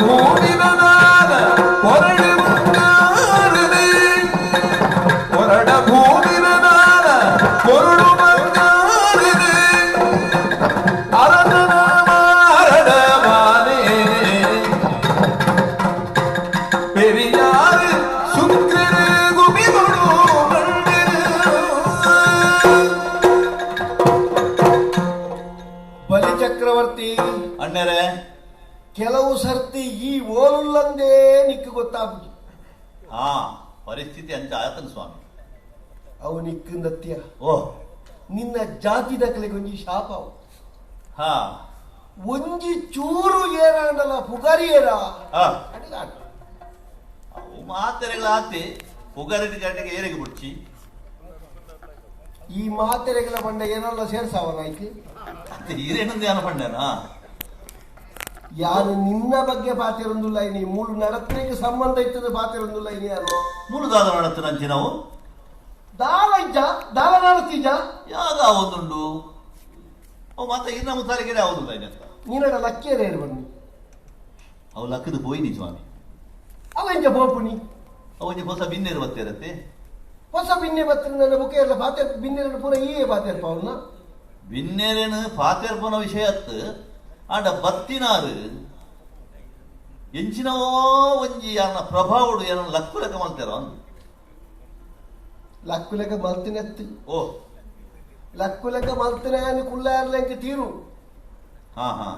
ಭೂಮಿನ ನಾದ ಹೊರಡು ಬಂಗಾರದೆ ಹೊರಡ ಭೂಮಿನ ನಾದ ಹೊರಡು ಬಂಗಾರದೆ ಅರಸನ ಮಾರಡ ಮಾನೆ ಪೆರಿಯಾರು ಶುಕ್ರನ ಗುಮಿಗಳು ಬಲಿ ಚಕ್ರವರ್ತಿ ಅಣ್ಣರೇ, ಕೆಲವು ಸರ್ತಿ ಈ ಓಲುಲ್ಲಂದೇ ನಿಕ್ಕು ಗೊತ್ತಾಗುದು. ಹಾ ಪರಿಸ್ಥಿತಿ ಅಂಚ ಆತನ ಸ್ವಾಮಿ. ಅವು ನಿಕ್ಕಂದತ್ಯ ಓ ನಿನ್ನ ಜಾತಿ ದಕ್ಕಲಿಗೆ ಒಂಜಿ ಶಾಪ ಅವು. ಹಾ ಒಂಜಿ ಚೂರು ಏರಾಂಡಲ ಪುಗಾರಿ ಏರ ಹಾ ಅಡಿಗಾಟ ಅವು ಮಾತೆರೆಗಳ ಆತಿ ಪುಗರಿದ ಗಂಟೆಗೆ ಏರಿಗೆ ಬಿಡ್ಚಿ ಈ ಮಾತೆರೆಗಳ ಬಂಡ ಏನೆಲ್ಲ ಸೇರ್ಸಾವನಾಯ್ತು. ಹಿರೇನು ಧ್ಯಾನ ಪಂಡನಾ ಯಾರು ನಿನ್ನ ಬಗ್ಗೆ ಪಾತಿರೊಂದಿಲ್ಲ ಇನಿ ಮೂರು ನಡತ್ನೆಗೆ ಸಂಬಂಧ ಇರ್ತದೆ ಪಾತಿರೊಂದಿಲ್ಲ ಇನಿ ಯಾರು ಮುಳುದಾದ ನಡತ್ತು ನಂಚಿ ನಾವು ದಾಲ ಇಜ್ಜ ದಾಲ ನಡತಿಜ್ಜ ಯಾಗ ಒಂದುಂಡು ಅವು ಮತ್ತೆ ಇನ್ನ ಮುತ್ತಾರಿಗೆ ಯಾವುದಿಲ್ಲ ಇನ್ನಂತ ನೀನಡ ಲಕ್ಕಿಯರೇ ಬನ್ನಿ ಅವು ಲಕ್ಕದ ಪೋಯ್ನಿ ಸ್ವಾಮಿ. ಅವಂಜ ಬೋಪುನಿ ಅವನಿಗೆ ಹೊಸ ಬಿನ್ನೇರು ಬತ್ತಿರತ್ತೆ. ಹೊಸ ಬಿನ್ನೆ ಬತ್ತಿನ ನನ್ನ ಬುಕ್ಕೆ ಎಲ್ಲ ಪಾತೆ ಬಿನ್ನೆ ಪೂರ ಈಯೇ ಪಾತೆರ್ಪ ಅವನ್ನ ಬಿನ್ನೇರೇನು ಪಾತೆರ್ಪನ ವಿಷಯ ಅತ್ತು ಆಂಡ ಬತ್ತಿನಾರು ಎಂಚಿನವೋ ಒಂಜಿ ಯಾನ ಪ್ರಭಾವಡು ಏನೋ ಲಕ್ಕುಲೆಕ್ಕ ಮಲ್ತಾರೋ ಲಕ್ಕುಲೆಕ್ಕ ಮಲ್ತಿನೆತ್ತು ಓ ಲಕ್ಕುಲೆಕ್ಕ ಮಲ್ತಿನ ಕುಳ್ಳಾರ್ಲೆಂಕ ತೀರು ಹಾ ಹಾ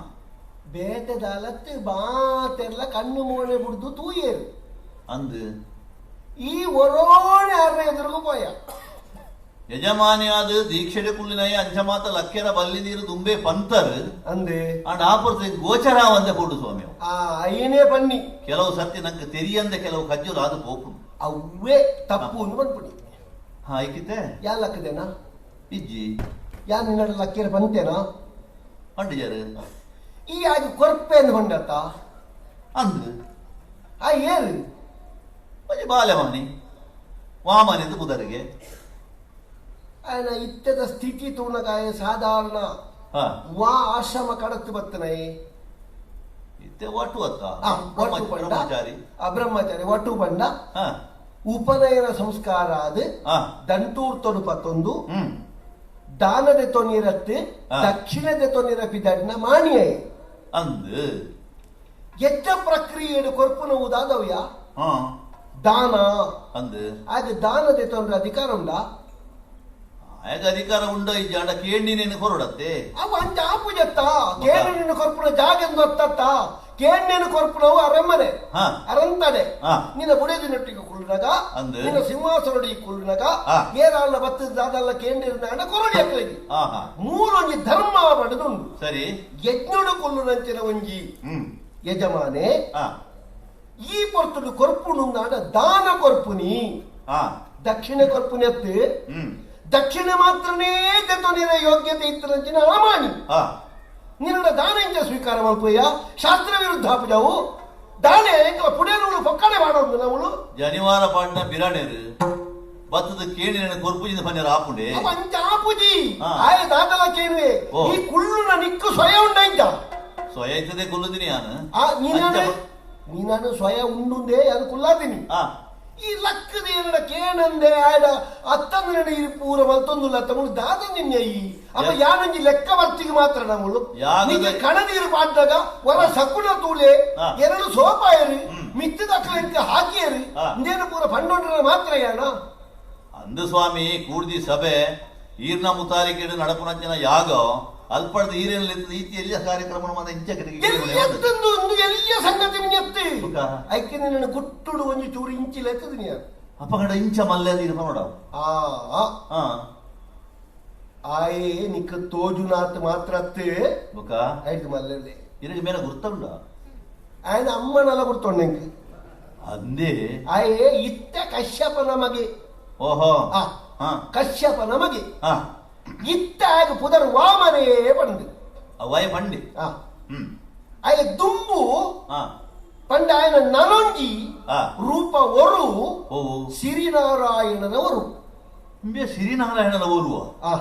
ಬೇಟೆ ದಾಲತ್ತು ಬಾತೆರ್ಲ ಕಣ್ಣು ಮೋಣೆ ಬಿಡ್ದು ತೂಯೇರು ಅಂದು ಈ ಒರೋಣೆ ಅರ್ರ ಎದುರುಗು ಪೋಯ ಯಜಮಾನಿಯಾದ ದೀಕ್ಷೆಡೆ ಕುಳ್ಳಿನಯ ಅಂಚ ಮಾತ ಲಕ್ಕೆರ ಬಲ್ಲಿ ನೀರು ದುಂಬೆ ಪಂತರ್ ಅಂದೆ ಆಂಡ ಆಪುರ್ತಿ ಗೋಚರ ಅಂದೆ ಕೊಡು ಸ್ವಾಮಿ. ಆ ಅಯ್ಯನೇ ಬನ್ನಿ ಕೆಲವು ಸರ್ತಿ ನಂಗೆ ತೆರಿಯಂದೆ ಕೆಲವು ಕಜ್ಜುಲು ಅದು ಪೋಪು ಅವೇ ತಪ್ಪು ಅಂತ ಬಂದ್ಬಿಡಿ. ಹಾ ಐಕಿತೆ ಯಾ ಲಕ್ಕದೇನಾ ಇಜ್ಜಿ ಯಾ ನಿನ್ನ ಲಕ್ಕಿರ ಬಂತೇನಾ ಅಂಡಿಜರು ಈ ಆಗಿ ಕೊರ್ಪೆ ಅಂದ್ ಬಂಡತ್ತ ಅಂದು ಆ ಏರು ಒಂಜಿ ಬಾಲ್ಯಮಾನಿ ವಾಮನಿಂದ ಬುಧರಿಗೆ ఆయన ಇತ್ತದ ಸ್ಥಿತಿ ತೂನಗಾಯ ಸಾಧಾರಣ ಹಾ ವಾ ಆಶ್ರಮ ಕಡತ್ತು ಬತ್ತನೈ ಇತ್ತೆ ಒಟ್ಟು ಅತ್ತ ಬ್ರಹ್ಮಚಾರಿ ಒಟ್ಟು ಬಂಡ ಹಾ ಉಪನಯನ ಸಂಸ್ಕಾರ ಅದು ಹಾ ದಂಟೂರ್ ತೊಡುಪತ್ತೊಂದು ಹ್ಮ್ ದಾನದೆ ತೊನಿರತ್ತು ಹಾ. ದಕ್ಷಿಣದೆ ತೊನಿರಪಿ ದಡ್ನ ಮಾಣಿಯೇ ಅಂದು ಎಚ್ಚ ಪ್ರಕ್ರಿಯೆಡು ಕೊರ್ಪುನವುದಾದವ್ಯ ಹಾ ದಾನ ಅಂದು ಆಗ ದಾನದೆ ತೊಂದ್ರೆ ಅಧಿಕಾರ ಉಂಡಾ ಆಗ ಅಧಿಕಾರ ಉಂಡ ಈ ಜಾಡ ಕೇಂಡಿನೇನು ಹೊರಡತ್ತೆ ಅವ ಅಂಚ ಆಪುಜತ್ತ ಕೇಣಿನ ಕೊರ್ಪುನ ಜಾಗೆಂದು ಹೊತ್ತತ್ತ ಕೇಣಿನ ಕೊರ್ಪುನವು ಅರಮನೆ ಹಾ ಅರಂತಡೆ ಹಾ. ನಿನ್ನ ಬುಡದಿನೊಟ್ಟಿಗೆ ಕುಳ್ಳಿನಗ ಅಂದು ನಿನ್ನ ಸಿಂಹಾಸನೊಟ್ಟಿಗೆ ಕುಳ್ಳಿನಗ ಹಾ. ಏರಾಳ ಬತ್ತದಾದಲ್ಲ ಕೇಂಡಿನ ಕೊರಡಿ ಹಾಕಲಿಗೆ ಹಾ ಹಾ ಮೂರೊಂಜಿ ಧರ್ಮ ಪಡೆದುಂಡು ಸರಿ ಯಜ್ಞುಡು ಕೊಲ್ಲುನಂಚಿನ ಒಂಜಿ ಹ್ಮ್ ಯಜಮಾನೆ ಹಾ ಈ ಪೊರ್ತುಡು ಕೊರ್ಪುನು ನಾಡ ದಾನ ಕೊರ್ಪುನಿ ಹಾ ದಕ್ಷಿಣ ಕೊರ್ಪುನಿ ಅತ್ತು ಹ್ಮ್ ದಕ್ಷಿಣ ಮಾತ್ರನೇ ತೆತ್ತೊನಿರ ಯೋಗ್ಯತೆ ಇತ್ತರಂಚಿನ ಅಮಾನಿ ಹಾ ನಿನ್ನ ದಾನ ಇಂಚ ಸ್ವೀಕಾರ ಮಲ್ಪಯ್ಯ ಶಾಸ್ತ್ರ ವಿರುದ್ಧ ಪೂಜಾವು ದಾನೆ ಎಂಕಲ ಪುಡೇನು ಪೊಕ್ಕಡೆ ಮಾಡೋದು ನಾವು ಜನಿವಾರ ಪಾಡ್ನ ಬಿರಾಣೇರು ಬತ್ತದ ಕೇಳಿನ ಕೊರ್ಪುಜಿನ ಪನ್ಯರ ಆಪುಂಡೆ ಅವ ಅಂಚ ಆಪುಜಿ ಹಾ. ಆಯ ದಾತಲ ಕೇಳುವೆ ಓ. ಈ ಕುಳ್ಳುನ ನಿಕ್ಕು ಸ್ವಯ ಉಂಡ ಇಂಚ ಸ್ವಯಂತದೆ ಕೊಲ್ಲುದಿನಿ ನಾನು ನೀನಾನು ಸ್ವಯ ಉಂಡುಂದೆ ಅದು ಕುಲ್ಲಾದಿನಿ ಹಾ ಈ ಲಕ್ಕದ ಏನಡ ಕೇನಂದೆ ಆಡ ಅತ್ತಂದ್ರೆ ಈ ಪೂರ ಮಲ್ತೊಂದು ತಮ್ಮಳು ದಾದ ನಿನ್ನೆ ಈ ಅಪ್ಪ ಯಾನಂಜಿ ಲೆಕ್ಕ ಬರ್ತಿಗೆ ಮಾತ್ರ ನಮ್ಮಳು ಯಾಗದ- ನಿಂಗೆ ಕಣನೀರು ಪಾಡ್ದಾಗ ಹೊರ ಸಕುಣ ತೂಲೆ ಹಾ. ಎರಡು ಸೋಪಾಯರು ಹ್ಮ್. ಮಿತ್ತಿದ ಅಕ್ಕಲಿಂಕ ಹಾಕಿಯರು ಹಾ. ಇಂದೇನು ಪೂರ ಪಂಡೊಂಡ್ರ ಮಾತ್ರ ಯಾಣ ಅಂದು ಸ್ವಾಮಿ ಕೂಡ್ದಿ ಸಭೆ ಈರ್ನ ಮುತಾರಿಕೆಡು ನಡಪುನಂಚಿನ ಯಾಗ ಅಲ್ಪಡ್ದ ಈರೇನಲ್ಲಿ ರೀತಿ ಎಲ್ಲ ಕಾರ್ಯಕ್ರಮ ಮತ್ತೆ ಇಂಚ ಎತ್ತಂದು ಒಂದು ಎಲ್ಲ ಸಂಗತಿ ಎತ್ತಿ ಸುಖ. ಐಕೆ ನಿನ್ನ ಗುಟ್ಟುಡು ಒಂಜಿ ಚೂರು ಇಂಚಿಲ್ ಎತ್ತದ ನೀ ಅಪ್ಪಗಡ ಇಂಚ ಮಲ್ಲೆ ಇರ್ಪ ನೋಡ ಆ ಹಾ ಆಯೇ ನಿಕ್ಕ ತೋಜುನಾತ್ ಮಾತ್ರ ಅತ್ತೆ ಬುಕ ಆಯ್ತು ಮಲ್ಲದೆ ಇರಗ ಮೇಲೆ ಗುರ್ತುಂಡ ఆయన అమ్మనల గుర్తుండంకి ಅಂದೇ ಆಯೇ ಇತ್ತ ಕಶ್ಯಪ ನಮಗೆ ಓಹೋ ಆ ಹಾ ಕಶ್ಯಪ ನಮಗೆ ಹಾ ಇತ್ತ ಆಗ ಪುದರ್ ವಾಮನೇ ಬಂದು ಅವಯ ಪಂಡಿ ಆ ಹ್ಮ್ ಆಯ ದುಂಬು ಹಾ ಪಂಡ ఆయన ನಲೊಂಜಿ ಆ. ರೂಪ ಒರು ಓ ಸಿರಿನಾರಾಯಣನವರು ಇಂಬೆ ಶ್ರೀನಾರಾಯಣನ ಓರ್ವ ಆ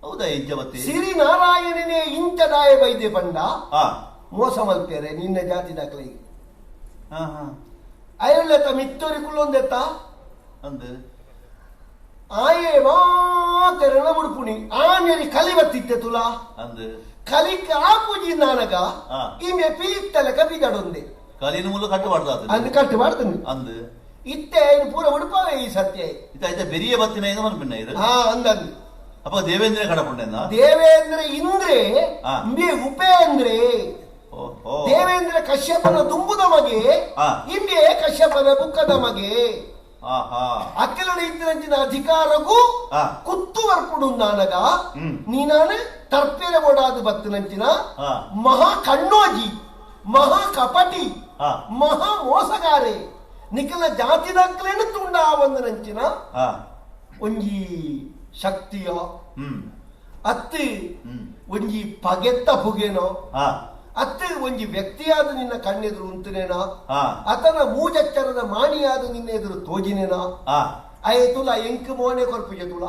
ಹೌದಾ ಇಂಚ ಬತ್ತಿ ಸಿರಿನಾರಾಯಣನೇ ಇಂಚದಾಯ ಬೈದೆ ಪಂಡ ಹಾ ಮೋಸ ಮಲ್ಪೇರೆ ನಿನ್ನ ಜಾತಿ ದಾಖಲೆ ಹಾ ಹಾ ಅಯ್ಯೊಳ್ಳೆತ್ತ ಮಿತ್ತೋರಿ ಕುಳ್ಳೊಂದೆತ್ತ ಅಂದು ಆಯೇ ಮಾತೆರಣ ಮುಡುಪುಣಿ ಆನೆರಿ ಕಲಿ ಬತ್ತಿತ್ತೆ ತುಲಾ ಅಂದು ಕಲಿಕ ಆಪುಜಿ ನಾನಗ ಹಾ. ಈಮೆ ಪಿಲಿತ್ತಲ ಕಬಿದಡೊಂದೆ ಕಲಿನ ಮೂಲ ಕಟ್ಟು ಮಾಡ್ದ ಅಂದು ಕಟ್ಟು ಮಾಡ್ತೀನಿ ಅಂದು ಇತ್ತೆ ಇದು ಪೂರ ಉಡುಪಾವೆ ಈ ಸತ್ಯ ಇತ್ತ ಬೆರಿಯ ಬತ್ತಿನ ಇದು ಮನ್ಪಿನ್ನ ಇದು ಹಾ ಅಂದಂದು ಅಪ್ಪ ದೇವೇಂದ್ರ ಕಡಪುಂಡೆನ ದೇವೇಂದ್ರ ಇಂದ್ರೆ ಹಾ. ಇಂಬೆ ಉಪೇಂದ್ರೆ ಓ ದೇವೇಂದ್ರ ಕಶ್ಯಪನ ದುಂಬುದ ಮಗೆ ಹಾ. ಇಂಬೆ ಕಶ್ಯಪನ ಬುಕ್ಕದ ಮಗೆ ಆಹಾ ಅಕ್ಕಲ ಇದ್ದಂಚಿನ ಅಧಿಕಾರಗೂ ಹಾ. ಕುತ್ತು ವರ್ಪುಡು ನಾನಗ ಹ್ಮ್. ನೀನಾನು ತರ್ಪೇರ ಓಡಾದು ಬತ್ತನಂಚಿನ ಹಾ. ಮಹಾ ಕಣ್ಣೋಜಿ ಮಹಾ ಕಪಟಿ ಹಾ. ಮಹಾ ಮೋಸಗಾರೆ ನಿಖಲ ಜಾತಿ ದಾಖಲೆನು ತುಂಡ ಬಂದನಂಚಿನ ಹಾ ಒಂಜಿ ಶಕ್ತಿಯ ಹ್ಮ್ ಅತ್ತಿ ಹ್ಮ್ ಒಂಜಿ ಪಗೆತ್ತ ಪುಗೆನೋ ಹಾ ಅತ್ತೆ ಒಂಜಿ ವ್ಯಕ್ತಿಯಾದ ನಿನ್ನ ಕಣ್ಣೆದುರು ಉಂತನೇನಾ ಹಾ ಅತನ ಮೂಜಚ್ಚರದ ಮಾಣಿಯಾದ ನಿನ್ನ ಎದುರು ತೋಜಿನೇನಾ ಹಾ ಆಯ ತುಲ ಎಂಕ್ ಮೋನೆ ಕೊರ್ಪುಜ ತುಲ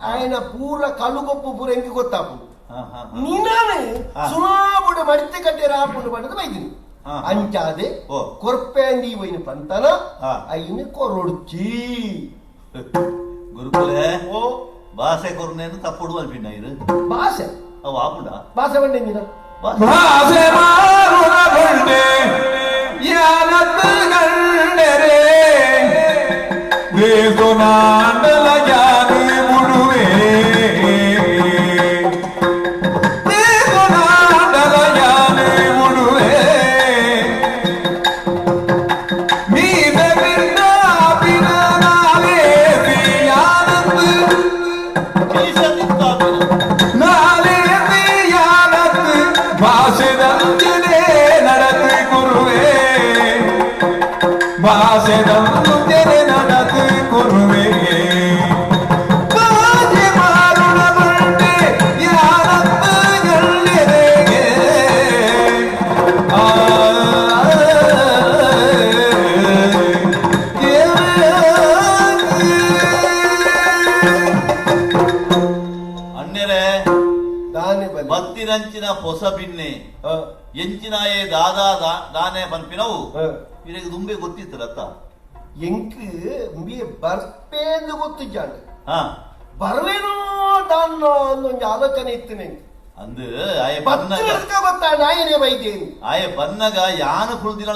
ఆయన ಪೂರ ಕಳುಗೊಪ್ಪು ಪೂರ ಎಂಕ್ ಗೊತ್ತಾಪು ಹಾ ಹಾ ನೀನಾನು ಹಾ. ಸುನಾಬುಡ ಮಡಿತೆ ಕಟ್ಟೆ ರಾಪುಡು ಬಣ್ಣದ ಬೈದಿನಿ ಹಾ. ಅಂಚಾದೆ ಓ. ಕೊರ್ಪೆಂದಿ ವೈನ ಪಂತನ ಹಾ. ಅಯ್ಯನ ಕೊರೊಡ್ಚಿ ಗುರುಕುಲೆ ಓ ಭಾಷೆ ಕೊರ್ನೇನು ತಪ್ಪುಡು ಅಲ್ಪಿನ್ನ ಇದು ಭಾಷೆ ಅವು ಆಪುಂಡ ಭಾಷೆ ಬಂಡೆಂದಿನ ಭಾಷೆ ಮಾರುಣ ಬಂಡೆ ಯಾನತ್ತು ಗಂಡರೆ ದೇಸು ನಾಂಡಲ ಜಾನಿ ಮುಡುವೆ ದೇಸು ನಾಂಡಲ ಜಾನಿ ಮುಡುವೆ ಮೀದ ಬಿರ್ದ ಪಿನ ನಾಲೆ ಯಾನತ್ತು ನಾಳೆ ಯಾನತ್ತು ಭಾಷೆದಂಜನೆ ನಡತೆ ಕುರುವೆ ಭಾಷೆದಂಜನೆ ನಡತೆ ಕುರುವೆ ಭಾಷೆ ಮಾರುಣ ಬಂಡೆ ಯಾನತ್ತು ಗಂಡೆರೆಗೆ ಅಣ್ಣೆರೆ ದಾನೆ ಬಲಿ ಬತ್ತಿನಂಚಿನ ಹೊಸ ಬಿನ್ನೆ ಹ, ಎಂಚಿನಾಯೇ ದಾದಾ ದಾನೆ ಪನ್ಪಿನವು ಹ. ಇದಕ್ಕೆ ದುಂಬೆ ಗೊತ್ತಿತ್ತು ರತ್ತ ಎಂಕ್ ಮೀ ಬರ್ಪೇಂದು ಗೊತ್ತು ಜಾಣ ಹಾ ಬರ್ವೇನೋ ದಾನ್ನ ಅನ್ನೊಂದು ಆಲೋಚನೆ ಇತ್ತು ನಂಗೆ ಅಂದು ಆಯ ಬನ್ನಗ ಪತ್ರ ಗೊತ್ತಾ ನಾಯನೇ ಬೈದೇನು ಆಯ ಬನ್ನಗ ಯಾನ ಕುಳ್ದಿನ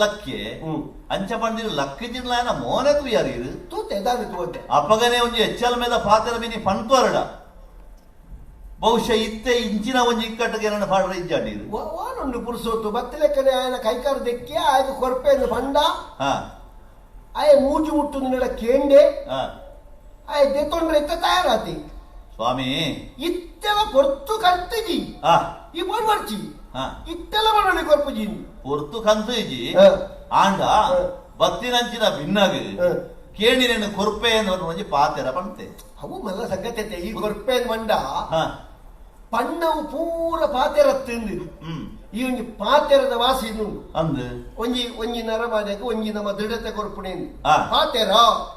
ಲಕ್ಕೆ ಹ್ಮ್ ಅಂಚ ಪಂಡಿರು ಲಕ್ಕಿಜಿನ್ಲಾಯನ ಮೋನೆತು ಯಾರು ಇದು ತೂತೆ ದಾನೆ ತೋತೆ ಅಪ್ಪಗನೆ ಒಂಜಿ ಹೆಚ್ಚಲ್ ಮೇಲೆ ಪಾತ್ರ ಮಿನಿ ಪಂಟ್ವರಡ ಬಹುಶಃ ಇತ್ತೆ ಇಂಚಿನ ಒಂಜಿ ಇಕ್ಕಟ್ಟಿಗೆ ನನ್ನ ಪಾಡ್ರ ಇಜ್ಜಾಡಿ ಇದು ವಾನುಂಡು ಪುರುಸೋತು ಬತ್ತಲೆಕ್ಕನೆ ఆయన ಕೈಕಾರ ದೆಕ್ಕಿ ఆయన ಕೊರ್ಪೆಂದು ಪಂಡ ಹಾ ಆಯ ಮೂಜು ಮುಟ್ಟು ನಿನ್ನಡ ಕೇಂಡೆ ಹಾ ಆಯ ದೆತ್ತೊಂಡ್ರೆ ಎತ್ತ ತಯಾರಾತಿ ಸ್ವಾಮಿ ಇತ್ತೆಲ ಪೊರ್ತು ಕರ್ತಿಜಿ ಹಾ ಈ ಬರ್ಬರ್ಚಿ ಹಾ ಇತ್ತೆಲ ಮನಳಿ ಕೊರ್ಪುಜಿ ಪೊರ್ತು ಕಂತು ಇಜಿ ಹ. ಆಂಡ ಬತ್ತಿನಂಚಿನ ಭಿನ್ನಾಗ ಹ. ಕೇಣಿನ ಕೊರ್ಪೆ ಅನ್ನೋರು ಒಂಜಿ ಪಾತೆರ ಪಂತೆ ಅವು ಮಲ್ಲ ಸಂಗತಿ ಈ ಕೊರ್ಪೆನ್ ಮಂಡ ಹಾ ಪಣ್ಣವು ಪೂರ ಪಾತೆರತ್ತಿಂದು ಹ್ಮ್ ಈ ಒಂಜಿ ಪಾತೆರದ ವಾಸಿ ಇನ್ನುಂಡು ಅಂದು ಒಂಜಿ ಒಂಜಿ ನರಮಾದಕ್ಕೆ ಒಂಜಿ ನಮ್ಮ ದೃಢತೆ ಕೊರ್ಪುಣೆಂದು ಆ. ಪಾತೆರ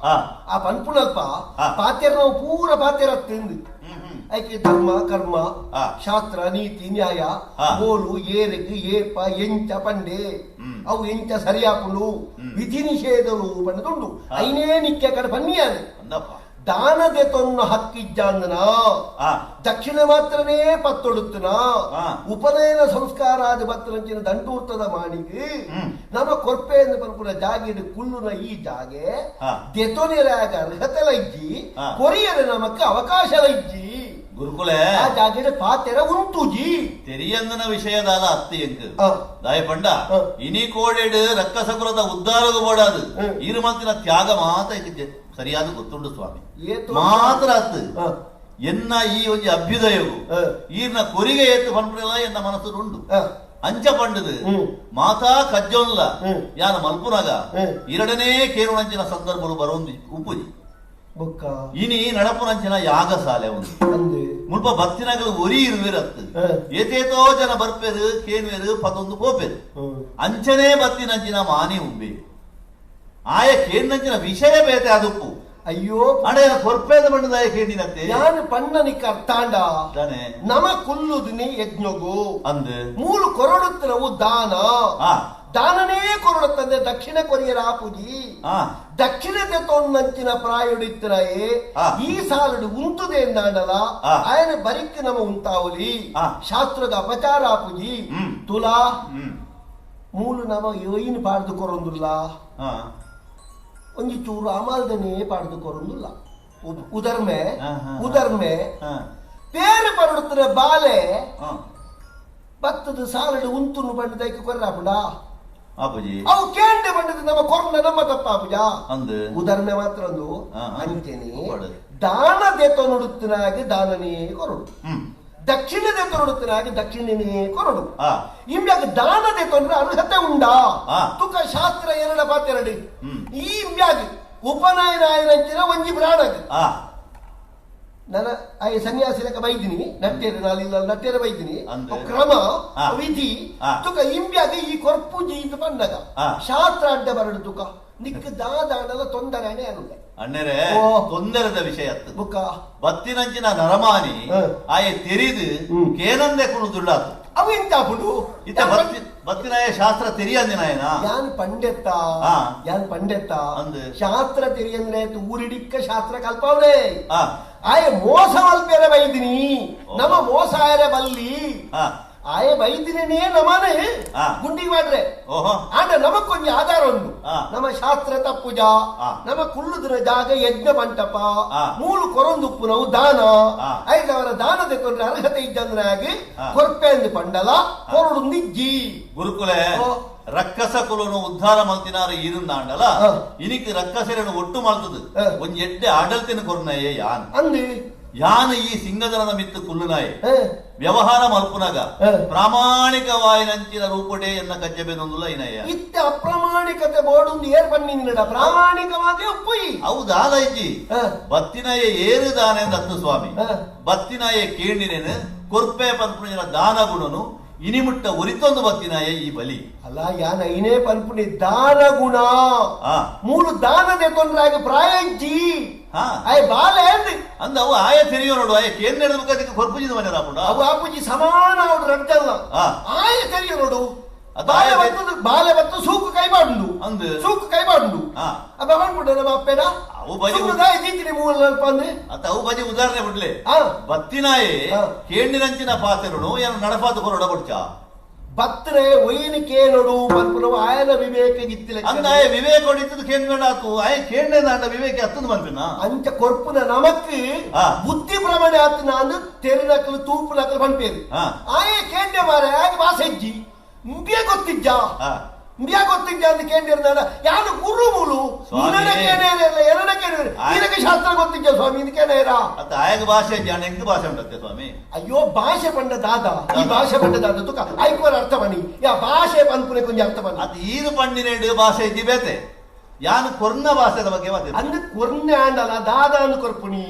ಹಾ ಆ ಪನ್ಪುಣಲ್ಪ ಆ. ಪಾತೆರ ನಾವು ಪೂರ ಪಾತೆರತ್ತಿಂದು ಹ್ಮ್ ಹ್ಮ್ ಐಕೆ ಧರ್ಮ ಕರ್ಮ ಆ. ಶಾಸ್ತ್ರ ನೀತಿ ನ್ಯಾಯ ಆ. ಬೋಲು ಏರೆಗ್ ಏಪ ಎಂಚ ಪಂಡೆ ಹ್ಮ್. ಅವು ಎಂಚ ಸರಿಯಾಪುಂಡು ಹ್ಮ್. ವಿಧಿ ನಿಷೇಧಲು ಪಂಡದುಂಡು ಆ. ಐನೇ ನಿತ್ಯ ಕಡೆ ಬನ್ನಿಯಾನೆ ಅಂದಪ್ಪ ದಾನದೆ ತೊನ್ನ ಹಕ್ಕಿಜ್ಜಾಂದನ ಆ. ದಕ್ಷಿಣ ಮಾತ್ರನೇ ಪತ್ತೊಡುತ್ತನ ಆ. ಉಪನಯನ ಸಂಸ್ಕಾರಾದ ಬತ್ತನಂಚಿನ ದಂಟೂರ್ತದ ಮಾಣಿಗೆ ಹ್ಮ್. ನಮ್ಮ ಕೊರ್ಪೆಯನ್ನು ಪರಪುರ ಜಾಗಿಡ ಕುಳ್ಳುನ ಈ ಜಾಗೆ ಆ. ದೆತೊನಿರಾಗ ಅರ್ಹತೆಲ ಇಜ್ಜಿ ಆ. ಕೊರಿಯರ ನಮಕ್ಕೆ ಅವಕಾಶ ಇಜ್ಜಿ ಗುರುಕುಲೆ ಆ ಜಾಗಿಡ ಪಾತೆರ ಉಂಟುಜಿ ತೆರಿಯಂದನ ವಿಷಯದಾದ ಅತ್ತಿ ಎಂಕ್ ಆ. ದಾಯಪಂಡ ಆ. ಇನಿ ಕೋಡೆಡ್ ರಕ್ಕಸಕುಲದ ಉದ್ಧಾರಗು ಬೋಡಾದು ಹ್ಮ್. ಈರುಮಂತಿನ ತ್ಯಾಗ ಮಾತ ಇದಕ್ಕೆ ಸರಿಯಾದ ಗೊತ್ತುಂಡು ಸ್ವಾಮಿ ಏತು ಮಾತ್ರ ಅತ್ತು ಆ. ಎನ್ನ ಈ ಒಂಜಿ ಅಭ್ಯುದಯವು ಆ. ಈರ್ನ ಕೊರಿಗೆ ಎತ್ತು ಪನ್ಪುಡಿಲ್ಲ ಎನ್ನ ಮನಸ್ಸು ಉಂಡು ಆ. ಅಂಚ ಪಂಡದು ಹ್ಮ್. ಮಾತಾ ಕಜ್ಜೋನ್ಲ ಹ್ಮ್. ಯಾನ ಮಲ್ಪುನಗ ಹ್ಮ್. ಎರಡನೇ ಕೇರುಣಂಚಿನ ಸಂದರ್ಭಗಳು ಬರೋಂದು ಉಪುಜಿ ಬೊಕ್ಕ ಇನಿ ನಡಪುನಂಚಿನ ಯಾಗ ಸಾಲೆ ಒಂದು ಅಂದೆ ಮುಲ್ಪ ಭಕ್ತಿನಗಳು ಒರಿ ಇರುವಿರತ್ತು ಹ. ಏತೇತೋ ಜನ ಬರ್ಪೆರು ಕೇನ್ವೆರು ಪದೊಂದು ಪೋಪೆರು ಹ್ಮ್. ಅಂಚನೆ ಬತ್ತಿನಂಚಿನ ಮಾನಿ ಉಂಬೆ ಆಯ ಕೇನ್ನಂಚಿನ ವಿಷಯ ಬೇತೆ ಅದುಪ್ಪು ಅಯ್ಯೋ ಅಣ್ಣ ಕೊರ್ಪೇದ ಬಣ್ಣದಾಯ ಕೇಳಿನತ್ತೆ ಯಾನ್ ಪಣ್ಣನಿಕ ಅರ್ಥಾಂಡ ತಾನೆ ನಮ ಕುಲ್ಲುದಿನಿ ಯಜ್ಞಗು ಅಂದು ಮೂಲು ಕೊರಡುತ್ತಿರವು ದಾನ ಆ ದಾನನೇ ಕೊರಡುತ್ತದೆ ದಕ್ಷಿಣ ಕೊರಿಯರ ಆಪುಜಿ ಆ ದಕ್ಷಿಣತೆ ತೊನ್ನಂಚಿನ ಪ್ರಾಯುಡಿತ್ತರಾಯೇ ಆ. ಈ ಸಾಲಡು ಉಂಟುದೆ ಎಂದಾಂಡಲ ಆ. ఆయన ಬರಿಕ್ ನಮ ಉಂತಾವಲಿ ಆ. ಶಾಸ್ತ್ರದ ಅಪಚಾರ ಆಪುಜಿ ಹ್ಮ್. ತುಲಾ ಹ್ಮ್ ಮೂಲು ನಮ ಯೋಯಿನ್ ಪಾಡ್ದು ಕೊರೊಂದುಲ್ಲ ಆ ಒಂಜಿ ಚೂರು ಅಮಾಲ್ದನೇ ಪಾಡ್ದು ಕೊರೊಂದುಲ್ಲ ಉದರ್ಮೆ ಆಹಾ. ಉದರ್ಮೆ ಆ ಬೇರೆ ಪರಡುತ್ತಿರ ಬಾಲೆ ಆ ಭತ್ತದ ಸಾಲಡು ಉಂತುನು ಬಂಡ ದೈಕ ಕೊರ್ರಾಪುಡ ಅಪ್ಪಜಿ ಅವು ಕೇಂದ್ರ ಬಂಡದ ನಮ್ಮ ಕೊರ್ನ ನಮ್ಮ ತಪ್ಪಾಪುಜ ಅಂದು ಉದಾಹರಣೆ ಮಾತ್ರ ಒಂದು ಆಹಾ. ಅಂಚೆನೆ ಕೊಡು. ದಾನ ದೇತ ನುಡುತ್ತಿನಾಗಿ ದಾನನೇ ಕೊರಡು ಹ್ಮ್ ದಕ್ಷಿಣ ದೇತ ನುಡುತ್ತಿನಾಗಿ ದಕ್ಷಿಣನೇ ಕೊರಡು ಆ ಇಂಬ್ಯಾಗ ದಾನ ದೇತ ಅಂದ್ರೆ ಅರ್ಹತೆ ಉಂಡಾ ಆ. ತುಕ ಶಾಸ್ತ್ರ ಎರಡ ಪಾತೆರಡಿ ಹ್ಮ್. ಈ ಇಂಬ್ಯಾಗ ಉಪನಯನ ಆಯ್ನಂಚಿನ ಒಂಜಿ ಬ್ರಾಣಗ್ ಆ ನನ್ನ ಆಯ್ ಸನ್ಯಾಸಿ ಲೆಕ್ಕ ಬೈದಿನಿ ನಟ್ಟೇರೆ ನಾಲಿಲ್ಲ ನಟ್ಟೇರೆ ಬೈದಿನಿ ಅಂದೆ. ಕ್ರಮ ಆ. ವಿಧಿ ಆ. ತುಕ ಇಂಬ್ಯಾಗ ಈ ಕೊರ್ಪುಜಿ ಇದು ಬಂದಾಗ ಆ. ಶಾಸ್ತ್ರ ಅಡ್ಡ ಬರಡು ತುಕ ನಿಕ್ಕ ದಾದಾಡಲ ತೊಂದರೆನೆ ಅನ್ನುದೆ ಅಣ್ಣರೇ ಓ. ತೊಂದರೆದ ವಿಷಯ ಅತ್ತು ಬುಕ್ಕ ಬತ್ತಿನಂಚಿನ ನರಮಾನಿ ಹ. ಆಯೆ ತೆರಿದು ಹ್ಮ್. ಕೇನಂದೆ ಕುಣುದುಳ್ಳಾತು ಅವು ಎಂತ ಬಿಡು ಇತ್ತ ಬತ್ತಿನಾಯ ಶಾಸ್ತ್ರ ತೆರಿಯಂದಿನಾಯನ ಯಾನ್ ಪಂಡೆತ್ತ ಆ. ಯಾನ್ ಪಂಡೆತ್ತ ಅಂದೆ. ಶಾಸ್ತ್ರ ತೆರಿಯಂದ್ರೆ ಊರಿಡಿಕ್ಕ ಶಾಸ್ತ್ರ ಕಲ್ಪವ್ರೆ ಆ ಆಯ ಮೋಸ ಮಲ್ಪೇರೆ ಬೈದಿನಿ ನಮ್ಮ ಮೋಸ ಆಯರೆ ಬಲ್ಲಿ ಆ ಆಯ ಬೈದಿನೇ ನಮನೆ ಆ. ಗುಂಡಿಗೆ ಮಾಡ್ರೆ ಓಹೋ ಆಂಡ ನಮಕ್ಕೊಂದು ಆಧಾರ ಉಂಟು ಆ. ನಮ್ಮ ಶಾಸ್ತ್ರ ತಪ್ಪುಜ ಆ. ನಮ್ಮ ಕುಳ್ಳುದ್ರ ಜಾಗ ಯಜ್ಞ ಮಂಟಪ ಆ. ಮೂಲು ಕೊರೊಂದುಪ್ಪು ನಾವು ದಾನ ಆ. ಐದವರ ದಾನ ತೆಕೊಂಡ್ರೆ ಅರ್ಹತೆ ಇದ್ದಂದ್ರಾಗಿ ಆ. ಕೊರ್ಪೆ ಅಂದು ಪಂಡಲ ಕೊರಡು ನಿಜ್ಜಿ ಗುರುಕುಲೆ ಓ. ರಕ್ಕಸ ಕುಲನು ಉದ್ಧಾರ ಮಲ್ತಿನಾರು ಇರುಂದಾಂಡಲ ಆ. ಇನಿಕ್ ರಕ್ಕಸರನ್ನು ಒಟ್ಟು ಮಲ್ತದು ಆ. ಒಂದ್ ಎಡ್ಡೆ ಆಡಲ್ತಿನ ಕೊರ್ನಯೇ ಯಾನ್ ಅಂದು ಯಾನ್ ಈ ಸಿಂಗದರನ ಮಿತ್ತು ಕುಲ್ಲುನಾಯೆ ಹ, ವ್ಯವಹಾರ ಮಲ್ಪುನಗ ಹ. ಪ್ರಾಮಾಣಿಕವಾಯಿನಂಚಿನ ರೂಪಡೆ ಎನ್ನ ಕಚ್ಚಬೇನೊಂದುಲ್ಲ ಇನಯ್ಯ ಇತ್ತ ಅಪ್ರಾಮಾಣಿಕತೆ ಬೋರ್ಡು ಏರ್ ಬನ್ನಿನಿಡ ಪ್ರಾಮಾಣಿಕವಾಗಿ ಒಪ್ಪುಯಿ ಹೌದಾದೈತಿ ಹ. ಬತ್ತಿನಯೇ ಏರುದಾನೆ ದತ್ತು ಸ್ವಾಮಿ ಹ. ಬತ್ತಿನಯೇ ಕೇಳಿನೇನು ಕೊರ್ಪೆ ಪಂಪುಣಿನ ದಾನ ಗುಣನು ಇನಿಮುಟ್ಟ ಉರಿತೊಂದು ಬತ್ತಿನಾಯೇ ಈ ಬಲಿ ಅಲ್ಲ ಯಾನ ಐನೇ ಪನ್ಪುಣಿ ದಾನ ಗುಣ ಆ ಮೂಲು ದಾನದೆ ತೊಂದ್ರಾಗ ಪ್ರಾಯಜ್ಜಿ ಹಾ ಆಯ್ ಬಾಲೆ ಅಂದ್ ಅಂದ ಅವು ಆಯ ತೆರಿಯೋ ನೋಡು ಆಯ ಕೇಂದ್ರ ನಡೆದಕ್ಕೆ ಕೊರ್ಪುಜಿದ ಮನೆ ರಾಪುಂಡ ಅವು ಆಪುಜಿ ಸಮಾನ ಅವ್ರು ರಡ್ಡಲ್ಲ ಆ. ಆಯ ತೆರಿಯ ನೋಡು ಅದು ಬಾಲೆ ಆಯ ಬರ್ತದ ಬಾಲೆ ಬತ್ತು ಸೂಕು ಕೈ ಬಾಡುಂಡು ಅಂದ್. ಸೂಕು ಕೈ ಬಾಡುಂಡು ಆ. ಅಬ್ಬ ಮಾಡ್ಬಿಟ್ಟ ನಮ್ಮ ಅಪ್ಪೇನ ಅವು ಬಜಿ ಇದ್ದೀರಿ ಮೂಲ ಅಲ್ಪ ಅಂದ್ ಅತ್ತ ಅವು ಬಜಿ ಉದಾಹರಣೆ ಬಿಡ್ಲೆ ಆ ಬತ್ತಿನಾಯೇ ಆ. ಕೇಂಡಿನಂಚಿನ ಪಾತೆರುನು ಏನು ನಡಪಾತು ಕೊರೊಡ ಕೊಡ್ಚ ಬತ್ತರೆ ಒಯ್ನಿಕೆ ನೋಡು ಪನ್ಪುನವು ಆಯನ ವಿವೇಕ ಗಿತ್ತಿಲ ಅಂದಾಯ ವಿವೇಕ ಹೊಡಿತದ ಕೇಂದ್ರಾತು ಆಯ ಕೇಂದ್ರ ದಾಂಡ ವಿವೇಕ ಹತ್ತದ ಬಂದಿನ ಅಂಚ ಕೊರ್ಪುನ ನಮಕ್ ಆ. ಬುದ್ಧಿ ಪ್ರಮಾಣ ಆತ ನಾನು ತೆರಿನಕಲು ತೂಪು ನಕಲು ಪಂಪೇರು ಆ. ಆಯೆ ಕೇಂದ್ರ ಮಾರ ಆಗ ಬಾಸಜ್ಜಿ ಇಂಬಿಯ ಗೊತ್ತಿಜ್ಜ ಆ. ಇಂಬಿಯ ಗೊತ್ತಿಜ್ಜ ಅಂತ ಕೇಂದ್ರ ಯಾರು ಗುರು ಮೂಲು ಸ್ವಾಮಿ. ಎರಡಕ್ಕೆ ಇದಕ್ಕೆ ಶಾಸ್ತ್ರ ಗೊತ್ತಿಜ್ಜ ಸ್ವಾಮಿ ಇದಕ್ಕೇನೇರ ಅತ್ತ ಆಯಗ ಭಾಷೆ ಜಾಣ ಎಂಕ್ ಭಾಷೆ ಉಂಟತ್ತೆ ಸ್ವಾಮಿ ಅಯ್ಯೋ ಭಾಷೆ ಪಂಡ ದಾದ ಈ ಭಾಷೆ ಪಂಡ ದಾದ ತುಕ ಐಕೋರ ಅರ್ಥ ಬನ್ನಿ ಯಾ ಭಾಷೆ ಪನ್ಪುನೆ ಕೊಂಚ ಅರ್ಥ ಬನ್ನಿ ಅದು ಈರು ಪಂಡಿನೆಡು ಭಾಷೆ ಇದ್ದಿ ಬೇತೆ ಯಾನು ಕೊರ್ನ ಭಾಷೆದ ಬಗ್ಗೆ ಮಾತಾಡ ಅಂದ್ ಕೊರ್ನೆ ಆಂಡಲ ದಾದ ಅಂದು ಕೊರ್ಪುನಿ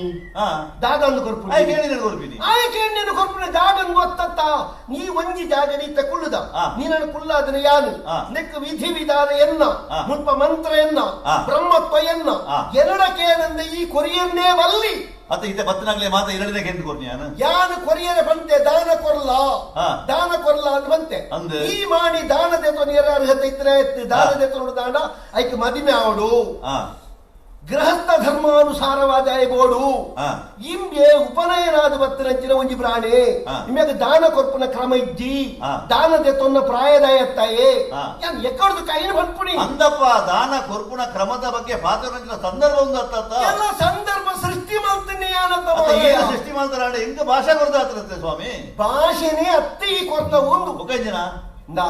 ದಾದ ಅಂದು ಕೊರ್ಪುನಿ ಆಯ್ ಕೇಳಿದ್ರೆ ಕೊರ್ಪಿನಿ ಆಯ್ಕೆ ಕೊರ್ಪುನ ಜಾಗನ್ ಗೊತ್ತತ್ತ ನೀ ಒಂಜಿ ಜಾಗ ನೀ ಕುಳ್ಳುದ ಆ. ನೀನನ್ನು ಕುಳ್ಳಾದನ ಯಾನು ಆ. ನೆಕ್ ವಿಧಿ ವಿಧಾನ ಎನ್ನ ಆ. ಮುಲ್ಪ ಮಂತ್ರ ಎನ್ನ ಆ. ಬ್ರಹ್ಮತ್ವ ಎನ್ನ ಆ. ಎರಡಕೇನಂದ ಈ ಕೊರಿಯನ್ನೇ ಬಲ್ಲಿ ಅತ್ತ ಇತ್ತೆ ಬತ್ತನಾಗ್ಲೇ ಮಾತ ಎರಡನೇ ಕೆಂದು ಕೊರ್ನಿ ಯಾನು ಯಾನು ಕೊರಿಯರ ಬಂತೆ ದಾನ ಕೊರ್ಲ ಆ. ದಾನ ಕೊರ್ಲ ಅಂತ ಬಂತೆ ಅಂದೆ. ಈ ಮಾಡಿ ದಾನದೆ ತೊನಿಯರ ಅರ್ಹತೆ ಇದ್ರೆ ದಾನದೆ ತೊಗೊಂಡು ದಾನ ಐಕ್ ಮದಿಮೆ ಆವಡು ಆ ಗೃಹಸ್ಥ ಧರ್ಮಾನುಸಾರವಾದ ಬೋಡು ಆ. ಇಂಬೆ ಉಪನಯನಾದ ಬತ್ತನಂಚಿನ ಒಂಜಿ ಪ್ರಾಣಿ ಆ. ನಿಮಗೆ ದಾನ ಕೊರ್ಪುನ ಕ್ರಮ ಇಜ್ಜಿ ಆ. ದಾನದೆ ತೊನ್ನ ಪ್ರಾಯದಾಯ ಎತ್ತಾಯೇ ಆ. ಯಾನ್ ಎಕ್ಕಡ್ದು ಕೈನ ಬಂದ್ಪುಣಿ ಅಂದಪ್ಪ ದಾನ ಕೊರ್ಪುಣ ಕ್ರಮದ ಬಗ್ಗೆ ಪಾತ್ರರಂಚಿನ ಸಂದರ್ಭ ಒಂದು ಅತ್ತ ಎಲ್ಲ ಸಂದರ್ಭ ಸೃಷ್ಟಿ ಮಾಡ್ತೀನಿ ಯಾನಂತ ಏನು ಸೃಷ್ಟಿ ಮಾಡ್ತಾರ ಹೆಂಗ ಭಾಷೆ ಕೊಡ್ದಾತ್ರತ್ತೆ ಸ್ವಾಮಿ ಭಾಷೆನೇ ಅತ್ತಿ ಈ ಕೊರ್ತ ಒಂದು ಮುಖಂಜನ ನಾ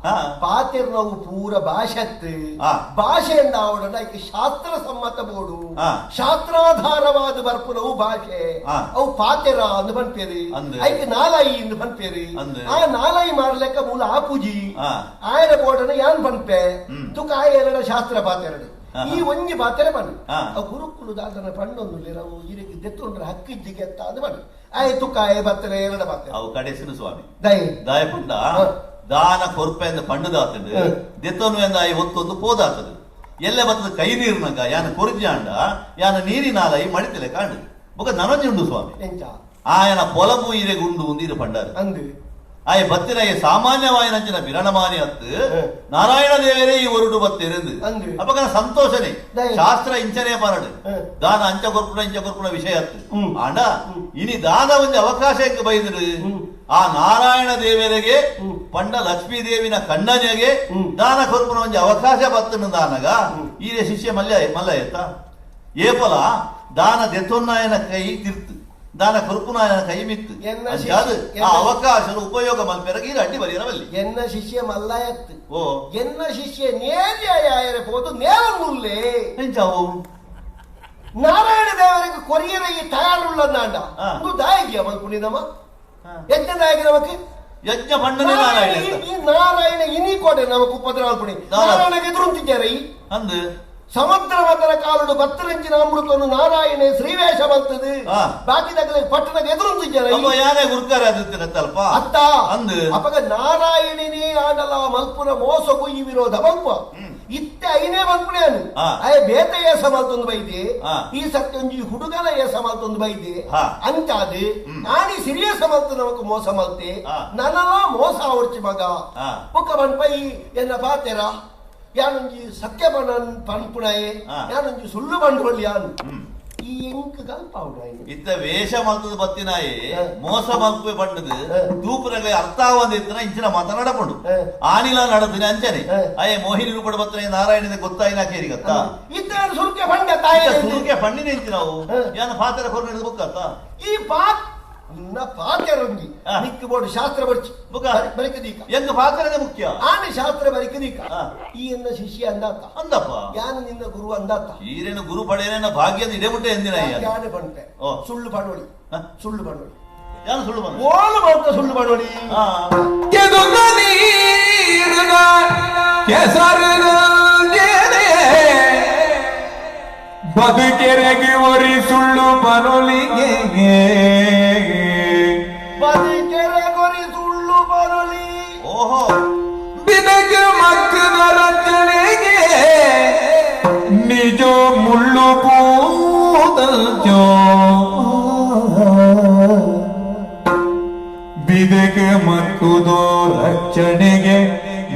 ಹಾ. ಪಾತಿರ್ ನಾವು ಪೂರ ಭಾಷೆತ್ ಆ. ಭಾಷೆಯಿಂದ ಅವಡ ಶಾಸ್ತ್ರ ಸಮ್ಮತ ಬೋಡು ಆ. ಶಾಸ್ತ್ರಾಧಾರವಾದ ಬರ್ಪುನವು ಭಾಷೆ ಆ. ಅವು ಪಾತೆರ ಅಂದ್ ಬಂತೇರಿ ಅಂದ್. ಐಕ್ ನಾಲಾಯಿ ಇಂದ್ ಬಂತೇರಿ ಅಂದ್. ಆ ನಾಲಾಯಿ ಮಾಡ್ಲೆಕ್ಕ ಮೂಲ ಆಪೂಜಿ ಆ. ಆಯರ ಬೋಡನ ಯಾನ್ ಬಂತೆ ಹ್ಮ್. ತುಕ ಆಯ ಎರಡ ಶಾಸ್ತ್ರ ಪಾತೆರಡು ಆಹಾ. ಈ ಒಂಜಿ ಪಾತೆರೆ ಬನ್ನಿ ಆ. ಗುರುಕುಲು ದಾದನ ಪಂಡೊಂದು ನಾವು ಇದಕ್ಕೆ ದೆತ್ತೊಂಡ್ರೆ ಹಕ್ಕಿದ್ದಿಗೆ ಅಂತ ಅದು ಬನ್ನಿ ಆಯ್ ತುಕ ಆಯ ಬತ್ತರೆ ಎರಡ ಪಾತೆರೆ ಅವು ಕಡೆಸಿನ ಸ್ವಾಮಿ ದೈ ದಾಯಪುಂಡ ಹ. ದಾನ ಕೊರ್ಪೆ ಎಂದು ಪಂಡದಾತದು ಹ. ದೆತ್ತನು ಎಂದು ಆಯ್ ಒತ್ತೊಂದು ಪೋದಾತದು ಎಲ್ಲ ಬತ್ತದ ಕೈ ನೀರ್ನಗ ಯಾನ ಕೊರ್ಜಾಂಡ ಯಾನ ನೀರಿನಾಲ ಈ ಮಡಿತಲೆ ಕಾಂಡು ಬೊಕ ನನಂಜಿ ಉಂಡು ಸ್ವಾಮಿ ಎಂಚ ಆಯನ ಪೊಲಮು ಇರೆ ಗುಂಡು ಉಂದಿರು ಪಂಡಾರು ಅಂದು ಆಯ ಬತ್ತಿನ ಸಾಮಾನ್ಯವಾಯ ನಂಚಿನ ಬಿರಣಮಾನಿ ಅತ್ತು ನಾರಾಯಣ ದೇವರೇ ಈ ಒರುಡು ಬತ್ತಿರಂದು ಅಂದು ಅಪಕನ ಸಂತೋಷನೇ ದಯ. ಶಾಸ್ತ್ರ ಇಂಚನೆ ಪರಡು ದಾನ ಅಂಚ ಕೊರ್ಪುನ ವಿಷಯ ಅತ್ತು ಆಂಡ ಇನಿ ದಾನ ಒಂದು ಅವಕಾಶ ಬೈದ್ರು ಆ ನಾರಾಯಣ ದೇವರಿಗೆ ಪಂಡ ಲಕ್ಷ್ಮೀ ದೇವಿನ ಕಣ್ಣನೆಗೆ ದಾನ ಕೊರ್ಪುನ ಒಂದು ಅವಕಾಶ ಬತ್ತನು ದಾನಗ ಈರೆ ಶಿಷ್ಯ ಮಲ್ಲ ಎತ್ತ ಏಪಲ ದಾನ ದೆತ್ತೊನ್ನಾಯನ ಕೈ ತಿರ್ತು ದಾನ ಕೊರ್ಪುನಾಯನ ಕೈ ಮಿತ್ತು ಎನ್ನ ಅದು ಆ ಅವಕಾಶದ ಉಪಯೋಗ ಮಲ್ಪೆರಗೆ ಇದು ಅಡ್ಡಿ ಬರೆಯರವಲ್ಲಿ ಎನ್ನ ಶಿಷ್ಯ ಮಲ್ಲಯತ್ತು ಓ ಎನ್ನ ಶಿಷ್ಯ ನೇರ್ಯಾಯರೆ ಹೋದು ನೇರನ್ನುಲ್ಲೇ ಎಂಚಾವು ನಾರಾಯಣ ದೇವರಿಗೆ ಕೊರಿಯರ ಈ ತಯಾರುಳ್ಳನಾಂಡ ಹಾ. ಒಂದು ದಾಯಿಗೆ ಮಲ್ಪುಣಿ ನಮ ಎಂತ ದಾಯಿಗೆ ನಮಕ್ಕೆ ಯಜ್ಞ ಪಂಡನೆ ನಾರಾಯಣ ಅಂತ. ಈ ನಾರಾಯಣ ಇನಿ ಕೋಟೆ ನಮಕ್ ಉಪದ್ರ ಮಲ್ಪುಣಿ ನಾರಾಯಣಗೆ ಎದುರುಂತಿದ್ದಾರೆ ಈ ಅಂದು ಸಮುದ್ರ ಮತನ ಕಾಲುಡು ಬತ್ತರಂಚಿನ ಅಮೃತವನ್ನು ನಾರಾಯಣ ಶ್ರೀವೇಶ ಬರ್ತದೆ ಹಾ. ಬಾಕಿ ಪಟ್ಟಣಕ್ಕೆ ಎದುರುಂತಿದ್ದಾರೆ ಅಪ್ಪ ಯಾರೇ ಗುರ್ಕಾರ ಅದಿರ್ತೀರತ್ತಲ್ಪ ಅತ್ತ ಅಂದು ಅಪಗ ನಾರಾಯಣನೇ ಆಡಲ ಮಲ್ಪುನ ಮೋಸಗೂ ಈ ವಿರೋಧ ಮಲ್ಪ ಇತ್ತೆ ಐನೇ ಮಲ್ಪುನೆ ಅನು ಹಾ. ಅಯ ಬೇತ ಏಸ ಮಲ್ತೊಂದು ಬೈದೆ ಹಾ. ಈ ಸತ್ಯ ಒಂಜಿ ಹುಡುಗನ ಏಸ ಮಲ್ತೊಂದು ಬೈದೆ ಹಾ. ಅಂತಾದು ಆನಿ ಸಿರಿಯಸ ಮಲ್ತು ನಮಕ್ ಮೋಸ ಮಲ್ತೆ ಹಾ. ನನಲ ಮೋಸ ಅವರ್ಚಿ ಮಗ ಹಾ. ಬುಕ್ಕ ಬನ್ಪೈ ಎನ್ನ ಪಾತೆರ ಯಾನೊಂಜಿ ಸತ್ಯ ಪನ್ಪುಣಯೇ ಹಾ. ಯಾನೊಂಜಿ ಸುಳ್ಳು ಬಂಡೋಳಿ ಯಾನು ಈ ಎಂಕ್ ಕಲ್ಪ ಇತ್ತ ವೇಷ ಮಲ್ತದ ಬತ್ತಿನಾಯಿ ಹ. ಮೋಸ ಮಲ್ಪೆ ಪಂಡದು ಹ. ತೂಪುನಗ ಅರ್ಥ ಒಂದಿತ್ತನ ಇಂಚಿನ ಮಾತನಾಡಪಂಡು ಹ. ಆನಿಲ ನಡದಿನ ಅಂಚನೆ ಹ. ಅಯ್ಯ ಮೋಹಿನಿ ರೂಪಡ ಬತ್ತನ ನಾರಾಯಣದ ಗೊತ್ತಾಯಿನ ಕೇರಿ ಗೊತ್ತ ಇತ್ತ ಸುರ್ಕೆ ಬಂಡ ತಾಯಿ ಸುರುಕೆ ಪಣ್ಣಿನ ಇಂಚಿ ನಾವು ಹ. ಯಾನ ಪಾತ್ರ ಕೊರ ಹಿಡಿದು ಬುಕ್ಕತ್ತ ಈ ಪಾತ್ ನಿನ್ನ ಪಾತೆರೊಂಗಿ ಹಾ. ನಿಕ್ಕ ಬೋಡು ಶಾಸ್ತ್ರ ಬರ್ಚಿ ಬುಕ್ಕ ಬರಿಕದೀಕ ಎಂಗ ಪಾತ್ರನೇ ಮುಖ್ಯ ಆನೆ ಶಾಸ್ತ್ರ ಬರಿಕದೀಕ ಹಾ. ಈ ಎನ್ನ ಶಿಷ್ಯ ಅಂದಾತ ಅಂದಪ್ಪ ಯಾನು ನಿನ್ನ ಗುರು ಅಂದಾತ ಈರೇನು ಗುರು ಪಡೆಯನ ಭಾಗ್ಯದ ಇಡೆಮುಟ್ಟೆ ಎಂದಿನ ಯಾನೆ ಬಂಟೆ ಓ. ಸುಳ್ಳು ಪಡೋಳಿ ಹಾ. ಸುಳ್ಳು ಪಡೋಳಿ ಯಾನು ಸುಳ್ಳು ಬಂದ ಓಳು ಮಾಡ್ತಾ ಸುಳ್ಳು ಪಡೋಳಿ ಕೆದುಕ ನೀರಿನ ಕೆಸರಿನಂಜನೆ ಬದುಕೆರೆಗೆ ಒರಿ ಸುಳ್ಳು ಬರಲಿಗೆ ಬದಿಕೆರೆ ಗೊರಿ ಸುಳ್ಳು ಪಡೋಳಿ ಓಹೋ ಬಿದಕ ಮಕ್ಕದ ರಚನೆಗೆ ನಿಜ ಮುಳ್ಳು ಪೂತಲ್ಚೋ ಬಿದಕ ಮಕ್ಕುದೋ ರಚನೆಗೆ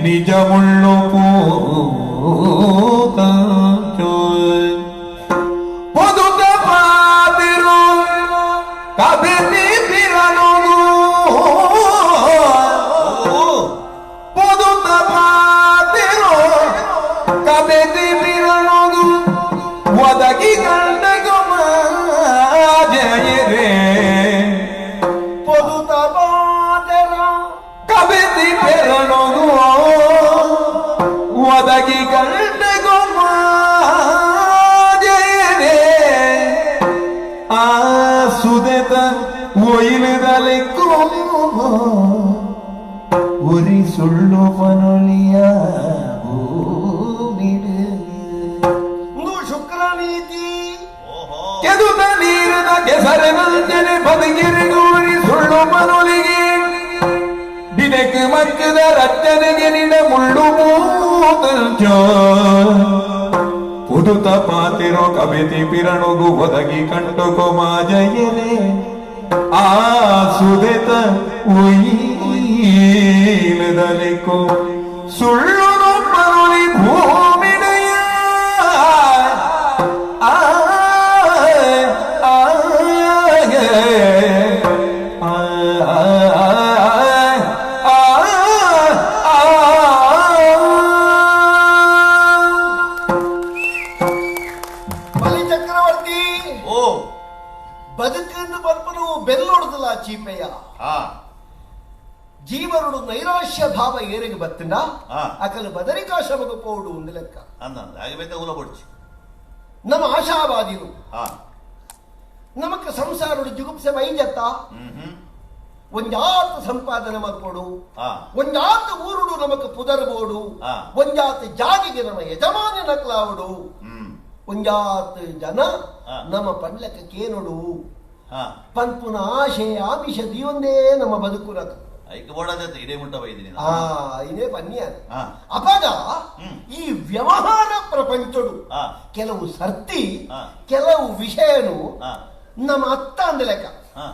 ನಿಜ ಮುಳ್ಳು ಪೂತಲ್ಚೋ ಪದುಕ ಪಾದಿರು ಕಬಿತಿ ಬಿರನುದು ಓ ಪದುಕ ಪಾದಿರು ಕಬಿತಿ ಬಿರನುದು ಒದಗಿ ಕಂಡಗು ಮಾಜಯರೇ ಪದುತ ಪಾತೆರ ಕಬಿತಿ ಬಿರನುದು ಒದಗಿ ಕಂಡಗು ಮಾಜಯರೇ ಆ ಸುದೆತ ಒಯ್ಲಿದಲೆಕ್ಕೂ ಉರಿ ಸುಳ್ಳು ಪನೊಲಿಯ ಇಂದು ಶುಕ್ರ ನೀತಿ ಓಹೋ ಕೆದುತ ನೀರಿನ ಕೆಸರಿನಂಜನೆ ಬದಿಗೆರೆಗೂರಿ ಸುಳ್ಳು ಪನೊಲಿಗೆ ದಿನಕ ಮಕ್ಕದ ರಚನೆಗೆ ನಿಡ ಮುಳ್ಳು ಮೂತಲ್ಚೋ ಪುದುತ ಪಾತಿರೋ ಕವಿತಿ ಪಿರಣುಗು ಒದಗಿ ಕಂಡುಕೊ ಮಾಜಯರೇ ಆ ಸುದೆತ ಉಯಿಲದಲಿಕೋ ಸುಳ್ಳು ಮರುಳಿ ಭೂಮಿಡೆಯ ಆ ಆ ಬಲಿ ಚಕ್ರವರ್ತಿ ಓ ಬದುಕನ್ನು ಬಲ್ಪನು ಬೆಲ್ಲೊಡ್ದಲ್ಲ ಚೀಪೆಯ ಹಾ ಜೀವನುಡು ನೈರಾಶ್ಯ ಭಾವ ಏರಿಗೆ ಬತ್ತಿನ ಹಾ. ಅಕಲು ಬದರಿಕಾಶ್ರಮಕ್ಕೆ ಪೋಡು ಒಂದು ಲೆಕ್ಕ ಅಂದಂದ ಆಗಬೇಕ ಉಲ ಬಡ್ಚಿ ನಮ್ಮ ಆಶಾವಾದಿರು ಹಾ ನಮಕ್ ಸಂಸಾರಡು ಜುಗುಪ್ಸೆ ವೈಜತ್ತ ಹ್ಮ್ ಒಂಜಾತ ಸಂಪಾದನೆ ಮಾಡ್ಕೊಡು ಹಾ ಒಂಜಾತ ಊರುಡು ನಮಕ್ ಪುದರ್ಬೋಡು ಹಾ. ಒಂಜಾತ ಜಾಗಿಗೆ ನಮ್ಮ ಯಜಮಾನ ನಕ್ಲಾವುಡು ಹ್ಮ್ ಒಂಜಾತ ಜನ ಹಾ. ನಮ್ಮ ಪಂಡ್ಲಕ್ಕೆ ಕೇನುಡು ಹಾ ಪನ್ಪುನ ಆಶೆ ಆಮಿಷ ದಿಯೊಂದೇ ನಮ್ಮ ಬದುಕುನಕ ಐಕೆ ಬೋಡದ ಇಡೇ ಮುಟ್ಟ ಬೈದಿನಿ ಇದೇ ಪನ್ಯ ಹಾ. ಅಪಗ ಹ್ಮ್. ಈ ವ್ಯವಹಾರ ಪ್ರಪಂಚಡು ಹಾ. ಕೆಲವು ಸರ್ತಿ ಹಾ. ಕೆಲವು ವಿಷಯನು ಹಾ. ನಮ್ಮ ಅತ್ತ ಅಂದ ಲೆಕ್ಕ ಹಾ.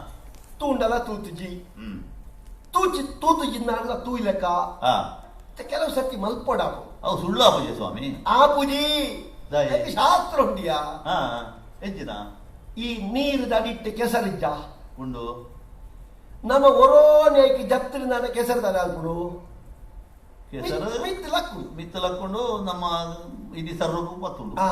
ತೂಂಡಲ ತೂತುಜಿ ಹ್ಮ್. ತೂತುಜಿನ್ನ ತೂಯಿ ಲೆಕ್ಕ ಹಾ. ಕೆಲವು ಸರ್ತಿ ಮಲ್ಪೊಡಾಪು ಅವು ಸುಳ್ಳು ಪೂಜೆ ಸ್ವಾಮಿ. ಆಪುಜಿ ದಯೆ. ಅದಕ್ಕೆ ಶಾಸ್ತ್ರ ಉಂಡಿಯಾ ಹಾ. ಹೆಚ್ಚಿನ ಈ ನೀರು ದಡಿಟ್ಟು ಕೆಸರಿಜ್ಜ ಉಂಡು ನಮ್ಮ ಒರೋನೇಕಿ ಜತ್ತಿನ ಕೆಸರು ತಲೆ ಹಾಕ್ಬಿಡು ಕೆಸರು ಮಿತ್ತಲಕ್ಕು ಮಿತ್ತಲಕ್ಕೊಂಡು ನಮ್ಮ ಇಡೀ ಸರ್ವ ಪತ್ತುಂಡು. ಆ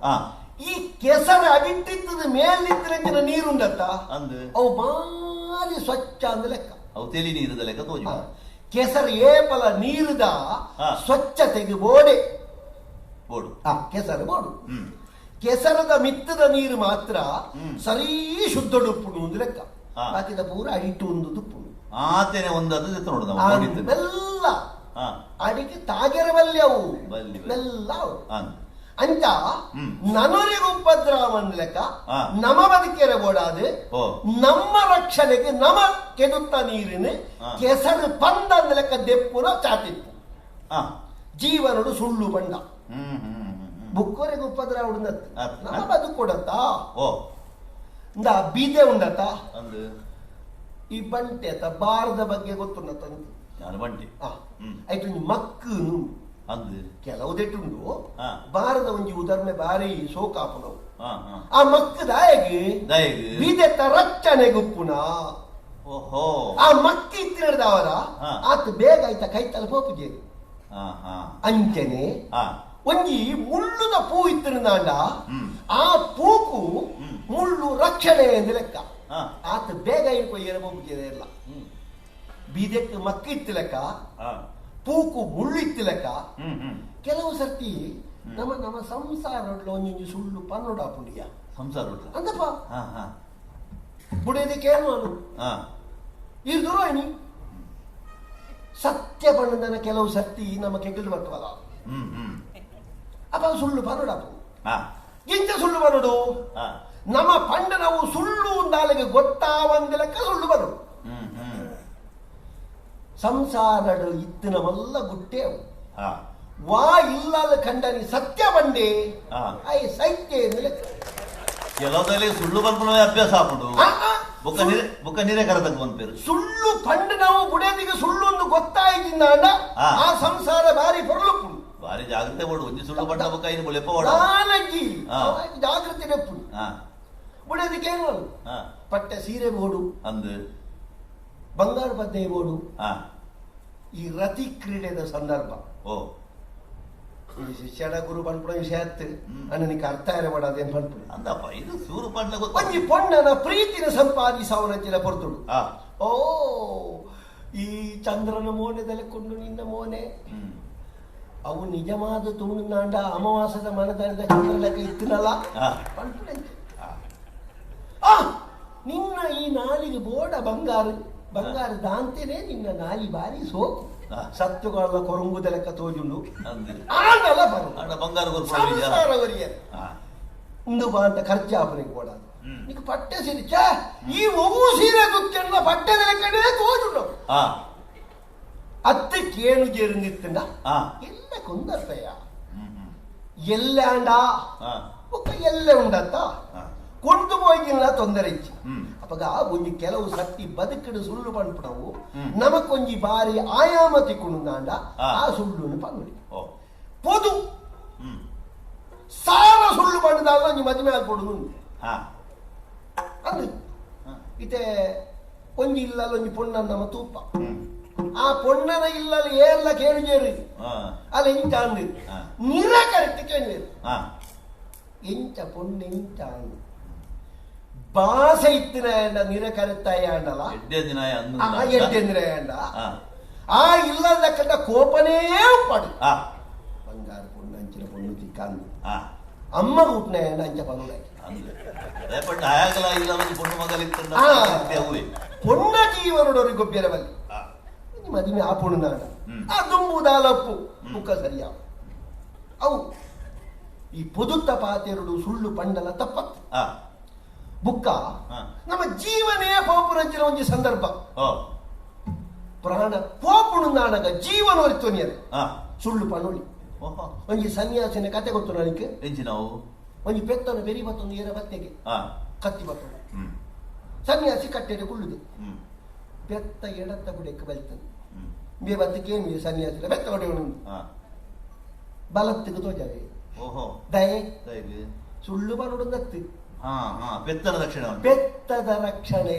ಹಾ. ಈ ಕೆಸರು ಅಡಿಟ್ಟಿದ್ದದ ಮೇಲಿದ್ರಂಚಿನ ನೀರುಂಡತ್ತ ಅಂದ್ ಅವು ಭಾರಿ ಸ್ವಚ್ಛ ಅಂದ ಲೆಕ್ಕ ಅವು ತೆಲಿ ನೀರದ ಲೆಕ್ಕ ತೋಜು. ಆ, ಕೆಸರು ಏಪಲ ನೀರುದ ಹಾ. ಸ್ವಚ್ಛತೆಗೆ ಬೋಡೆ ಬೋಡು. ಕೆಸರು ಬೋಡು ಹ್ಮ್. ಕೆಸರದ ಮಿತ್ತದ ನೀರು ಮಾತ್ರ ಹ್ಮ್. ಸರೀ ಶುದ್ಧಡುಪ್ಪುಡು ಒಂದು ಲೆಕ್ಕ ಹಾ. ಬಾಕಿದ ಪೂರ ಅಡಿಟ್ಟು ಒಂದು ದುಪ್ಪುಡು ಆತೇನೆ ಒಂದು ಅದು ಜೊತೆ ನೋಡು ನಾವು ನೋಡಿದ್ದು. ಮೆಲ್ಲ ಹಾ. ಅಡಿಗೆ ತಾಗೆರಬಲ್ಲಿ ಅವು ಬಲ್ಲಿ. ಮೆಲ್ಲ ಅವು ಅಂದ್ ಅಂತ ಹ್ಮ್. ನನರಿಗೆ ಉಪದ್ರವ ಅಂದ ಲೆಕ್ಕ ಹಾ. ನಮ ಬದುಕೆರೆ ಬೋಡಾದು ಓ. ನಮ್ಮ ರಕ್ಷಣೆಗೆ ನಮ ಕೆಡುತ್ತ ನೀರಿನ ಹಾ. ಕೆಸರು ಪಂದ ಅಂದ ಲೆಕ್ಕ ದೆಪ್ಪುನ ಚಾತಿತ್ತು ಹಾ. ಜೀವನಡು ಸುಳ್ಳು ಬಂಡ ಹ್ಮ್ ಹ್ಮ್ ಹ್ಮ್ ಹ್ಮ್. ಬುಕ್ಕೋರಿಗೆ ಉಪದ್ರವ ಉಂಡತ್ ಅದ್- ನಮ್ಮ ಬದುಕೊಡತ್ತ ಓ. ಬೀದೆ ಉಂಡತ್ತ ಅಂದ್ ಈ ಬಂಟೆ ಅತ್ತ ಬಾರದ ಬಗ್ಗೆ ಗೊತ್ತುಂಡತ್ತಂತ ನಾನು ಬಂಟಿ. ಹ್ಮ್. ಆಯ್ತು ಮಕ್ಕನು ಅಂದ್ ಕೆಲವು ದೆಟ್ಟುಂಡು ಹಾ. ಬಾರದ ಒಂಜಿ ಉದಾಹರಣೆ ಬಾರಿ ಸೋಕಾಪುನವು ಹಾ. ಹಾ. ಆ ಮಕ್ಕದಾಯಗೆ ದಯಗೆ. ಬೀದೆತ್ತ ರಚ್ಚನೆಗುಪ್ಪುನ ಓಹೋ. ಆ ಮಕ್ಕ ಇತ್ತಿನದವರ ಹಾ. ಆತ ಬೇಗ ಆಯ್ತ ಕೈ ತಲುಪೋಪುಜೆ ಹಾ. ಹಾ. ಅಂಚನೆ ಹಾ. ಒಂಜಿ ಮುಳ್ಳುದ ಪೂ ಇತ್ತಿನದಾಂಡ ಹ್ಮ್. ಆ ಪೂಕು ಹ್ಮ್. ಮುಳ್ಳು ರಕ್ಷಣೆ ಎಂದು ಲೆಕ್ಕ ಹಾ. ಆತ ಬೇಗ ಇನ್ಕೊ ಏರಬೋಪುಜೆ ಇಲ್ಲ ಹ್ಮ್. ಬೀದೆಕ್ ಮಕ್ಕ ಇತ್ತು ಲೆಕ್ಕ ಹಾ. ಪೂಕು ಮುಳ್ಳು ಇತ್ತು ಲೆಕ್ಕ ಹ್ಮ್. ಹ್ಮ್. ಕೆಲವು ಸರ್ತಿ ನಮ್ಮ ಸಂಸಾರಡ್ಲು ಒಂಜಿ ಸುಳ್ಳು ಪನ್ನೋಡ ಪುಂಡಿಯ ಸಂಸಾರ ಉಂಟು. ಅಂತಪ್ಪ ಹಾ. ಹಾ. ಬುಡೇದಕ್ಕೇನು ಅನು ಹಾ. ಇರ್ದುರೋಯ್ನಿ ಸತ್ಯ ಬಣ್ಣದನ ಕೆಲವು ಸರ್ತಿ ನಮ್ಮ ಕೆಂಗಲು ಬರ್ತವಲ್ಲ ಹ್ಮ್. ಹ್ಮ್. ಅಪ್ಪ ಸುಳ್ಳು ಪನ್ನೋಡಾಪು ಹಾ. ಇಂಚ ಸುಳ್ಳು ಬರೋಡು ಹಾ. ನಮ್ಮ ಪಂಡ ನಾವು ಸುಳ್ಳು ನಾಳೆಗೆ ಗೊತ್ತಾವಂದ ಲೆಕ್ಕ ಸುಳ್ಳು ಬರೋಡು ಹ್ಮ್. ಹ್ಮ್. ಸಂಸಾರಡು ಇತ್ತಿನ ಮಲ್ಲ ಗುಟ್ಟೆವು ಹಾ. ವಾ ಇಲ್ಲದ ಕಂಡನಿ ಸತ್ಯ ಬಂಡೆ ಹಾ. ಐ ಸತ್ಯ ಎಂದು ಲೆಕ್ಕ ಕೆಲವದಲ್ಲಿ ಸುಳ್ಳು ಬರ್ಪುಣವೇ ಅಭ್ಯಾಸ ಹಾಕೊಂಡು ಆ, ಆ, ಬುಕ್ಕ ನೀರೇ ಕರೆದಕ್ಕೆ ಬಂದ್ಪೇರು. ಸುಳ್ಳು ಪಂಡ ನಾವು ಬುಡದಿಗೆ ಸುಳ್ಳು ಒಂದು ಗೊತ್ತಾಯ್ತಿಂದ ಹಾ. ಆ ಸಂಸಾರ ಬಾರಿ ಪೊರಲುಪ್ಪು ಬಾರಿ ಜಾಗ್ರತೆ ಮಾಡು. ಒಂಜಿ ಸುಳ್ಳು ಪಟ್ಟ ಬುಕ್ಕ ಇನ್ನು ಬುಳೆಪ್ಪ ಓಡ. ನಾಲಜ್ಜಿ ಹಾ. ಜಾಗ್ರತೆ ನೆಪ್ಪು ಹಾ. ಬುಡದಿಗೆ ಏನು ಹಾ. ಪಟ್ಟೆ ಸೀರೆ ಬೋಡು ಅಂದ್ ಬಂಗಾರ ಪದ್ದೆ ಬೋಡು ಹಾ. ಈ ರತಿ ಕ್ರೀಡೆದ ಸಂದರ್ಭ ಓ. ಈ ಶಿಷ್ಯಡ ಗುರು ಪಂಪುಣ ವಿಷಯ ಆಯ್ತು ಹ್ಮ್. ಅನ್ನನಿಗೆ ಅರ್ಥ ಮಾಡೋದೇನು ಪಂಪುಣ ಅಂದಪ್ಪ ಇದು ಸೂರು ಪಂಡ್ಲ ಗೊತ್ತ. ಒಂಜಿ ಪೊಣ್ಣನ ಪ್ರೀತಿನ ಸಂಪಾದಿಸವನಂಚಿನ ಪೊರ್ತುಡು ಹಾ. ಓ ಈ ಚಂದ್ರನ ಮೋನೆದಲ್ಲಿ ಕೊಂಡು ನಿನ್ನ ಮೋನೆ ಹ್ಮ್. ಅವು ನಿಜವಾದ ತುಣುನಾಂಡ ಅಮಾವಾಸದ ಮನದಂಡ ಚಂದ್ರ ಲೆಕ್ಕ ಇತ್ತಿನಲ್ಲ ಹಾ. ಪಂಪುಣಂಚೆ ಹಾ. ಆ ನಿನ್ನ ಈ ನಾಲಿಗೆ ಬೋಡ ಬಂಗಾರ ದಾಂತೆನೆ ನಿನ್ನ ನಾಲಿ ಬಾರಿ ಸೋಕು ಹಾ. ಸತ್ತುಗಳ ಕೊರಂಗುದ ಲೆಕ್ಕ ತೋಜುಂಡು ಅಂದ್ ಆನಲ್ಲ ಬರು ಆಡ ಬಂಗಾರ ಕೊರ್ಪುಣ ಸಂಸಾರವರಿಯ ಹಾ. ಇಂದು ಬಾ ಅಂತ ಖರ್ಚಾಪನಿಗೆ ಕೊಡ ಹ್ಮ್. నీకు పట్టే సిరిచా ఈ ఒవ్వు సీర దుక్కెన్న పట్టెద లెక్కనే తోజుండు ಹಾ. ಅತ್ತೆ ಕೇಳು ಜೇರುಂದಿತ್ತಂಡ ಹಾ. ಎಲ್ಲ ಕೊಂದರ್ತಯ್ಯ ಹ್ಮ್. ಹ್ಮ್. ಎಲ್ಲಾಂಡ ಹಾ. ಒಕ್ಕ ಎಲ್ಲೆ ಉಂಡತ್ತ ಹಾ. ಕೊಂಡು పోయిన ತೊಂದರೆ ಇಚ್ಚಿ ಹ್ಮ್. ಅಪಗ ಒಂಜಿ ಕೆಲವು ಸತ್ತಿ ಬದುಕಿಡು ಸುಳ್ಳು ಪಂಪುಣವು ಹ್ಮ್. ನಮಕೊಂಜಿ ಬಾರಿ ಆಯಾಮ ತಿಕ್ಕುಂದಾಂಡ ಹಾ. ಆ ಸುಳ್ಳುನು ಪಂಗುಡಿ ಓ. ಪೊದು ಹ್ಮ್. ಸಾರ ಸುಳ್ಳು ಪಂಡದಾಲ ಒಂಜಿ ಮದುವೆ ಆಲ್ಕೊಡುದು ಹಾ. ಅಂದು ಹಾ. ಇತ್ತೆ ಒಂಜಿ ಇಲ್ಲಲ್ಲ ಒಂಜಿ ಪೊಣ್ಣನ ನಮ್ಮ ತೂಪ ಹ್ಮ್. ಆ ಪೊಣ್ಣನ ಇಲ್ಲಲ್ಲಿ ಏರ್ಲ ಕೇಳಿಜೇರಿ ಹಾ. ಅಲ್ಲ ಎಂಚ ಅಂದು ಹಾ. ನಿರಾಕರಿಟ್ಟು ಕೇಳಿರು ಹಾ. ಎಂಚ ಪೊಣ್ಣೆ ಎಂಚ ಅಂದು ಭಾಷೆ ಇತ್ತಿನ ನಿರಾಕರಿತಾಯ ಅಂಡಲ್ಲ ಎಡ್ಡೆ ದಿನ ಅಂದ್ ಆ ಎಡ್ಡೆಂದ್ರೆ ಅಂಡ ಹಾ. ಆ ಇಲ್ಲದ ಕಂಡ ಕೋಪನೇ ಪಡು ಹಾ. ಬಂಗಾರ ಪೊಣ್ಣು ಅಂಚಿನ ಪೊಣ್ಣು ತಿಕ್ಕಂದು ಹಾ. ಅಮ್ಮ ಹುಟ್ನ ಅಂಡ ಅಂಚ ಪನುಡಾಕಿ ಅಂದ್ ಅದೇ ಪಟ್ಟ ಆಯಾಗಲ ಇಲ್ಲ ಒಂದು ಪೊಣ್ಣು ಮಗಲಿತ್ತಂದ ಹಾ. ಅವೇ. ಪೊಣ್ಣ ಜೀವನೋಡವ್ರಿಗೆ ಗೊಬ್ಬೆರವಲ್ಲಿ ಹಾ. ಮದುವೆ ಆ ಪೊಣ್ಣು ನಾಡ ಹ್ಮ್. ಆ ದುಂಬುದಾಲಪ್ಪು ಮುಖ ಸರಿಯ ಅವು ಈ ಪುದುತ್ತ ಪಾತೆರಡು ಸುಳ್ಳು ಪಂಡಲ ತಪ್ಪತ್ತು ಹಾ. ಬುಕ್ಕ ಹಾ. ನಮ್ಮ ಜೀವನೇ ಪಾಪುರಂಚಿನ ಒಂಜಿ ಸಂದರ್ಭ ಓ. ಪ್ರಾಣ ಪೋಪುಣು ನಾನಗ ಜೀವನ ಒರಿತೋನಿಯರು ಹಾ ಸುಳ್ಳು ಪನೋಳಿ ಓಹೋ ಒಂಜಿ ಸನ್ಯಾಸಿನ ಕತೆ ಗೊತ್ತು ನನಗೆ ಎಂಚಿ ನಾವು ಒಂಜಿ ಪೆತ್ತನ ಬೆರಿ ಬತ್ತೊಂದು ಏರ ಬತ್ತೆಗೆ ಹಾ ಕತ್ತಿ ಬತ್ತೊಂದು ಹ್ಮ್ ಸನ್ಯಾಸಿ ಕಟ್ಟೆಡೆ ಕುಳ್ಳುದು ಹ್ಮ್ ಬೆತ್ತ ಎಡತ್ತ ಗುಡೆಕ್ಕೆ ಬಲ್ತಾನೆ ಹ್ಮ್ ಬೇ ಬತ್ತಕ್ಕೆ ಏನು ಸನ್ಯಾಸಿ ಬೆತ್ತ ಹೊಡೆಯವನು ಹಾ ಬಲತ್ತಿಗೆ ತೋಜಾವೆ ಓಹೋ ದಯೆ ಹೇಗೆ ಸುಳ್ಳು ಬರೋಡು ನತ್ತು ಹಾ ಹಾ ಬೆತ್ತನ ರಕ್ಷಣೆ ಉಂಟು ಬೆತ್ತದ ರಕ್ಷಣೆ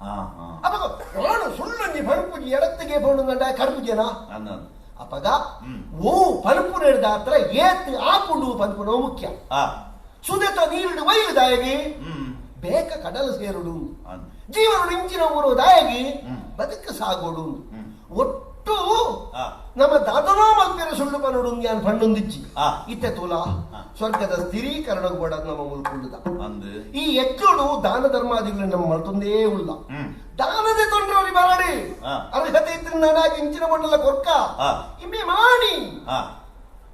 ಹಾ ಹಾ ಅಪಗ ನಾನು ಸುಳ್ಳೊಂಜಿ ಪಣಪುಜಿ ಎಡತ್ತಿಗೆ ಬೋಡು ನಂಡ ಕರ್ಪುಜನ ಅನ್ನ ಅಪಗ ಹ್ಮ್. ಓ ಪಣಪು ನಡೆದ ಹತ್ರ ಏತ್ ಆಪುಂಡು ಪಂಪುನೋ ಮುಖ್ಯ ಹಾ ಸುದೆತ ನೀರುಡು ವೈಲು ದಾಯಗಿ ಹ್ಮ್ ಬೇಕ ಕಡಲು ಸೇರುಡು ಅನ್ನ ಜೀವನ ಇಂಚಿನ ಊರು ದಾಯಗಿ ಹ್ಮ್. ಬದುಕು ಸಾಗೋಡು ಹ್ಮ್. ಒಟ್ಟು ಹಾ ನಮ್ಮ ದಾದನೋ ಮಲ್ಪೆರ ಸುಳ್ಳು ಪನೋಡು ಯಾನ್ ಪಣ್ಣೊಂದಿಜ್ಜಿ ಹಾ. ಇತ್ತೆ ತೋಲ ಹಾ. ಸ್ವರ್ಗದ ಸ್ಥಿರೀಕರಣ ಕೂಡ ನಮ್ಮ ಮುಲ್ಕೊಳ್ಳುದ ಅಂದು ಈ ಎಕ್ಕಳು ದಾನ ಧರ್ಮಾದಿಗಳು ನಮ್ಮ ಮಲ್ತೊಂದೇ ಉಳ್ಳ ಹ್ಮ್ ದಾನದ ತೊಂದ್ರವ್ರಿ ಬರಡಿ ಹಾ. ಅರ್ಹತೆ ಇದ್ರೆ ನಾನಾಗಿ ಇಂಚಿನ ಮಂಡಲ ಕೊರ್ಕ ಹಾ. ಇಮ್ಮೆ ಮಾಡಿ ಹಾ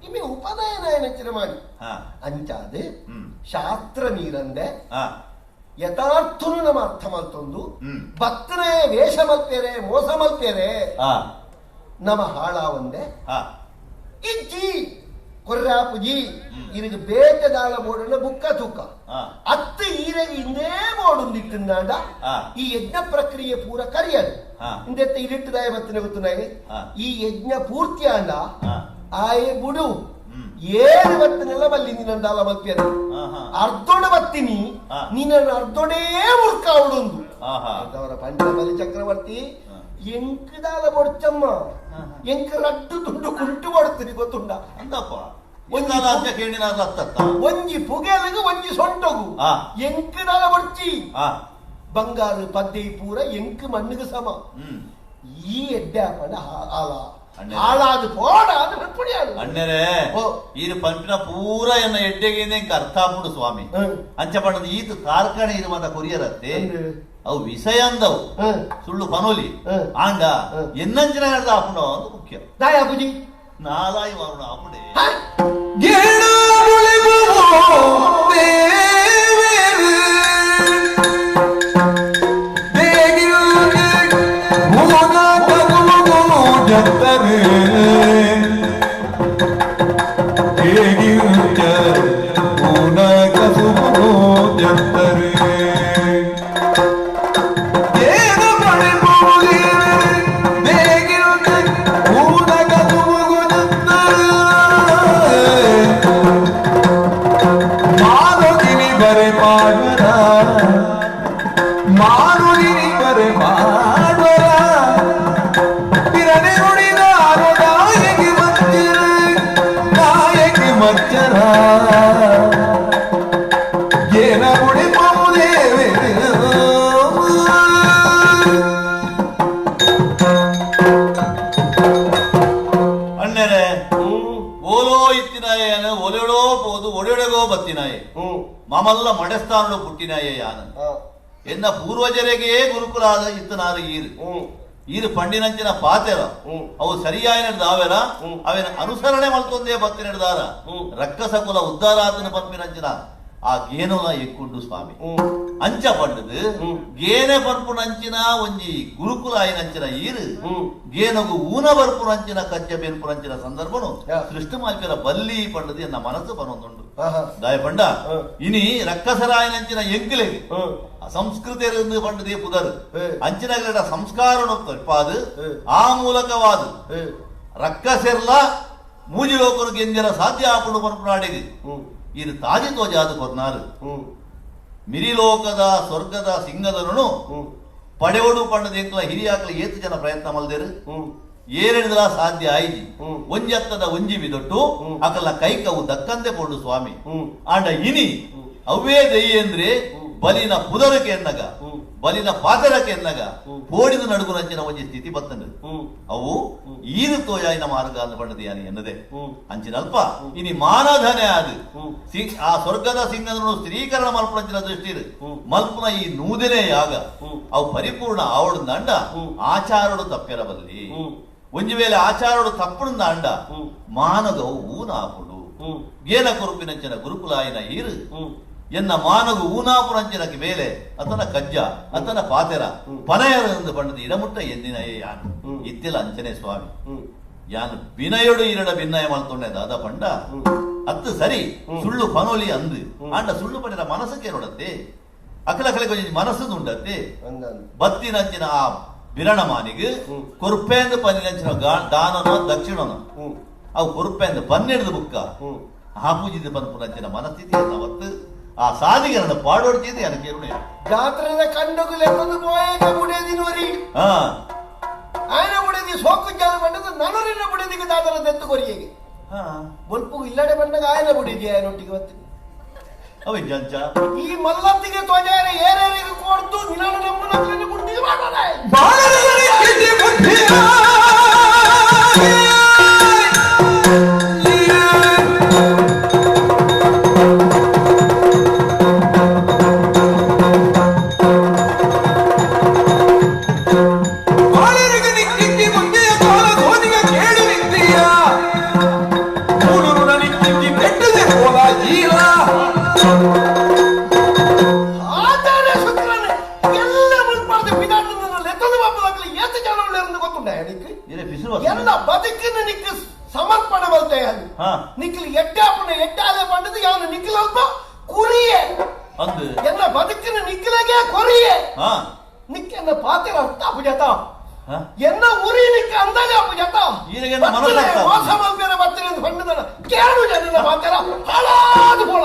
ಇಮ್ಮೆ ಉಪನಯನ ಹೆಚ್ಚಿನ ಮಾಡಿ ಹಾ ಅಂಚಾದೆ ಹ್ಮ್ ಶಾಸ್ತ್ರ ನೀರಂದೆ ಹಾ ಯಥಾರ್ಥನು ನಮ್ಮ ಅರ್ಥ ಮಲ್ತೊಂದು ಹ್ಮ್. ಭಕ್ತನೇ ವೇಷ ಮಲ್ಪೇರೆ ಮೋಸ ಮಲ್ಪೇರೆ ಹಾ ನಮ್ಮ ಹಾಳಾವಂದೆ ಹಾ ಇಜ್ಜಿ ಕೊರ್ರಾಪುಜಿ ಇರಿಗೆ ಬೇಟದಾಳ ಬೋಡನ ಬುಕ್ಕ ತೂಕ ಹಾ ಅತ್ತ ಈರೆಗೆ ಹಿಂದೇ ಬೋಡುಂದಿಟ್ಟುಂದಾಂಡ ಹಾ. ಈ ಯಜ್ಞ ಪ್ರಕ್ರಿಯೆ ಪೂರ ಕರಿಯಡು ಹಾ. ಹಿಂದೆತ್ತ ಇರಿಟ್ಟದಾಯ ಬತ್ತಿನ ಗೊತ್ತುನಾಯಿ ಹಾ. ಈ ಯಜ್ಞ ಪೂರ್ತಿ ಆಂಡ ಹಾ ಆಯೆ ಬುಡು ಹ್ಮ್. ಏಳು ಬತ್ತಿನೆಲ್ಲ ಬಲ್ಲಿ ನಿನ್ನಂದಾಲ ಮಲ್ಪೇರು ಹಾ ಹಾ ಅರ್ಧೊಡ ಬತ್ತೀನಿ ಹಾ. ನಿನ್ನ ಅರ್ಧೊಡೇ ಮುರ್ಕ ಅವಡೊಂದು ಹಾ ಹಾ ಅವರ ಪಂಚಬಲಿ ಚಕ್ರವರ್ತಿ ಹಾ. ಎಂಕದಾಲ ಬೊಡ್ಚಮ್ಮ ಹಾ. ಎಂಕ ರಡ್ಡು ತುಂಡು ಕುಂಟು ಬಡ್ತೀನಿ ಗೊತ್ತುಂಡ ಅಂದಪ್ಪ ಒಂದು ಒಂದಾಲ ಅಂತ ಕೇಳಿನ ಅತ್ತತ್ತ ಒಂಜಿ ಪುಗೆಲಗು ಒಂಜಿ ಸೊಂಟಗು ಹಾ. ಎಂಕದಾಲ ಬಡ್ಚಿ ಹಾ ಬಂಗಾರು ಪದ್ದೆ ಪೂರ ಎಂಕ್ ಮಣ್ಣಿಗೆ ಸಮ ಹ್ಮ್ ಈ ಎಡ್ಡೆ ಪಂಡ ಆಲ ಅಣ್ಣೆ. ಹಾಳಾದು ಪೋಡ ಅದು ಹೊಡ್ಪುಡಿಯಾಡು ಅಣ್ಣರೇ ಓ. ಇದು ಪಂಪಿನ ಪೂರ ಎನ್ನ ಎಡ್ಡೆಗೆ ಅರ್ಥ ಆಗ್ಬಿಡು ಸ್ವಾಮಿ ಹ್ಮ್. ಅಂಚ ಪಣ್ಣದ ಈತ ಕಾರ್ಕಣ ಇದು ಮಾತ ಕೊರಿಯರತ್ತೆ ಹಂಗೆ. ಅವು ವಿಷಯ ಅಂದವು ಹ್ಮ್. ಸುಳ್ಳು ಪನೋಲಿ ಹ್ಮ್. ಆಂಡ ಹ್ಮ್. ಎನ್ನಂಚಿನ ಹೇಳ್ದ ಆಪುಣ ಅಂತ ಮುಖ್ಯ ದಾಯ ಬುಜಿ ನಾಲಾಯಿ ಮಾರುಣ ಆಪುಡೆ ಅಣ್ಣರೇ ಓಲೋ ಇತ್ತಿನಾಯೇನು ಒಲೆಯೊಳೋ ಪೋದು ಒಡೆಯೊಳಗೋ ಬತ್ತಿನಾಯೆ ಮಮಲ್ಲ ಮಡೆಸ್ತಾನಡು ಪುಟ್ಟಿನಾಯೆ ಯಾನ ಎನ್ನ ಪೂರ್ವಜರಿಗೆ ಗುರುಕುಲಾದ ಇತ್ತನಾದ ಈರು ಪಂಡಿನಂಚಿನ ಪಾತೆರ ಅವು ಸರಿಯಾಗಿ ನಡೆದಾವೆರ ಅವೇನ ಅನುಸರಣೆ ಮಲ್ತೊಂದೇ ಬತ್ತಿ ನಡೆದಾರ ರಕ್ಕಸ ಕುಲ ಉದ್ದಾರಾತನ ಪಂಪಿನಂಚಿನ ಆ ಗೇನುಲ ಎಕ್ಕುಂಡು ಸ್ವಾಮಿ ಅಂಚ ಪಂಡದು ಗೇನೆ ಪಂಪುನಂಚಿನ ಒಂಜಿ ಗುರುಕುಲ ಆಯ್ನಂಚಿನ ಈರು ಗೇನಗು ಊನ ಬರ್ಪುನಂಚಿನ ಕಚ್ಚ ಬೆನ್ಪುನಂಚಿನ ಸಂದರ್ಭನು ಸೃಷ್ಟಿ ಮಾಲ್ಪಿರ ಬಲ್ಲಿ ಪಂಡದು ಎನ್ನ ಮನಸ್ಸು ಬರೋದುಂಡು ದಾಯ ಪಂಡ ಇನಿ ರಕ್ಕಸರಾಯನಂಚಿನ ಎಂಕಿಲೆಗೆ ಸಂಸ್ಕೃತಿಯರಿಂದ ಪಂಡದೇ ಪುದರು ಅಂಚಿನ ಸಂಸ್ಕಾರ ತಪ್ಪಾದು ಆ ಮೂಲಕವಾದು ರಕ್ಕಸೆರ್ಲ ಮೂಜಿಲೋಕರು ಗೆಂಜರ ಸಾಧ್ಯ ಆಪುಡು ಪಂಪುನಾಡಿಗೆ ಇದು ತಾಜಿ ತೋಜಾದು ಕೊರ್ನಾರು ಮಿರಿಲೋಕದ ಸ್ವರ್ಗದ ಸಿಂಗದನು ಪಡೆವಡು ಪಂಡದ ಹಿರಿಯಾಕಲ ಏತು ಜನ ಪ್ರಯತ್ನ ಮಲ್ದೇರು ಏರೆಡಿದ ಸಾಧ್ಯ ಆಯ್ಜಿ ಒಂಜತ್ತದ ಒಂಜಿ ಬಿದೊಟ್ಟು ಅಕಲ ಕೈಕವು ದಕ್ಕಂತೆ ಪೊಂಡು ಸ್ವಾಮಿ ಆಂಡ ಇನಿ ಅವೇ ದಯ್ಯ ಅಂದ್ರೆ ಬಲಿನ ಪುದರಕ್ಕೆ ಎನ್ನಗ ಬಲಿನ ಪಾತರಕ್ಕೆ ಎನ್ನಗ ಪೋಡಿದ ನಡುಗುನಂಚಿನ ಒಂಜಿ ಸ್ಥಿತಿ ಬತ್ತಂಡು ಅವು ಈದು ತೋಯಾಯಿನ ಮಾರ್ಗ ಅಂದ ಪಂಡದ ಯಾನಿ ಎನ್ನದೆ ಅಂಚಿನಲ್ಪ ಇನಿ ಮಾನಧನೆ ಆದು ಆ ಸ್ವರ್ಗದ ಸಿಂಗನನ್ನು ಸ್ಥಿರೀಕರಣ ಮಲ್ಪುನಂಚಿನ ದೃಷ್ಟಿ ಮಲ್ಪುನ ಈ ನೂದನೆ ಯಾಗ ಅವು ಪರಿಪೂರ್ಣ ಆವಡು ಅಂಡ ಆಚಾರಡು ತಪ್ಪಿರಬಲ್ಲಿ ಒಂಜಿ ವೇಳೆ ಆಚಾರಡು ತಪ್ಪುಂದ ಅಂಡ ಮಾನಗವು ಊನಾಪುಡು ಗೇನ ಕುರುಪಿನಂಚಿನ ಗುರುಕುಲಾಯಿನ ಈರು ಎನ್ನ ಮಾನಗು ಊನಾಪುರಂಚಿನಕ್ಕೆ ಮೇಲೆ ಅತನ ಕಜ್ಜ ಅತನ ಪಾತೆರ ಪನಯರಂದು ಪಂಡದ ಇಡಮುಟ್ಟ ಎದ್ದಿನ ಯಾನು ಇತ್ತಿಲ ಅಂಚನೆ ಸ್ವಾಮಿ ಯಾನು ಬಿನಯೊಡು ಇರಡ ಭಿನ್ನಯ ಮಲ್ತೊಂಡೆ ದಾದ ಪಂಡ ಅತ್ತು ಸರಿ ಸುಳ್ಳು ಪನೋಲಿ ಅಂದು ಆಂಡ ಸುಳ್ಳು ಪಡೆದ ಮನಸ್ಸಕ್ಕೆ ನೋಡತ್ತೆ ಅಕಲಕಲೆ ಕೊಂಚ ಮನಸ್ಸು ಉಂಡತ್ತೆ ಬತ್ತಿನಂಚಿನ ಆ ಬಿರಣ ಮಾನಿಗೆ ಕೊರ್ಪೆಂದು ಪನ್ನಿನಂಚಿನ ದಾನನ ದಕ್ಷಿಣನ ಅವು ಕೊರ್ಪೆಂದು ಪನ್ನೆರಡು ಬುಕ್ಕ ಆ ಪೂಜಿದ ಪನ್ಪುನಂಚಿನ ಮನಸ್ಥಿತಿ ಅವತ್ತು ಆ ಸಾಧಿಗೆ ನನ್ನ ಪಾಡೋಡ್ತಿದ್ದೆ ಅದಕ್ಕೆ ಜಾತ್ರೆದ ಕಂಡಗು ಲೆಕ್ಕದು ಪೋಯಾಗ ಬುಡೇದಿನೋರಿ ಆಯ್ನ ಬುಡೇದಿ ಸೋಕು ಜಾಲ ಬಂಡದು ನನರಿನ ಬುಡೇದಿಗೆ ದಾದರ ದೆತ್ತು ಕೊರಿಯೇಗೆ ಬೊಲ್ಪು ಇಲ್ಲಡೆ ಬಂದಾಗ ಆಯ್ನ ಬುಡೇದಿ ಆಯ್ನೊಟ್ಟಿಗೆ ಮತ್ತೆ ಅವೇ ಜಂಚ ಈ ಮಲ್ಲತ್ತಿಗೆ ತೊಜಾರೆ ಏರೇರಿಗೆ ಕೊಡ್ತು ನಿನ್ನ ನಮ್ಮನ್ನ ಗುಂಡಿಗೆ ಮಾಡೋಣ ಎಲ್ಲ ಬದುಕಿನ ನಿಕ್ಕು ಸಮರ್ಪಣೆ ಬಲ್ತೆ ನಿಕ್ಲಿ ಎಡ್ಡಾಪುನ ಎಡ್ಡಾದೆ ಪಂಡದು ಯಾವನು ನಿಕ್ಲು ಅಲ್ಪ ಕುರಿಯೇ ಎಲ್ಲ ಬದುಕಿನ ನಿಕ್ಲಿಗೆ ಕೊರಿಯೇ ನಿಕ್ಕೆನ್ನ ಪಾತ್ರ ಅರ್ಥ ಅಪುಜಾತ ಎನ್ನ ಉರಿ ನಿಕ್ಕ ಅಂದಾಜ ಅಪುಜಾತ ಮೋಸ ಮಲ್ಪೇರ ಬರ್ತೀನಿ ಅಂತ ಪಂಡದನ ಕೇಳು ಜನನ ಪಾತ್ರ ಹಾಳಾದು ಬೋಳ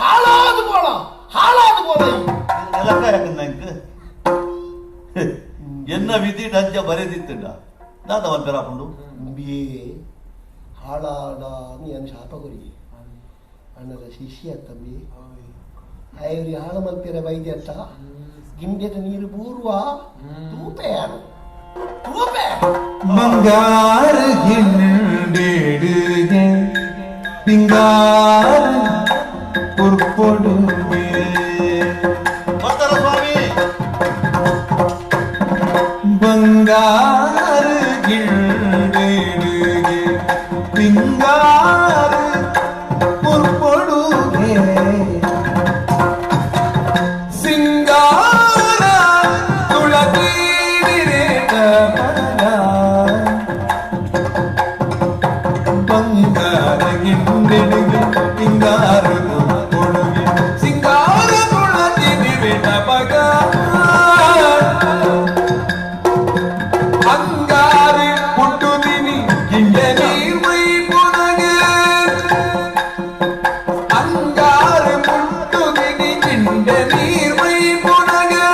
ಹಾಳಾದು ಬೋಳ ಹಾಳಾದು ಬೋಳ ಎನ್ನ ವಿಧಿ ಡಂಜ ಬರೆದಿತ್ತುಂಡ ದಾದ ಒಂಥರ ಹಾಕೊಂಡು ಬಿ ಹಾಳಾಡ ನೀನು ಶಾಪ ಕೊರಿ ಅಣ್ಣದ ಶಿಷ್ಯ ತಮ್ಮಿ ಐವ್ರಿ ಹಾಳು ಮಲ್ಪಿರ ವೈದ್ಯ ಅತ್ತ ಗಿಂಡೆದ ನೀರು ಬೂರುವ ತೂಪೆ ಯಾರು ತೂಪೆ ಮಂಗಾರ ಗಿಂಡೆಡುಗೆ ಪಿಂಗಾರ ಪುರ್ಪೊಡುಗೆ ಬರ್ತಾರ ಸ್ವಾಮಿ ಬಂಗಾರ ಗಿಂಡೆಡುಗೆ ಪಿಂಗಾರ ಪುರ್ಪೊಡುಗೆ ಸಿಂಗಾರ ತುಳಕೀಡಿರೇಟ ಪರಗ ಬಂಗಾರ ಗಿಂಡೆಡುಗೆ ಪಿಂಗಾರ ಪುರ್ಪೊಡುಗೆ ಸಿಂಗಾರ ತುಳಕೀಡಿರೇಟ ಪಗ ಅಂಗಾರಿ ಹುಟ್ಟುದಿನಿ ಗಿಂಡ ನೀರ್ಮೈ ಪುನಗೆ ಅಂಗಾರಿ ಹುಟ್ಟುದಿನಿ ಗಿಂಡ ನೀರ್ಮೈ ಪುನಗೆ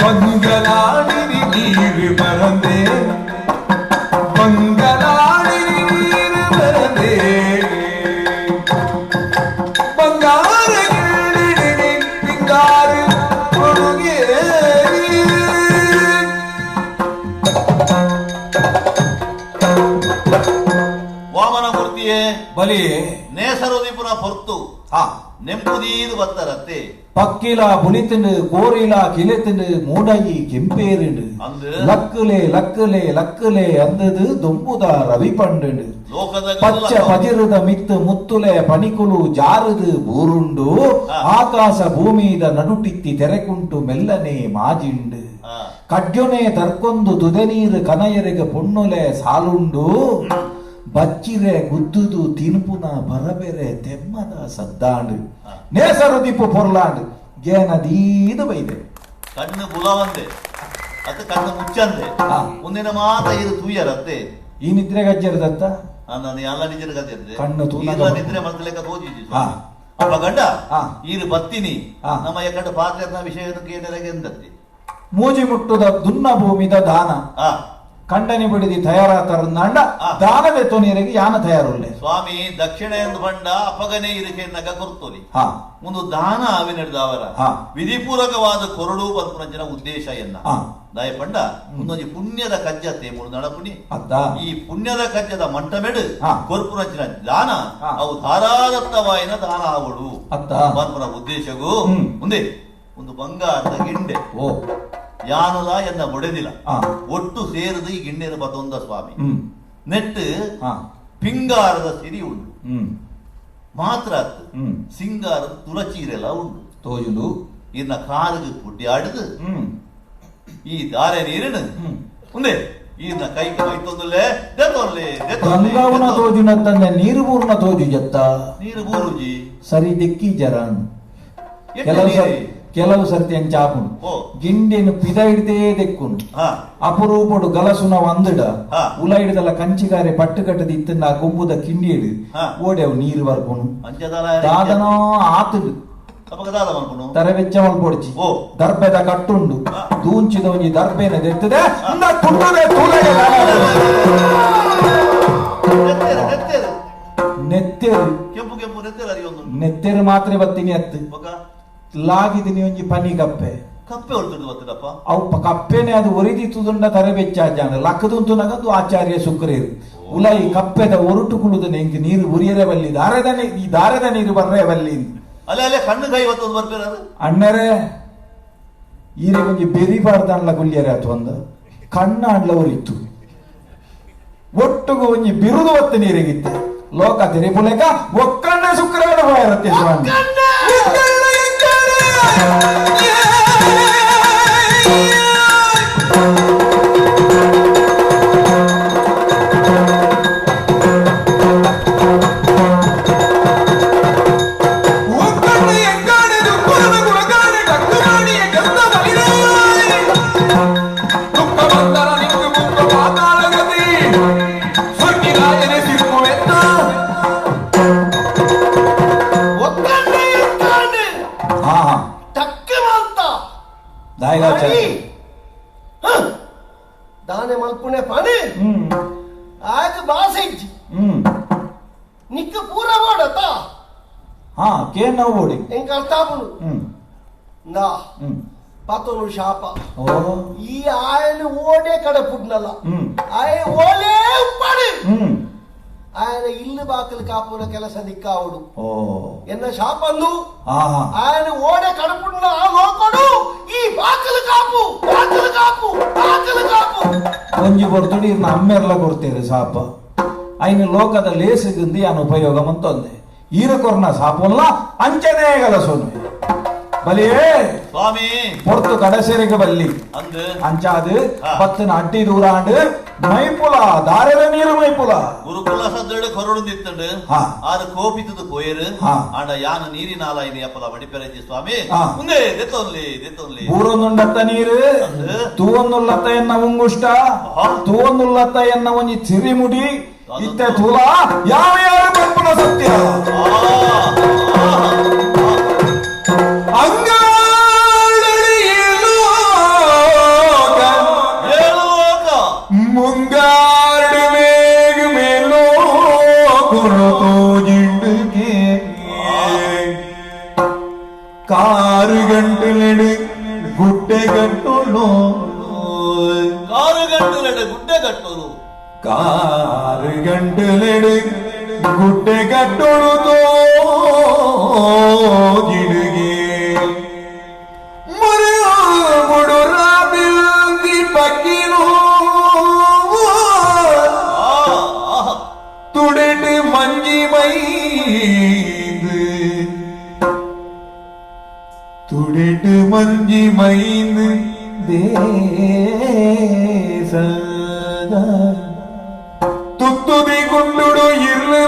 ಮಂಗಲಾಡಿನಿ ನೀರು ಬರದೆ ಮಂಗಲಾಡಿನಿ ನೀರು ಬರದೆ ಬಂಗಾರ ಗಿಂಡಿಡಿನಿ ಪಿಂಗಾರ ಕೊಡುಗೆ ವಾಮನ ಮೂರ್ತಿಯೇ ಬಲಿ ನೇಸರುದಿಪುರ ಹೊರ್ತು ನೆಂಪುದೀದು ಬತ್ತರತ್ತೆ ಪಕ್ಕಿಲ புனித்துண்டு கோரில கிளத்துண்டு மூடாயி கெம்பேருண்டு லக்குலே லக்குலே லக்குலே ಅಂದದು ದೊಂಬುದ ರವಿ ಪಂಡುಂಡು ಪಚ್ಚ ಪಜಿರದ ಮಿತ್ತು ಮುತ್ತುಲೆ ಪನಿಕುಲು ಜಾರುದು ಬೂರುಂಡು ಆಕಾಶ ಭೂಮಿದ ನಡುಟಿತ್ತಿ ತೆರೆಕುಂಟು ಮೆಲ್ಲನೆ ಮಾಜಿಂಡು ಕಡ್ಯೊನೆ ತರ್ಕೊಂದು ತುದೆ ನೀರು ಕನಯರೆಗೆ ಪೊಣ್ಣುಲೆ ಸಾಲುಂಡು ಬಚ್ಚಿರೆ ಗುದ್ದುದು ತಿನ್ಪುನ ಬರಬೆರೆ ತೆಮ್ಮದ ಸದ್ದಾಂಡು ನೇಸರು ದಿಪ್ಪು ಪೊರ್ಲಾಂಡು ಗೇನದೀದು ಬೈದೆ ಕಣ್ಣು ಬುಲವಂದೆ ಅದು ಕಣ್ಣು ಮುಚ್ಚಂದೆ ಮುಂದಿನ ಮಾತ ಇದು ತೂಯರತ್ತೆ ಈ ನಿದ್ರೆ ಗಜ್ಜರದತ್ತ ನಾನು ಎಲ್ಲ ನಿಜರ ಗಜ್ಜರದೆ ಕಣ್ಣು ತೂನ ನಿದ್ರೆ ಮಲ್ತಲೆಕ್ಕ ತೋಜಿಜಿ ಅಪ್ಪ ಗಂಡ ಈರು ಬತ್ತಿನಿ ನಮ್ಮ ಎಕ್ಕಡ ಪಾತ್ರೆನ ವಿಷಯಕ್ಕೆ ಏನೆರಗೆ ಎಂದತ್ತೆ ಮೂಜಿ ಮುಟ್ಟುದ ದುನ್ನ ಭೂಮಿದ ದಾನ ಕಂಡನಿ ಬಿಡಿದಿ ತಯಾರಾತರಂದಾಂಡ ದಾನವೇ ತೊನಿಯರಿಗೆ ಯಾನ ತಯಾರುಳ್ಳೆ ಸ್ವಾಮಿ ದಕ್ಷಿಣ ಎಂದು ಬಂಡ ಅಪಗನೆ ಇರಿಕೆ ನಗ ಗುರ್ತೋಲಿ ಒಂದು ದಾನ ಆವಿನಡ್ದವರ ವಿಧಿಪೂರ್ವಕವಾದ ಕೊರಡು ಬರ್ಪುನಂಚಿನ ಉದ್ದೇಶ ಎನ್ನ ದಾಯ ಪಂಡ ಒಂದೊಂದು ಪುಣ್ಯದ ಕಜ್ಜತೆ ಮೂರು ನಡಪುನಿ ಈ ಪುಣ್ಯದ ಕಜ್ಜದ ಮಂಟಮೆಡು ಕೊರ್ಪುನಂಚಿನ ದಾನ ಅವು ಧಾರಾದತ್ತವಾಯಿನ ದಾನ ಆವಡು ಬರ್ಪುನ ಉದ್ದೇಶಗೂ ಮುಂದೆ ಒಂದು ಬಂಗಾರದ ಗಿಂಡೆ ಯಾನಲ ಎನ್ನ ಬೊಡೆದಿಲ್ಲ ಒಟ್ಟು ಸೇರಿದ ಈ ಗಿಣ್ಣೆರ ಬತ್ತೊಂದ ಸ್ವಾಮಿ ನೆಟ್ಟು ಪಿಂಗಾರದ ಸಿರಿ ಉಂಟು ಮಾತ್ರ ಹ್ಮ್ ಸಿಂಗಾರ ತುಳಚೀರೆಲ್ಲ ಉಂಟು ತೋಜುಂಡು ಇನ್ನ ಕಾರಿಗೆ ಪುಡ್ಡಿ ಆಡುದು ಹ್ಮ್ ಈ ದಾರೆ ನೀರಿನ ಮುಂದೆ ಈನ ಕೈಗೆ ಮೈತೊಂದುಲೆ ದೆತ್ತೊಲ್ಲೆ ಗಂಗಾವನ ತೋಜುನ ತಂದೆ ನೀರು ಬೂರ್ನ ತೋಜು ಜತ್ತ ನೀರು ಬೂರುಜಿ ಸರಿ ದೆಕ್ಕಿ ಜರಾನ್ ಎಟ್ಟು ಕೆಲವು ಸರ್ತಿ ಅಂಚಾಪುನು ಓ. ಗಿಂಡಿನ ಪಿದ ಹಿಡ್ದೇ ದೆಕ್ಕುನು ಹಾ ಅಪರೂಪಡು ಗಲಸುನ ಒಂದಡ ಹಾ. ಉಲ ಹಿಡ್ದಲ್ಲ ಕಂಚಿಗಾರೆ ಪಟ್ಟು ಕಟ್ಟದ ಇತ್ತನ್ನ ಆ ಕೊಂಬುದ ಕಿಂಡಿ ಹಿಡು ಹಾ. ಓಡ್ಯಾವ ನೀರು ಬರ್ಕೊನು ಅಂಚದಾಲ ದಾದನೋ ಆತುಡು ಅಪಗ ದಾದ ಮನ್ಪುನು ತರವೆಚ್ಚ ಮಲ್ಪೊಡ್ಚಿ ಓ. ದರ್ಬೆದ ಕಟ್ಟುಂಡು ಹಾ. ದೂಂಚಿದ ಒಂಜಿ ದರ್ಬೆನ ದೆತ್ತದೆ ಇಂದ ಕುಂಟುದೆ ತೂಲೆಗೆ ನೆತ್ತೇರು ನೆತ್ತೇರು ನೆತ್ತೆರು ಕೆಂಪು ಕೆಂಪು ನೆತ್ತೇರು ಅರಿಯೊಂದು ನೆತ್ತೆರು ಮಾತ್ರ ಬತ್ತೀನಿ ಅತ್ತು ಒಕ ಲಾಗಿದಿನಿ ಒಂಜಿ ಪನಿ ಕಪ್ಪೆ ಕಪ್ಪೆ ಹೊಡ್ತುಂಡು ಗೊತ್ತಿಲ್ಲಪ್ಪ ಅವು ಕಪ್ಪೆನೆ ಅದು ಒರಿದಿತ್ತುದುಂಡ ತರಬೆಚ್ಚಾಜಾನ ಲಕ್ಕದುಂತು ನಗದು ಆಚಾರ್ಯ ಶುಕ್ರೇರು ಉಲ ಈ ಕಪ್ಪೆದ ಒರುಟು ಕುಳುದು ನೆಂಗೆ ನೀರು ಉರಿಯರೆ ಬಲ್ಲಿ ಈ ದಾರದ ನೀರು ಬರ್ರೆ ಬಲ್ಲಿ ಅಲ್ಲೇ ಅಲ್ಲೇ ಕಣ್ಣು ಕೈ ಹೊತ್ತೊಂದು ಬರ್ಬೇರ ಅದು ಅಣ್ಣರೇ ಈರೆ ಒಂಜಿ ಬೆರಿ ಬಾರ್ದಣ್ಣ ಗುಲ್ಯರೆ ಆತು ಒಂದ ಕಣ್ಣ ಅಂಡ್ಲ ಒರಿತ್ತು ಒಟ್ಟುಗು ಒಂಜಿ ಬಿರುದು ಒತ್ತು ನೀರಿಗಿತ್ತೆ ಲೋಕ ತಿರಿಪುಲೆಕ ಒಕ್ಕಣ್ಣ ಶುಕ್ರವಾರ ಹೋಯರತ್ತೆ ಸ್ವಾಮಿ ದಾನೆ ಮಲ್ಪುಣೆ ಪಾನೆ ಆಗ ಬಾಸೆಜ್ಜಿ ನಿಕ್ಕ ಪೂರ ಓಡತ ಹಾ ಕೇನ್ ನಾವು ಓಡಿ ಎಂಕ ಅರ್ಥಾಪುನು ನಾ ಪತನು ಶಾಪ ಈ ಆಯನ ಓಡೆ ಕಡೆ ಪುಡ್ನಲ್ಲ ಆಯ ಓಲೇ ಉಪ್ಪಾಡು ఆయన ఇల్లు బాకలు కాపున కెలస దిక్కావుడు ఎన్న శాపందు ఆయన ఓడే కడుపున్న ఆ లోకడు ఈ బాకలు కాపు ಒಂಜಿ ಕೊಡ್ತುಡಿ ಇರ್ನ ಅಮ್ಮೆರ್ಲ ಕೊಡ್ತೇವೆ ಶಾಪ ಐನ ಲೋಕದ ಲೇಸಿಗಿಂದಿ ಅನ್ ಉಪಯೋಗಂ ಅಂತಂದೆ ಈರ ಕೊರ್ನ ಶಾಪಲ್ಲ ಅಂಚನೆ ಗಲಸೋನು ಬಲಿಯೇ ಸ್ವಾಮಿ ಪೊರ್ತು ಕಡಸೆರಿಗೆ ಬಲ್ಲಿ ಅಂದು ಅಂಚಾದು ಪತ್ತನ ಅಡ್ಡಿ ದೂರಾಂಡು ಮೈಪುಲ ದಾರದ ನೀರು ಮೈಪುಲ ಗುರುಕುಲ ಸದ್ದೆಡು ಕೊರಡುಂದಿತ್ತಂಡು ಆರು ಕೋಪಿತದು ಕೊಯರು ಆಂಡ ಯಾನ ನೀರಿನಾಲ ಇದು ಯಪ್ಪಲ ಬಡಿಪೆರಜಿ ಸ್ವಾಮಿ ಮುಂದೆ ದೆತ್ತೊನ್ಲಿ ಊರೊಂದುಂಡತ್ತ ನೀರು ತೂವೊಂದುಲ್ಲತ್ತ ಎನ್ನ ಉಂಗುಷ್ಟ ತೂವೊಂದುಲ್ಲತ್ತ ಎನ್ನ ಒಂಜಿ ಚಿರಿಮುಡಿ ಇತ್ತೆ ತುಲ ಯಾವ ಯಾರು ಮೈಪುಲ ಸತ್ಯ ಮುಂಗಾರು ಮೇಘ ಮೇಲೋ ಕೊರತೋ ಜಿಂಡುಗೆ ಕಾರು ಗಂಟಲೆಡು ಗುಡ್ಡೆ ಕಟ್ಟೋಳು ಕಾರು ಗಂಟಲೆಡು ಗುಡ್ಡೆ ಕಟ್ಟೋಳು ತೋ ಜಿಡುಗೆ ಮುಡು ರಾಬಿಲ್ದಿ ಪಕ್ಕಿನೋ துடடு மஞ்சி மைந்து தேசத ತುತ್ತುದಿ ಗುಂಡುಡು ಇರ್ಲು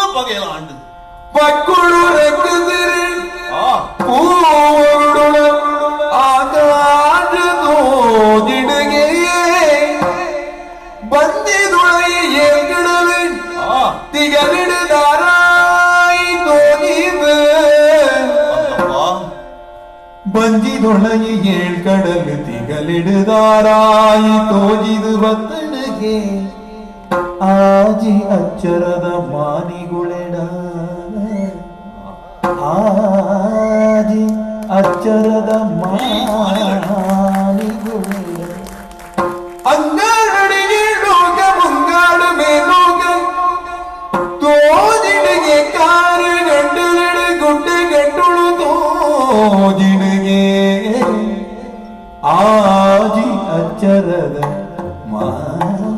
ಬಗೆಲಾಂಡು ಪಕ್ಕುಳು ರಕ್ಕದಿರಿ ಪೂರುಡುಳ ಆಗಾಡು ತೋಜಿಡುಗೆ ಬಂದಿದುಳೈ ಏಳ್ಗಿಡಲು ತಿಗಲಿಡುದಾರಾಯಿ ತೋಜಿದು ಬಂಜಿದೊಳೈ ಏಳ್ಕಡಲು ತಿಗಲಿಡುದಾರಾಯಿ ತೋಜಿದು ಬತ್ತಣಿಗೆ ಆಜಿ ಅಚ್ಚರದ ಮಾನಿಗುಳೆಡ ಆಜಿ ಅಚ್ಚರದ ಮಾನಿಗುಳೆಡ ಅಂಗಾಡಿ ಲೋಕ ಮುಂಗಾಡು ಮೇಲೋಕ ತೋಜಿಡಿಗೆ ಕಾರು ಗಂಟಲಿಡು ಗುಡ್ಡೆ ಗಂಟುಳು ತೋಜಿಡಿಗೆ ಆಜಿ ಅಚ್ಚರದ ಮಾನಿಗುಳೆಡ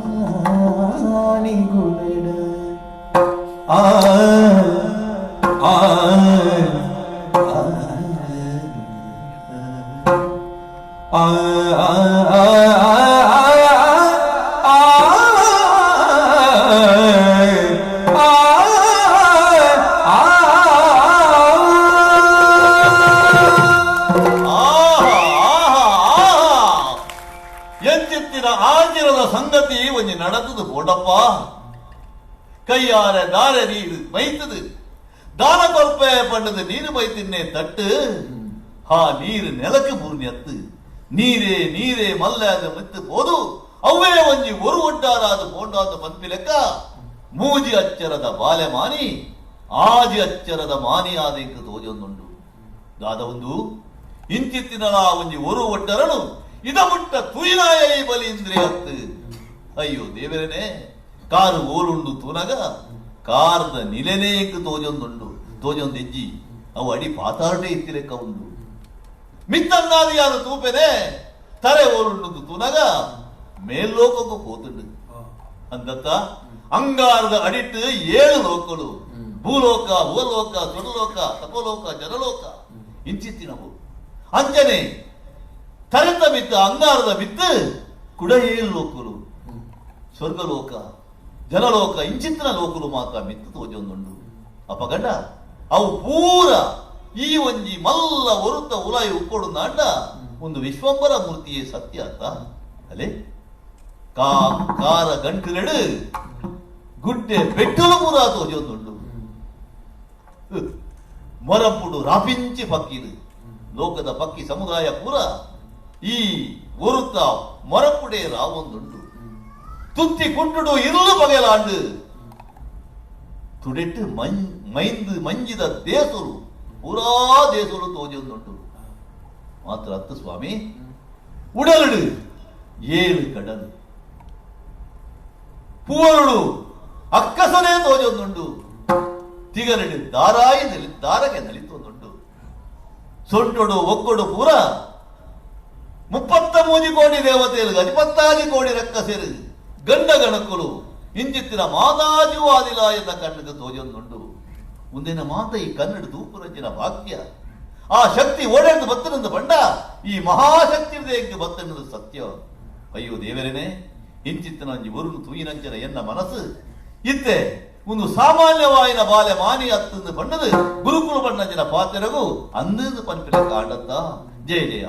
ಸಂಗತಿ ಒಂಜಿ நடந்தது போடப்பா கையார தார நீர் வைத்தது தான கொற்ப பண்ணது நீர் வைத்தின்னே தட்டு ನೀರು ನೆಲಕ್ಕೆ ಮೂರ್ನೆತ್ತು ನೀರೇ ನೀರೇ ಮಲ್ಲಾದ ಮಿತ್ತು ಹೋದು ಅವೇ ಒಂಜಿ ಒರು ಒಡ್ಡಾರಾದ ಪೋಂಡಾದ ಪಂಪಿ ಲೆಕ್ಕ ಮೂಜಿ ಅಚ್ಚರದ ಬಾಲೆ ಮಾನಿ ಆಜಿ ಅಚ್ಚರದ ಮಾನಿ ಆದಿಂಕ ತೋಜೊಂದುಂಡು ದಾದ ಒಂದು ಇಂಚಿತ್ತಿನ ಒಂಜಿ ಒರು ಒಡ್ಡರನು ಇದ ಮುಟ್ಟ ತುಯಿನಾಯ ಬಲಿ ಇಂದ್ರೆ ಅತ್ತು ಅಯ್ಯೋ ದೇವರನೇ ಕಾರು ಓಲುಂಡು ತೂನಗ ಕಾರದ ನಿಲೆನೇ ಇಂಕ ತೋಜೊಂದೆಜ್ಜಿ ಅವು ಅಡಿ ಪಾತಾಡೇ ಇತ್ತಿ ಲೆಕ್ಕ ಉಂಡು ಮಿತ್ತನ್ನಾದಿಯಾದ ತೂಪೆನೆ ತರೆ ಓರುಂಡು ತೂನಗ ಮೇಲ್ಲೋಕಕ್ಕೂ ಪೋತುಂಡು ಅಂದತ್ತ ಅಂಗಾರದ ಅಡಿಟ್ಟು 7 ಲೋಕಗಳು ಭೂಲೋಕ ಭೂಲೋಕ ಸುರಲೋಕ ತಪಲೋಕ ಜನಲೋಕ ಇಂಚಿತ್ತಿನವು ಅಂಚನೆ ತರೆತ ಮಿತ್ತ ಅಂಗಾರದ ಮಿತ್ತು ಕುಡ 7 ಲೋಕಗಳು ಸ್ವರ್ಗಲೋಕ ಜನಲೋಕ ಇಂಚಿತ್ತಿನ ಲೋಕಲು ಮಾತ್ರ ಮಿತ್ತು ತೋಜೊಂದುಂಡು ಅಪಗಂಡ ಅವು ಪೂರ ಈ ಒಂಜಿ ಮಲ್ಲ ಒರುತ ಉಲಾಯಿ ಉಕ್ಕೊಡು ನಾಂಡ ಒಂದು ವಿಶ್ವಂಬರ ಮೂರ್ತಿಯೇ ಸತ್ಯ ಅಂತ ಅಲೆ ಕಾರ ಗಂಟುಲೆಡು ಗುಡ್ಡೆ ಬೆಟ್ಟಲು ಪೂರ ತೋಜೊಂದುಂಡು ಮೊರಪುಡು ರಾಪಿಂಚಿ ಪಕ್ಕಿದು ಲೋಕದ ಪಕ್ಕಿ ಸಮುದಾಯ ಪೂರ ಈ ಒರುತ ಮೊರಪುಡೆ ರಾವೊಂದುಂಡು ತುತ್ತಿ ಕುಂಟುಡು ಇರುಳು ಬಗೆಲಾಂಡು ತುಡೆಟ್ಟು ಮೈಂದು ಮಂಜಿದ ದೇಸುರು ಪೂರಾ ದೇಸುಲು ತೋಜೊಂದುಂಟು ಮಾತ್ರ ಅತ್ತು ಸ್ವಾಮಿ ಉಡಲುಡು 7 ಕಡಲು ಪೂವರುಡು ಅಕ್ಕಸನೇ ತೋಜೊಂದುಂಡು ತಿಗರಡು ದಾರಗೆ ನಲಿತೊಂದುಂಡು ಸೊಂಟೊಡು ಒಕ್ಕೊಡು ಪೂರ 33 ಕೋಟಿ ದೇವತೆಗಳು 16 ಕೋಟಿ ರಕ್ಕಸೆರು ಗಂಡ ಗಣಕುಲು ಇಂಜಿತ್ತಿನ ಮಾದಾಜು ಆದಿಲ ಎನ್ನ ಕಣ್ಣಿಗೆ ತೋಜೊಂದುಂಡು ಮುಂದಿನ ಮಾತ ಈ ಕನ್ನಡ ತೂಪುರಂಚಿನ ಭಾಗ್ಯ ಆ ಶಕ್ತಿ ಓಡೆಂದು ಬತ್ತನೆಂದು ಬಂಡ ಈ ಮಹಾಶಕ್ತಿ ಹೃದಯಕ್ಕೆ ಬತ್ತನೆಂದು ಸತ್ಯ ಅಯ್ಯೋ ದೇವರೇನೆ ಇಂಚಿತ್ತಿನ ಒಂಜಿ ಒರುನು ತೂಯಿನಂಚಿನ ಎನ್ನ ಮನಸ್ಸು ಇತ್ತೆ ಒಂದು ಸಾಮಾನ್ಯವಾಯಿನ ಬಾಲೆ ಮಾನಿ ಹತ್ತಂದು ಬಣ್ಣದು ಗುರುಕುಲ ಬಣ್ಣಂಚಿನ ಪಾತ್ರೆಗೂ ಅಂದು ಪಂಪಿನ ಕಾಂಡತ್ತ ಜಯ ಜಯ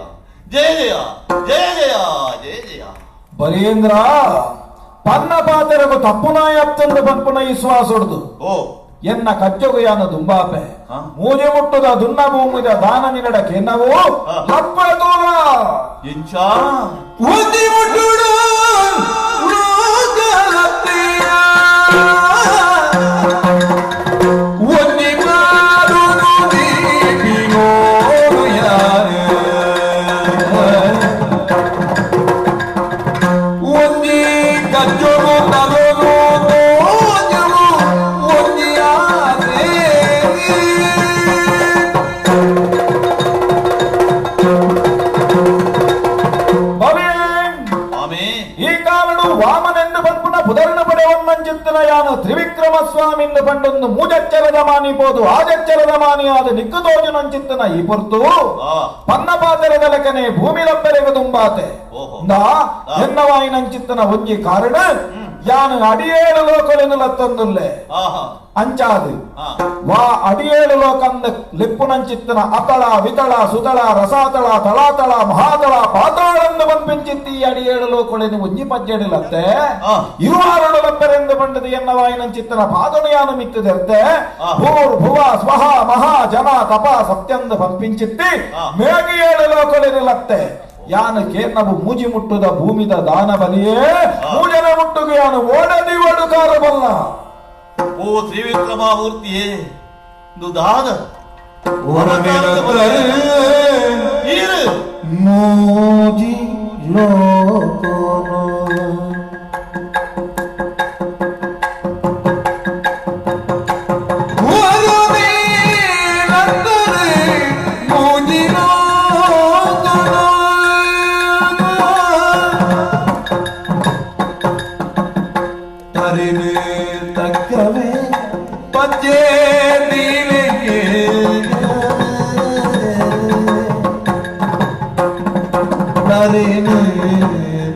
ಜಯ ಜಯ ಜಯ ಜಯ ಜಯ ಜಯ ಬಲೀಂದ್ರ ಪನ್ನ ಪಾತೆರಗು ತಪ್ಪುನಾಯ ಅತ್ತಂದು ಪಂಪುನ ವಿಶ್ವಾಸ ಹೊಡೆದು ಓ ಎನ್ನ ಕಚ್ಚೊಗುಯಾನ ದುಂಬಾಪೆ ಮೂಜೆ ಮುಟ್ಟುದ ದುನ್ನ ಭೂಮಿದ ದಾನ ನಿನಡ ಕೆನ್ನವು ಲಪ್ಪ ತೋಲ ಎಂಚ ಒದ್ದಿ ಮುಟ್ಟುಡು ಲೋಕಲತ್ತೆಯ ಒದ್ದಿ ಮಾರುನು ದೀಪಿನೋಡು ಯಾರು ಒದ್ದಿ ಕಚ್ಚೊಗು ತಲೋನು ತೋಜಲು ಒದ್ದಿಯಾದೆ ಆಮೇ ಈ ಕಾರಣು ವಾಮನೆಂದು ಪಂಪುನ ಪುದರ್ನ ಪಡೆಯೊನ್ನಂಚಿತ್ತನ ಯಾನು ತ್ರಿವಿಕ್ರಮ ಸ್ವಾಮಿಂದು ಪಂಡೊಂದು ಮೂಜಚ್ಚರದ ಮಾನಿಬೋದು ಆಜಚ್ಚರದ ಮಾನಿಯಾದ ನಿಕ್ಕು ತೋಜುನಂಚಿತ್ತನ ಈ ಪೊರ್ತು ಪನ್ನ ಪಾತೆರದ ಲೆಕ್ಕನೆ ಭೂಮಿ ಲಬ್ಬೆರೆಗೆ ತುಂಬಾತೆ ಎನ್ನವಾಯಿನಂಚಿತ್ತನ ಒಂಜಿ ಕಾರಣ ಯಾನು ಅಡಿಯೇಳು ಲೋಕಲೆನು ಲತ್ತೊಂದುಲ್ಲೆ ಅಂಚಾದು ವಾ ಅಡಿಯೇಳು ಲೋಕಂದ ಲಿಪ್ಪುನಂಚಿತ್ತನ ಅತಳ ವಿತಳ ಸುತಳ ರಸಾತಳ ತಳಾತಳ ಮಹಾತಳ ಪಾತಾಳಂದು ಬಂಪಿಂಚಿತ್ತಿ ಅಡಿಯೇಳು ಲೋಕಳೆನು ಒಂಜಿ ಪಜ್ಜೆಡಿಲತ್ತೆ ಇರುವಾರಡು ಲಬ್ಬೆರೆಂದು ಬಂಡದು ಎನ್ನವಾಯಿನಂಚಿತ್ತನ ಪಾದಣಯಾನು ಮಿತ್ತದೆರ್ತೆ ಭೂರ್ ಭುವ ಸ್ವಹ ಮಹಾ ಜನ ತಪ ಸತ್ಯಂದು ಬಂಪಿಂಚಿತ್ತಿ ಮೇಗಿ ಏಳು ಲೋಕಳೆನಿಲತ್ತೆ ಯಾನು ಕೇರ್ನವು ಮೂಜಿ ಮುಟ್ಟುದ ಭೂಮಿದ ದಾನ ಬಲಿಯೇ ಮೂಜನ ಮುಟ್ಟುಗೆ ಯಾನು ಓಡದಿ ಒಡುಕಾರಬಲ್ಲ ಓ ತ್ರಿವಿಕ್ರಮ ಮೂರ್ತಿಯೇ ದಾನ ಮೂಜಿ ಲೋಕೋನು ತಕ್ಕವೇ ಪಜ್ಜೆ ನೀಲಿಗೆ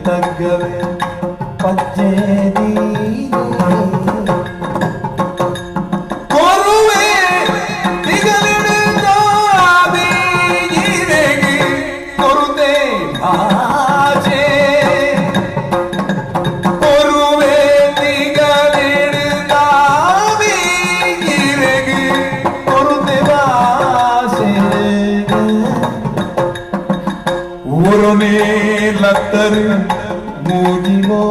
ತಕ್ಕವೇ ಲತ್ತರು ಮೂಗಿಲೋ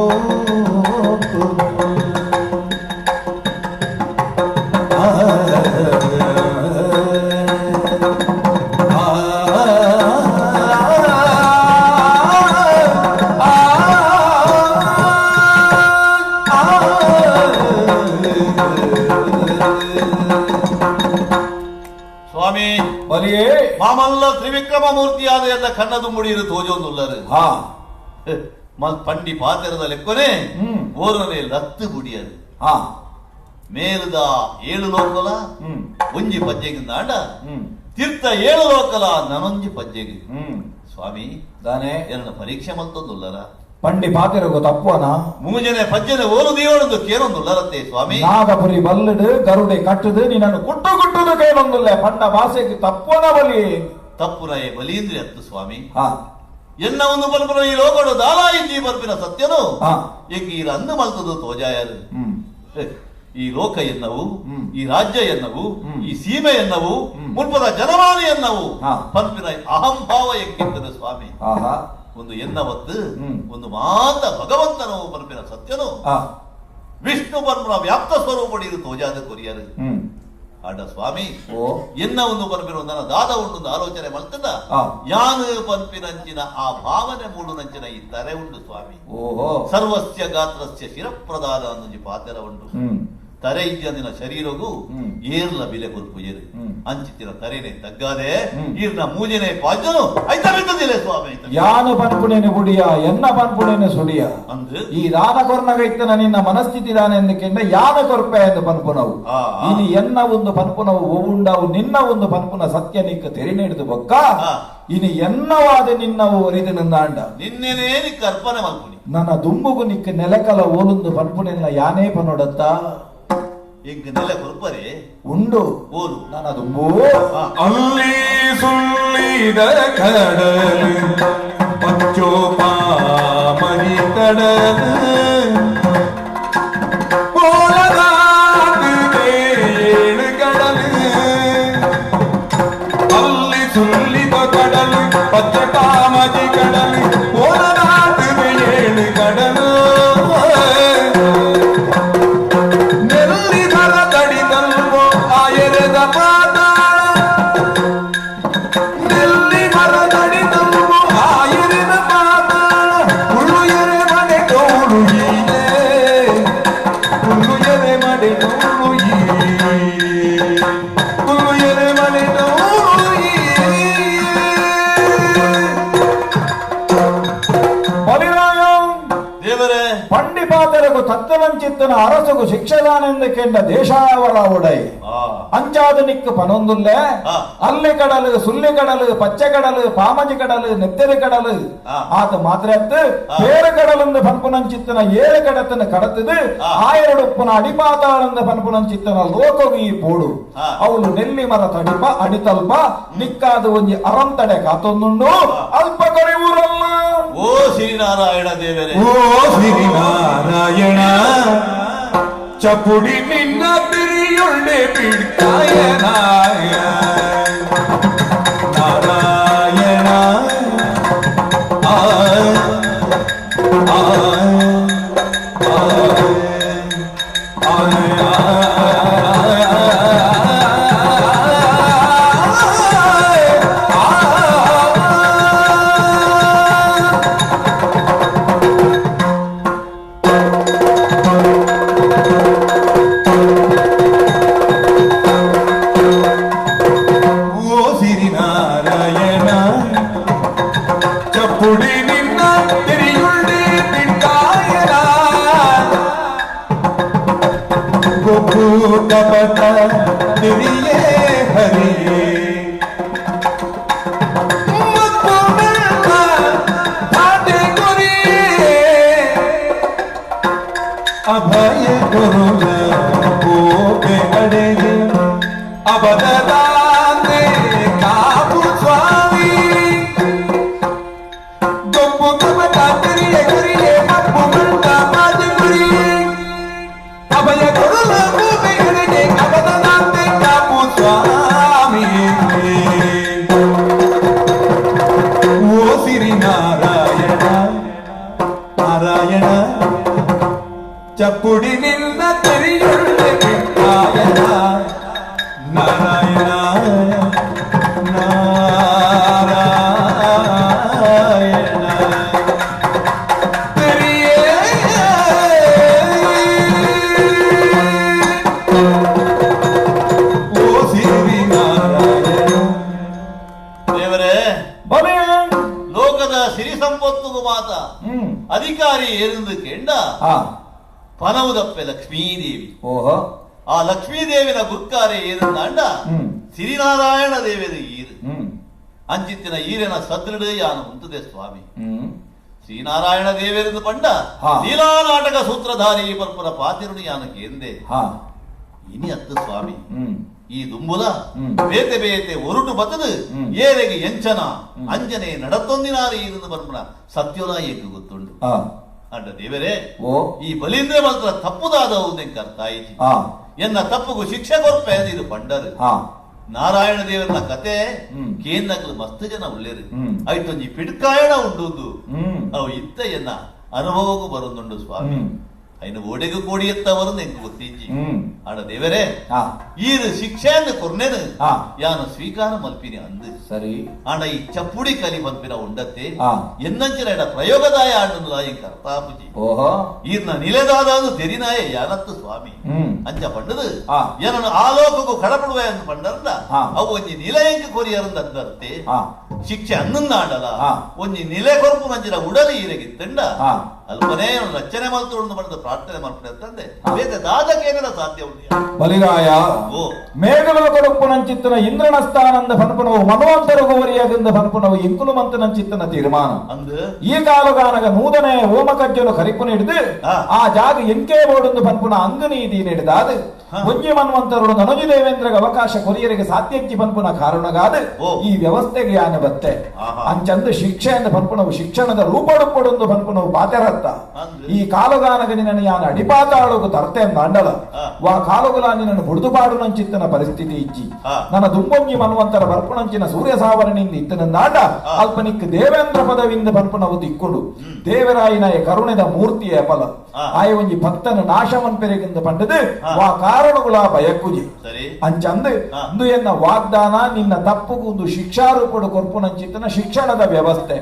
ಸ್ವಾಮಿ ಬಲಿಯೇ ಮಾಮಲ್ಲ ತ್ರಿವಿಕ್ರಮ ಮೂರ್ತಿಯಾದ ಎಲ್ಲ ಕಣ್ಣದು ಮುಡಿಯಿರು ತೋಜೊಂದುಲ್ಲರು ಹಾ ಪಂಡಿ ಪಾತೆರದ ಲೆಕ್ಕನೆ ಓರನೆ ಲತ್ತು ಗುಡಿಯರು ಹಾ ಮೇಲುದ 7 ಲೋಕಲ ಒಂಜಿ ಪಜ್ಜೆಗಿಂದ ಆಂಡ ತೀರ್ಥ 7 ಲೋಕಲ ನನೊಂಜಿ ಪಜ್ಜೆಗೆ ಸ್ವಾಮಿ ದಾನೆ ಎರಡ ಪರೀಕ್ಷೆ ಮಲ್ತೊಂದುಲ್ಲರ ಪಂಡಿ ಪಾತಿರಗು ತಪ್ಪುವನ ಮೂಜನೆ ಪಜ್ಜನೆ ಓಲು ದೀವನದು ಕೇರೊಂದುಲ್ಲರತ್ತೆ ಸ್ವಾಮಿ ನಾಗಪುರಿ ಬಲ್ಲಡು ಗರುಡೆ ಕಟ್ಟದು ನಿನ್ನನ್ನು ಕುಟ್ಟು ಕುಟ್ಟುದು ಕೇಳೊಂದುಲ್ಲ ಪಂಡ ಭಾಷೆಗೆ ತಪ್ಪುವನ ಬಲಿ ತಪ್ಪುನ ಬಲೀಂದ್ರಿ ಅತ್ತು ಸ್ವಾಮಿ ಹಾ ಎನ್ನ ಒಂದು ಬಲ್ಪನ ಈ ಲೋಕಡು ದಾಲಾಯಿದ್ದಿ ಬರ್ಪಿನ ಸತ್ಯನು ಹಾ ಎಂಗಿ ಈ ಅಂದು ಮಲ್ತದು ತೋಜಾಯರು ಈ ಲೋಕ ಎನ್ನವು ಈ ರಾಜ್ಯ ಎನ್ನವು ಈ ಸೀಮೆ ಎನ್ನವು ಮುಲ್ಪದ ಜನಮಾನಿ ಎನ್ನವು ಪಂಪಿನ ಅಹಂಭಾವ ಎಂಕಿದ್ದನು ಸ್ವಾಮಿ ಒಂದು ಎನ್ನವತ್ತು ಒಂದು ಮಾತ ಭಗವಂತನು ಪಂಪಿನ ಸತ್ಯನು ವಿಷ್ಣು ಪಂಪನ ವ್ಯಾಪ್ತ ಸ್ವರೂಪಡಿ ಇದು ತೋಜಾದ ಕೊರಿಯರು ಆಡ ಸ್ವಾಮಿ ಎನ್ನ ಒಂದು ಪಂಪಿನ ನನ್ನ ದಾದ ಉಂಡು ಆಲೋಚನೆ ಮಲ್ತದ ಯಾನು ಪಂಪಿನಂಚಿನ ಆ ಭಾವನೆ ಮೂಡುನಂಚಿನ ಈ ತರೆ ಉಂಡು ಸ್ವಾಮಿ ಸರ್ವಸ್ಯ ಗಾತ್ರಸ್ಯ ಶಿರಪ್ರದಾನ ಅನ್ನೊಂಜಿ ಪಾತೆರ ಉಂಡು ತರೆ ಇದ್ದಿನ ಶರೀರಗೂ ಏರ್ಲ ಬಿಲೆ ಕೊಲ್ಪುಜರು ಅಂಚಿತ್ತಿನ ತರೆನೆ ತಗ್ಗಾದೆ ಈರ್ನ ಮೂಜನೆ ಪಾಜನು ಐತ ಬಿದ್ದದಿಲ್ಲ ಸ್ವಾಮಿ ಯಾನು ಪನ್ಪುಣೇನೆ ಗುಡಿಯ ಎನ್ನ ಪನ್ಪುಣೇನೆ ಸುಡಿಯ ಅಂದ್ರೆ ಈ ದಾನ ಕೊರ್ನಗೈತನ ನಿನ್ನ ಮನಸ್ಥಿತಿ ದಾನ ಎಂದಕ್ಕೆಂಡ ಯಾನ ಕೊರ್ಪೆ ಎಂದು ಪನ್ಪುನವು ಇನಿ ಎನ್ನ ಒಂದು ಪನ್ಪುನವು ಒವುಂಡವು ನಿನ್ನ ಒಂದು ಪನ್ಪುನ ಸತ್ಯ ನಿಕ್ಕ ತೆರಿನೆಡಿದು ಬೊಕ್ಕ ಇನಿ ಎನ್ನವಾದ ನಿನ್ನವು ಒರಿದು ನಿಂದಾಂಡ ನಿನ್ನೆನೇ ನಿಕ್ಕ ಅರ್ಪಣೆ ಮಲ್ಪುನಿ ನನ್ನ ದುಂಬುಗು ನಿಕ್ಕ ನೆಲಕಲ ಓಲುಂದು ಪನ್ಪುನೆಲ್ಲ ಯಾನೇ ಪನೋಡತ್ತ ಇಂಕ ನೆಲ ಕೊರ್ಪರೆ ಉಂಡು ಓಲು ನನ್ನ ದುಂಬು ಅಲ್ಲಿ ಸುಳ್ಳಿದ ಕಡಲು ಪಂಚೋಪಾಮಣಿ ಕಡಲು ಏಳು ಕಡಲು ಅಲ್ಲಿ ಸುಳ್ಳಿದ ಕಡಲು ಪಂಚೋಪಾಮಣಿ ಕಡಲು ಏಳು ಕಡಲು ತತ್ತವಂಚಿತ್ತನ ಅರಸಗು ಶಿಕ್ಷದಾನೆಂದಕ್ಕೆಂಡ ದೇಶಾವರ ಉಡೈ ಅಂಚಾದನಿಕ್ ಪನೊಂದುಲ್ಲೆ ಅಲ್ಲಿ ಕಡಲು ಸುಳ್ಳಿ ಕಡಲು ಪಚ್ಚೆ ಕಡಲು ಪಾಮಜಿ ಕಡಲು ನೆತ್ತೆರೆ ಕಡಲು ಆತ ಮಾತ್ರ ಬೇರೆ ಕಡಲಂದು ಪನ್ಪುನಂಚಿತ್ತನ 7 ಕಡತನ ಕಡತದು ಆಯರಡುಪ್ಪನ ಅಡಿಪಾತಾಳಂದ ಪನ್ಪುನಂಚಿತ್ತನ ಲೋಕವು ಈ ಪೋಡು ಅವಳು ನೆಲ್ಲಿ ಮರ ತಡಿಪ ಅಡಿತಲ್ಪ ನಿಕ್ಕಾದ ಒಂಜಿ ಅರಂತಡೆ ಕಾತೊಂದುಂಡು ಅಲ್ಪ ಕರಿ ಊರಲ್ಲ ಓ ಶ್ರೀನಾರಾಯಣ ದೇವರೇ ಓ ಶ್ರೀನಾರಾಯಣ ಚಪುಡಿ ನಿನ್ನ ಬಿರಿಯುಳ್ಳೆ ಬಿಡ್ತಾಯ ನಾರಾಯಣ ಅಭಯ ಗುರುಗ ಗೋಪೆ ಕಡೆಗೆ ಅಬದದಾನೆ ಕಾಪು ಸ್ವಾಮಿ ಗೊಬ್ಬು ಕಮಟ ತಿರಿಯ ಗುರಿಯೇ ಮಪ್ಪು ಮಂಟ ಬಾಜಿ ಗುರಿ ಅಭಯ ಗುರುಗ ಗೋಪೆ ಕಡೆಗೆ ಅಬದದಾನೆ ಕಾಪು ಸ್ವಾಮಿ ಓ ಸಿರಿ ನಾರಾಯಣ ಸಿರಿ ಸಂಪತ್ತು ಮಾತ ಅಧಿಕಾರಿ ಏನೆಂದು ಕೇಂಡ ಪನವುದಪ್ಪೆ ಲಕ್ಷ್ಮೀದೇವಿ. ಓಹೋ, ಆ ಲಕ್ಷ್ಮೀದೇವಿನ ಗುರ್ಕಾರೆ ಏನೆಂದಾಂಡ ಸಿರಿನಾರಾಯಣ ದೇವಿದ ಈರು ಅಂಚಿತ್ತಿನ ಈರಿನ ಸದೃಢ ಯಾನ ಉಂಟದೆ ಸ್ವಾಮಿ. ಶ್ರೀನಾರಾಯಣ ದೇವೇಂದ್ರ ಪಂಡ ಲೀಲಾ ನಾಟಕ ಸೂತ್ರಧಾರಿ ಪರ್ಪುರ ಪಾತಿರುಣಿ ಯಾನಕ್ಕೆ ಎಂದೇ ಇನಿ ಅತ್ತ ಸ್ವಾಮಿ. ಈ ದುಂಬುಲ ಬೇತೆ ಬೇತೆ ಒರುಟು ಬತದು ಏರೆಗೆ ಎಂಚನ ಅಂಜನೆ ನಡತೊಂದಿನಾರಿ ಇருந்து ಬರ್ಮನ ಸತ್ಯೋಲ ಏಕು ಗೊತ್ತುಂಡು ಅಂಡ ದೇವರೇ. ಈ ಬಲೀಂದ್ರ ಮಾತ್ರ ತಪ್ಪುದಾದವು ಅರ್ಥ ಆಯ್ತು. ಎನ್ನ ತಪ್ಪುಗೂ ಶಿಕ್ಷೆ ಕೊರ್ಪೆ ಇದು ಪಂಡರು ನಾರಾಯಣ ದೇವರನ ಕತೆ ಕೇಂದ್ರಗಳು ಮಸ್ತ್ ಜನ ಉಳ್ಳೇರು ಆಯ್ತೊಂಜಿ ಪಿಡ್ಕಾಯಣ ಉಂಡು ಅವು ಇತ್ತ ಎನ್ನ ಅನುಭವಕ್ಕೂ ಬರೋದುಂಡು ಸ್ವಾಮಿ. ಅಯ್ನ ಓಡೆಗೂ ಕೋಡಿ ಎತ್ತವರು ನೆಂಕು ಗೊತ್ತಿಜ್ಜಿ ಆಡ ದೇವರೇ ಈರು ಶಿಕ್ಷೆಯನ್ನು ಕೊರ್ನೇನು ಯಾನು ಸ್ವೀಕಾರ ಮಲ್ಪಿನಿ ಅಂದು ಸರಿ ಆಂಡ ಈ ಚಪ್ಪುಡಿ ಕಲಿ ಮಲ್ಪಿನ ಉಂಡತ್ತೆ ಎನ್ನಂಚಿನ ಪ್ರಯೋಗದಾಯ ಆಂಡು ಕರ್ತಾಪುಜಿ ಈರ್ನ ನಿಲೆದಾದ ತೆರಿನಾಯ ಯಾನತ್ತು ಸ್ವಾಮಿ ಅಂಚ ಪಂಡದು ಏನನ್ನು ಆಲೋಕಕ್ಕೂ ಕಡಪಡುವ ಎಂದು ಪಂಡರ್ದ ಅವು ಒಂಜಿ ನಿಲಯಂಕ ಕೊರಿಯರಂದ ಅಂದರ್ತೆ ಶಿಕ್ಷೆ ಅನ್ನಂದ ಆಂಡಲ ಒಂಜಿ ನಿಲೆ ಕೊರಪು ನಂಚಿನ ಉಡಲಿ ಈರೆಗಿತ್ತಂಡ ಅಲ್ಪನೇ ರಚನೆ ಮಲ್ತೊಂದು ಪಡೆದು ಪ್ರಾರ್ಥನೆ ಮಾಡ್ತಂದೆ ಬೇರೆ ದಾದಕೇನ ಸಾಧ್ಯ ಉಂಟು ಬಲಿರಾಯ ಮೇಘಲ ಕೊಡುಪ್ಪು ನಂಚಿತ್ತನ ಇಂದ್ರನ ಸ್ಥಾನಂದ ಪನ್ಪುನವು ಮನವಂತರ ಗೋರಿಯಾಗಿಂದ ಪನ್ಪುನವು ಇಂಕುಲು ಮಂತ ನಂಚಿತ್ತನ ತೀರ್ಮಾನ ಈ ಕಾಲಗಾನಗ ನೂತನೆ ಓಮ ಕಜ್ಜಲು ಕರಿಪುನ ಹಿಡಿದು ಆ ಜಾಗ ಎಂಕೆ ಬೋಡೊಂದು ಪನ್ಪುನ ಅಂಗನೀತಿ ನಡೆದಾದ ಒಂಜಿ ಮನ್ವಂತರು ನನುಜಿ ದೇವೇಂದ್ರಗ ಅವಕಾಶ ಕೊರಿಯರಿಗೆ ಸಾಧ್ಯಕ್ಕಿ ಪನ್ಪುನ ಕಾರಣಗಾದ ಈ ವ್ಯವಸ್ಥೆಗೆ ಯಾನ ಬತ್ತೆ ಅಂಚಂದು ಶಿಕ್ಷೆಯಿಂದ ಪನ್ಪುನವು ಶಿಕ್ಷಣದ ರೂಪಡುಪಡೊಂದು ಪನ್ಪುನವು ಪಾತೆರತ್ತ ಈ ಕಾಲಗಾನಗ ನಿನ್ನ ಯಾನ ಅಡಿಪಾತಾಳೋಗು ತರ್ತೆ ಅಂಡಲ ವಾ ಕಾಲಗುಲ ನಿನ್ನನ್ನು ಬುಡುದುಪಾಡು ನಂಚಿತ್ತನ ಪರಿಸ್ಥಿತಿ ಇಜ್ಜಿ ನನ್ನ ದುಂಬೊಂಜಿ ಮನ್ವಂತರ ಬರ್ಪುಣಂಚಿನ ಸೂರ್ಯ ಸಾವರಣಿಂದ ಇತ್ತನಂದಾಂಡ ಅಲ್ಪನಿಕ್ ದೇವೇಂದ್ರ ಪದವಿಂದ ಬರ್ಪುನವು ತಿಕ್ಕೊಂಡು ದೇವರಾಯನ ಕರುಣೆದ ಮೂರ್ತಿಯ ಫಲ ಆಯ ಒಂಜಿ ಭಕ್ತನ ನಾಶವನ್ ಪೆರೆಗಿಂದ ಪಂಡದು ವಾ ಕಾರಣಗುಲ ಬಯಕ್ಕುಜಿ ಅಂಚಂದು ಇಂದು ಎನ್ನ ವಾಗ್ದಾನ ನಿನ್ನ ತಪ್ಪುಗೂ ಒಂದು ಶಿಕ್ಷಾರೂಪಡು ಕೊರ್ಪುನಂಚಿತ್ತನ ಶಿಕ್ಷಣದ ವ್ಯವಸ್ಥೆ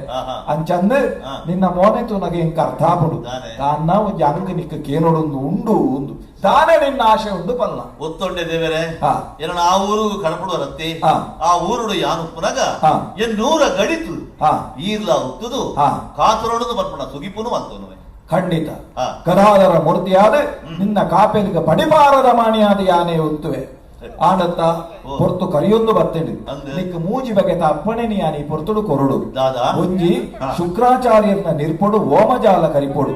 ಅಂಚಂದು ನಿನ್ನ ಮೋನೆತು ನಗೆ ಇಂಕ ಅರ್ಥಾಪುಡು ತಾನ್ನ ಒಂಜಿ ಅಂಕ ನಿಕ್ಕ ಕೇನೋಡೊಂದು ಉಂಡು ಉಂದು ತಾನೇ ನಿನ್ನ ಆಶೆ ಉಂಡು ಪಲ್ಲ ಒತ್ತೊಂಡೆ ದೇವರೇ ಏನೋ ಆ ಊರು ಕಡಪಡು ರತ್ತಿ ಆ ಊರುಡು ಯಾನು ಪುನಗ ಎನ್ನೂರ ಗಡಿತು ಈರ್ಲ ಉತ್ತುದು ಕಾತುರೋಡು ಬರ್ಪಣ ಸುಗಿಪುನು ಅಂತನು ಖಂಡಿತ ಗದಾಧರ ಮೂರ್ತಿಯಾದ ನಿನ್ನ ಕಾಪೆಲಿಗ ಪಡಿಪಾರದ ಮಾಣಿಯಾದ ಯಾನೆ ಉತ್ತುವೆ ಆಡತ್ತ ಪೊರ್ತು ಕರಿಯೊಂದು ಬರ್ತೇನೆ ನಿಕ್ಕ ಮೂಜಿ ಬಗೆತ ಅಪ್ಪಣೆ ಯಾನಿ ಪೊರ್ತುಡು ಕೊರಡು ಒಂಜಿ ಶುಕ್ರಾಚಾರ್ಯನ ನಿರ್ಪೊಡು ಓಮಜಾಲ ಕರಿಪೊಡು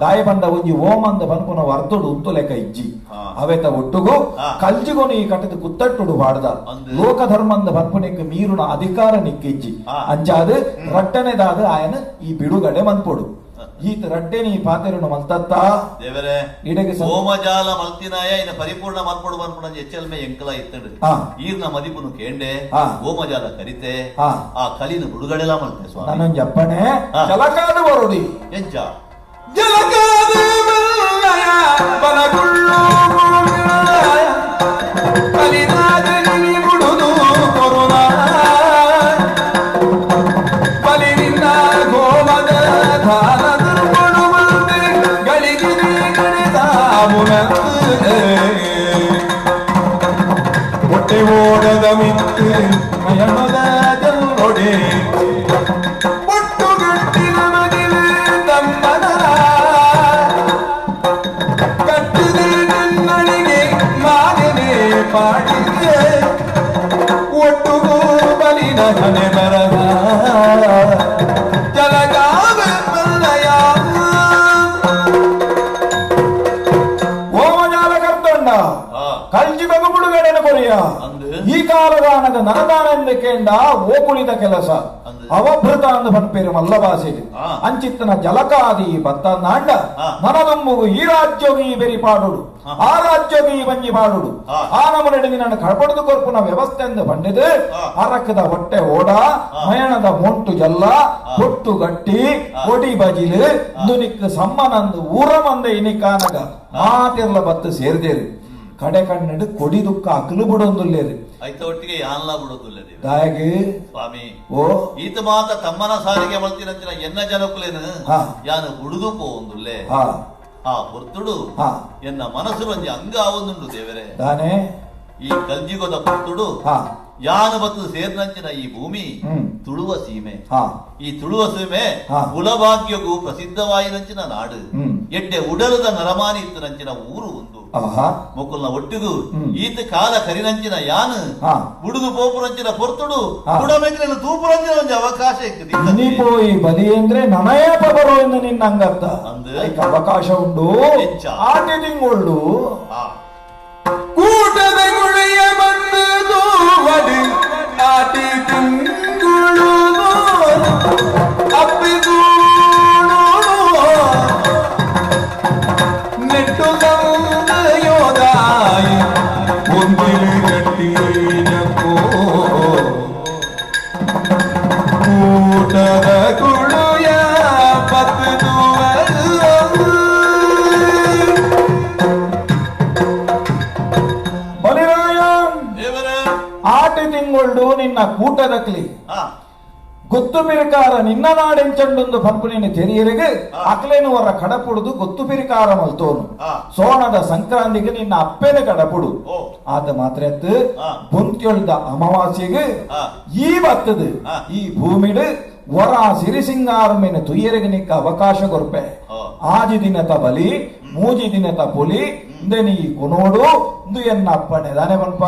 ದಾಯ ಬಂದ ಒಂಜಿ ಓಮಂದ ಪನ್ಪುನ ವರ್ತುಡು ಉಂತು ಲೆಕ್ಕ ಇಜ್ಜಿ ಅವೆತ ಒಟ್ಟುಗು ಕಲ್ಜಿಗೊನಿ ಕಟ್ಟದ ಕುತ್ತಟ್ಟುಡು ಬಾಡ್ದ ಲೋಕ ಧರ್ಮಂದ ಪನ್ಪುನಿಕ್ ಮೀರುನ ಅಧಿಕಾರ ನಿಕ್ಕಿಜ್ಜಿ ಅಂಚಾದ ರಟ್ಟನೆದಾದ ಆಯನ ಈ ಬಿಡುಗಡೆ ಮನ್ಪೊಡು ಈತ ರಡ್ಡೆ ನೀ ಪಾತೆರನು ಮಲ್ತತ್ತ ದೇವರೇ ಇಡೆಗೆ ಸೋಮಜಾಲ ಮಲ್ತಿನಾಯ ಇನ್ನ ಪರಿಪೂರ್ಣ ಮನ್ಪಡು ಮನ್ಪಡ ಎಚ್ಚಲ್ಮೆ ಎಂಕಲ ಇತ್ತಡು ಈರ್ನ ಮದಿಪುನು ಕೇಂಡೆ ಓಮಜಾಲ ಕರಿತೆ ಆ ಕಲಿನ ಬಿಡುಗಡೆಲ ಮಲ್ತೆ ಸ್ವಾಮಿ ನನ್ನ ಜಪ್ಪನೆ ಜಲಕಾದ ಬರುಡಿ ಎಂಚ ಜಲಕಾದ ಮಲ್ಲಯ ಬಲಗುಳ್ಳು ಕಲಿನಾದ ನಿನಿ ಬಿಡುದು ಕೊರುಣ ಬಲಿನಿಂದ ಗೋಮದ ಧಾರ ಹೊಟ್ಟೆ ಓಡದ ಮಿತ್ತು ಮಯಣದ ಜಲ್ಲೊಡೆ ಒಟ್ಟುಗಟ್ಟಿನ ಮಗಿಲು ತಮ್ಮನ ಕಟ್ಟಿದೆ ನಿನ್ನಳಿಗೆ ಮಾಲಿನೆ ಪಾಡಿದೆ ಒಟ್ಟುಗೂ ಬಲಿನ ಹಣೆ ಬರದ ಜಲಗಾವ ಮಲ್ಲಯ ಕಲ್ಜಿ ಬಗು ಬಿಡುಗಡೆನ ಕೊರಿಯ ಈ ಕಾಲದಾನದ ನರದಾನ ಕೇಂಡ ಓಕುಳಿದ ಕೆಲಸ ಅವಭೃತ ಅಂದು ಪನ್ಪೇರು ಮಲ್ಲಭಾಷೆ ಅಂಚಿತ್ತನ ಜಲಕಾದಿ ಬತ್ತನಾಂಡ ನನದುಂಬುಗು ಈ ರಾಜ್ಯೋಗಿ ಬೆರಿಪಾಡುಡು ಆ ರಾಜ್ಯೋಗಿ ಬಂಜಿ ಪಾಡುಡು ಆ ನಮನೆಡೆಗೆ ನನ್ನ ಕಳ್ಪಡದು ಕೊರ್ಪುನ ವ್ಯವಸ್ಥೆ ಎಂದು ಬಂದಿದೆ ಅರಕದ ಹೊಟ್ಟೆ ಓಡ ಮಯಣದ ಮೊಂಟು ಜಲ್ಲ ಹೊಟ್ಟು ಗಟ್ಟಿ ಒಡಿ ಬಜಿಲು ದುನಿಕ್ ಸಮ್ಮನಂದು ಊರ ಮಂದೆ ಇನಿಕಾನಗ ಮಾತಿರ್ಲ ಬತ್ತು ಸೇರಿದೇರು ಕಡೆ ಕಣ್ಣೆಡು ಕೊಡಿ ದುಃಖ ಅಕಲು ಬಿಡೊಂದುಲ್ಲೇರು ಐತ ಒಟ್ಟಿಗೆ ಯಾನ್ಲ ಬಿಡೋದಿಲ್ಲ ದಾಯಗೆ ಸ್ವಾಮಿ ಓ ಈತ ಮಾತ ತಮ್ಮನ ಸಾರಿಗೆ ಮಲ್ತಿನಂಚಿನ ಎನ್ನ ಜನಕ್ಕುಲೇನು ಯಾನು ಹುಡುದು ಪೋಂದುಲ್ಲೆ ಆ ಪುರ್ತುಡು ಎನ್ನ ಮನಸ್ಸು ಒಂಜಿ ಅಂಗ ಆವೊಂದುಂಡು ದೇವರೇ ತಾನೇ ಈ ಕಲ್ಜಿಗೋದ ಪುರ್ತುಡು ಯಾನು ಬತ್ತು ಸೇರ್ನಂಚಿನ ಈ ಭೂಮಿ ತುಳುವ ಸೀಮೆ. ಈ ತುಳುವ ಸೀಮೆ ಕುಲಭಾಗ್ಯಗೂ ಪ್ರಸಿದ್ಧವಾಯಿನಂಚಿನ ನಾಡು. ಎಡ್ಡೆ ಉಡಲದ ನರಮಾನಿ ಇತ್ತು ನಂಚಿನ ಊರು ಒಂದು ಮೊಕ್ಕಲ್ನ ಒಟ್ಟಿಗೂ ಈತ ಕಾಲ ಕರಿನಂಚಿನ ಯಾನು ಬುಡುದು ಪೋಪುರಂಚಿನ ಪೊರ್ತುಡು ಬುಡಮೆಕ್ಕಿನ ತೂಪುರಂಚಿನ ಒಂದು ಅವಕಾಶ ಪೋಯಿ ಬಲಿ ಅಂದ್ರೆ ನನಯಪ ಬರೋ ಎಂದು ನಿನ್ನ ಅಂಗತ್ತ ಅವಕಾಶ ಉಂಡು ಆಟಿ ತಿಂಗಳು ಕೂಟದ ಗುಳಿಯ ಬಂದು ಆಟಿ ತಿಂಗಳು ಅಪ್ಪಿದು ನೆಟ್ಟು ಯೋದಾಯಿ ಒಂದಿಲು ಗಟ್ಟಿನಕ್ಕೋ ಕೂಟದ ಗುಳಿಯ ಬದ್ದು ಆಟಿ ತಿಂಗಳು ನಿನ್ನ ಕೂಟದಕ್ಲಿ ಗೊತ್ತು ಬಿರಿಕಾರ ನಿನ್ನ ನಾಡೆಂಚಂಡೊಂದು ಪಂಪುನಿನ ತೆರಿಯರಿಗೆ ಅಕ್ಲೇನುವರ ಕಡಪುಡುದು ಗೊತ್ತು ಬಿರಿಕಾರ ಮಲ್ತೋನು ಸೋಣದ ಸಂಕ್ರಾಂತಿಗೆ ನಿನ್ನ ಅಪ್ಪೆನ ಕಡಪುಡು ಆದ ಮಾತ್ರ ಎತ್ತು ಬುಂತ್ಯೊಳ್ದ ಅಮಾವಾಸ್ಯೆಗೆ ಈ ಬತ್ತದು ಈ ಭೂಮಿಡು ವರ ಸಿರಿಸಿಂಗಾರಮೇನ ತುಯ್ಯರಿಗೆ ನಿಕ್ಕ ಅವಕಾಶ ಕೊರ್ಪೆ ಆಜಿ ದಿನತ ಬಲಿ ಮೂಜಿ ದಿನತ ಪುಲಿ ನೀ ಕೊನೋಡು ಇಂದು ಎನ್ನ ಅಪ್ಪಣೆ ದಾನೆ ಬನ್ಪ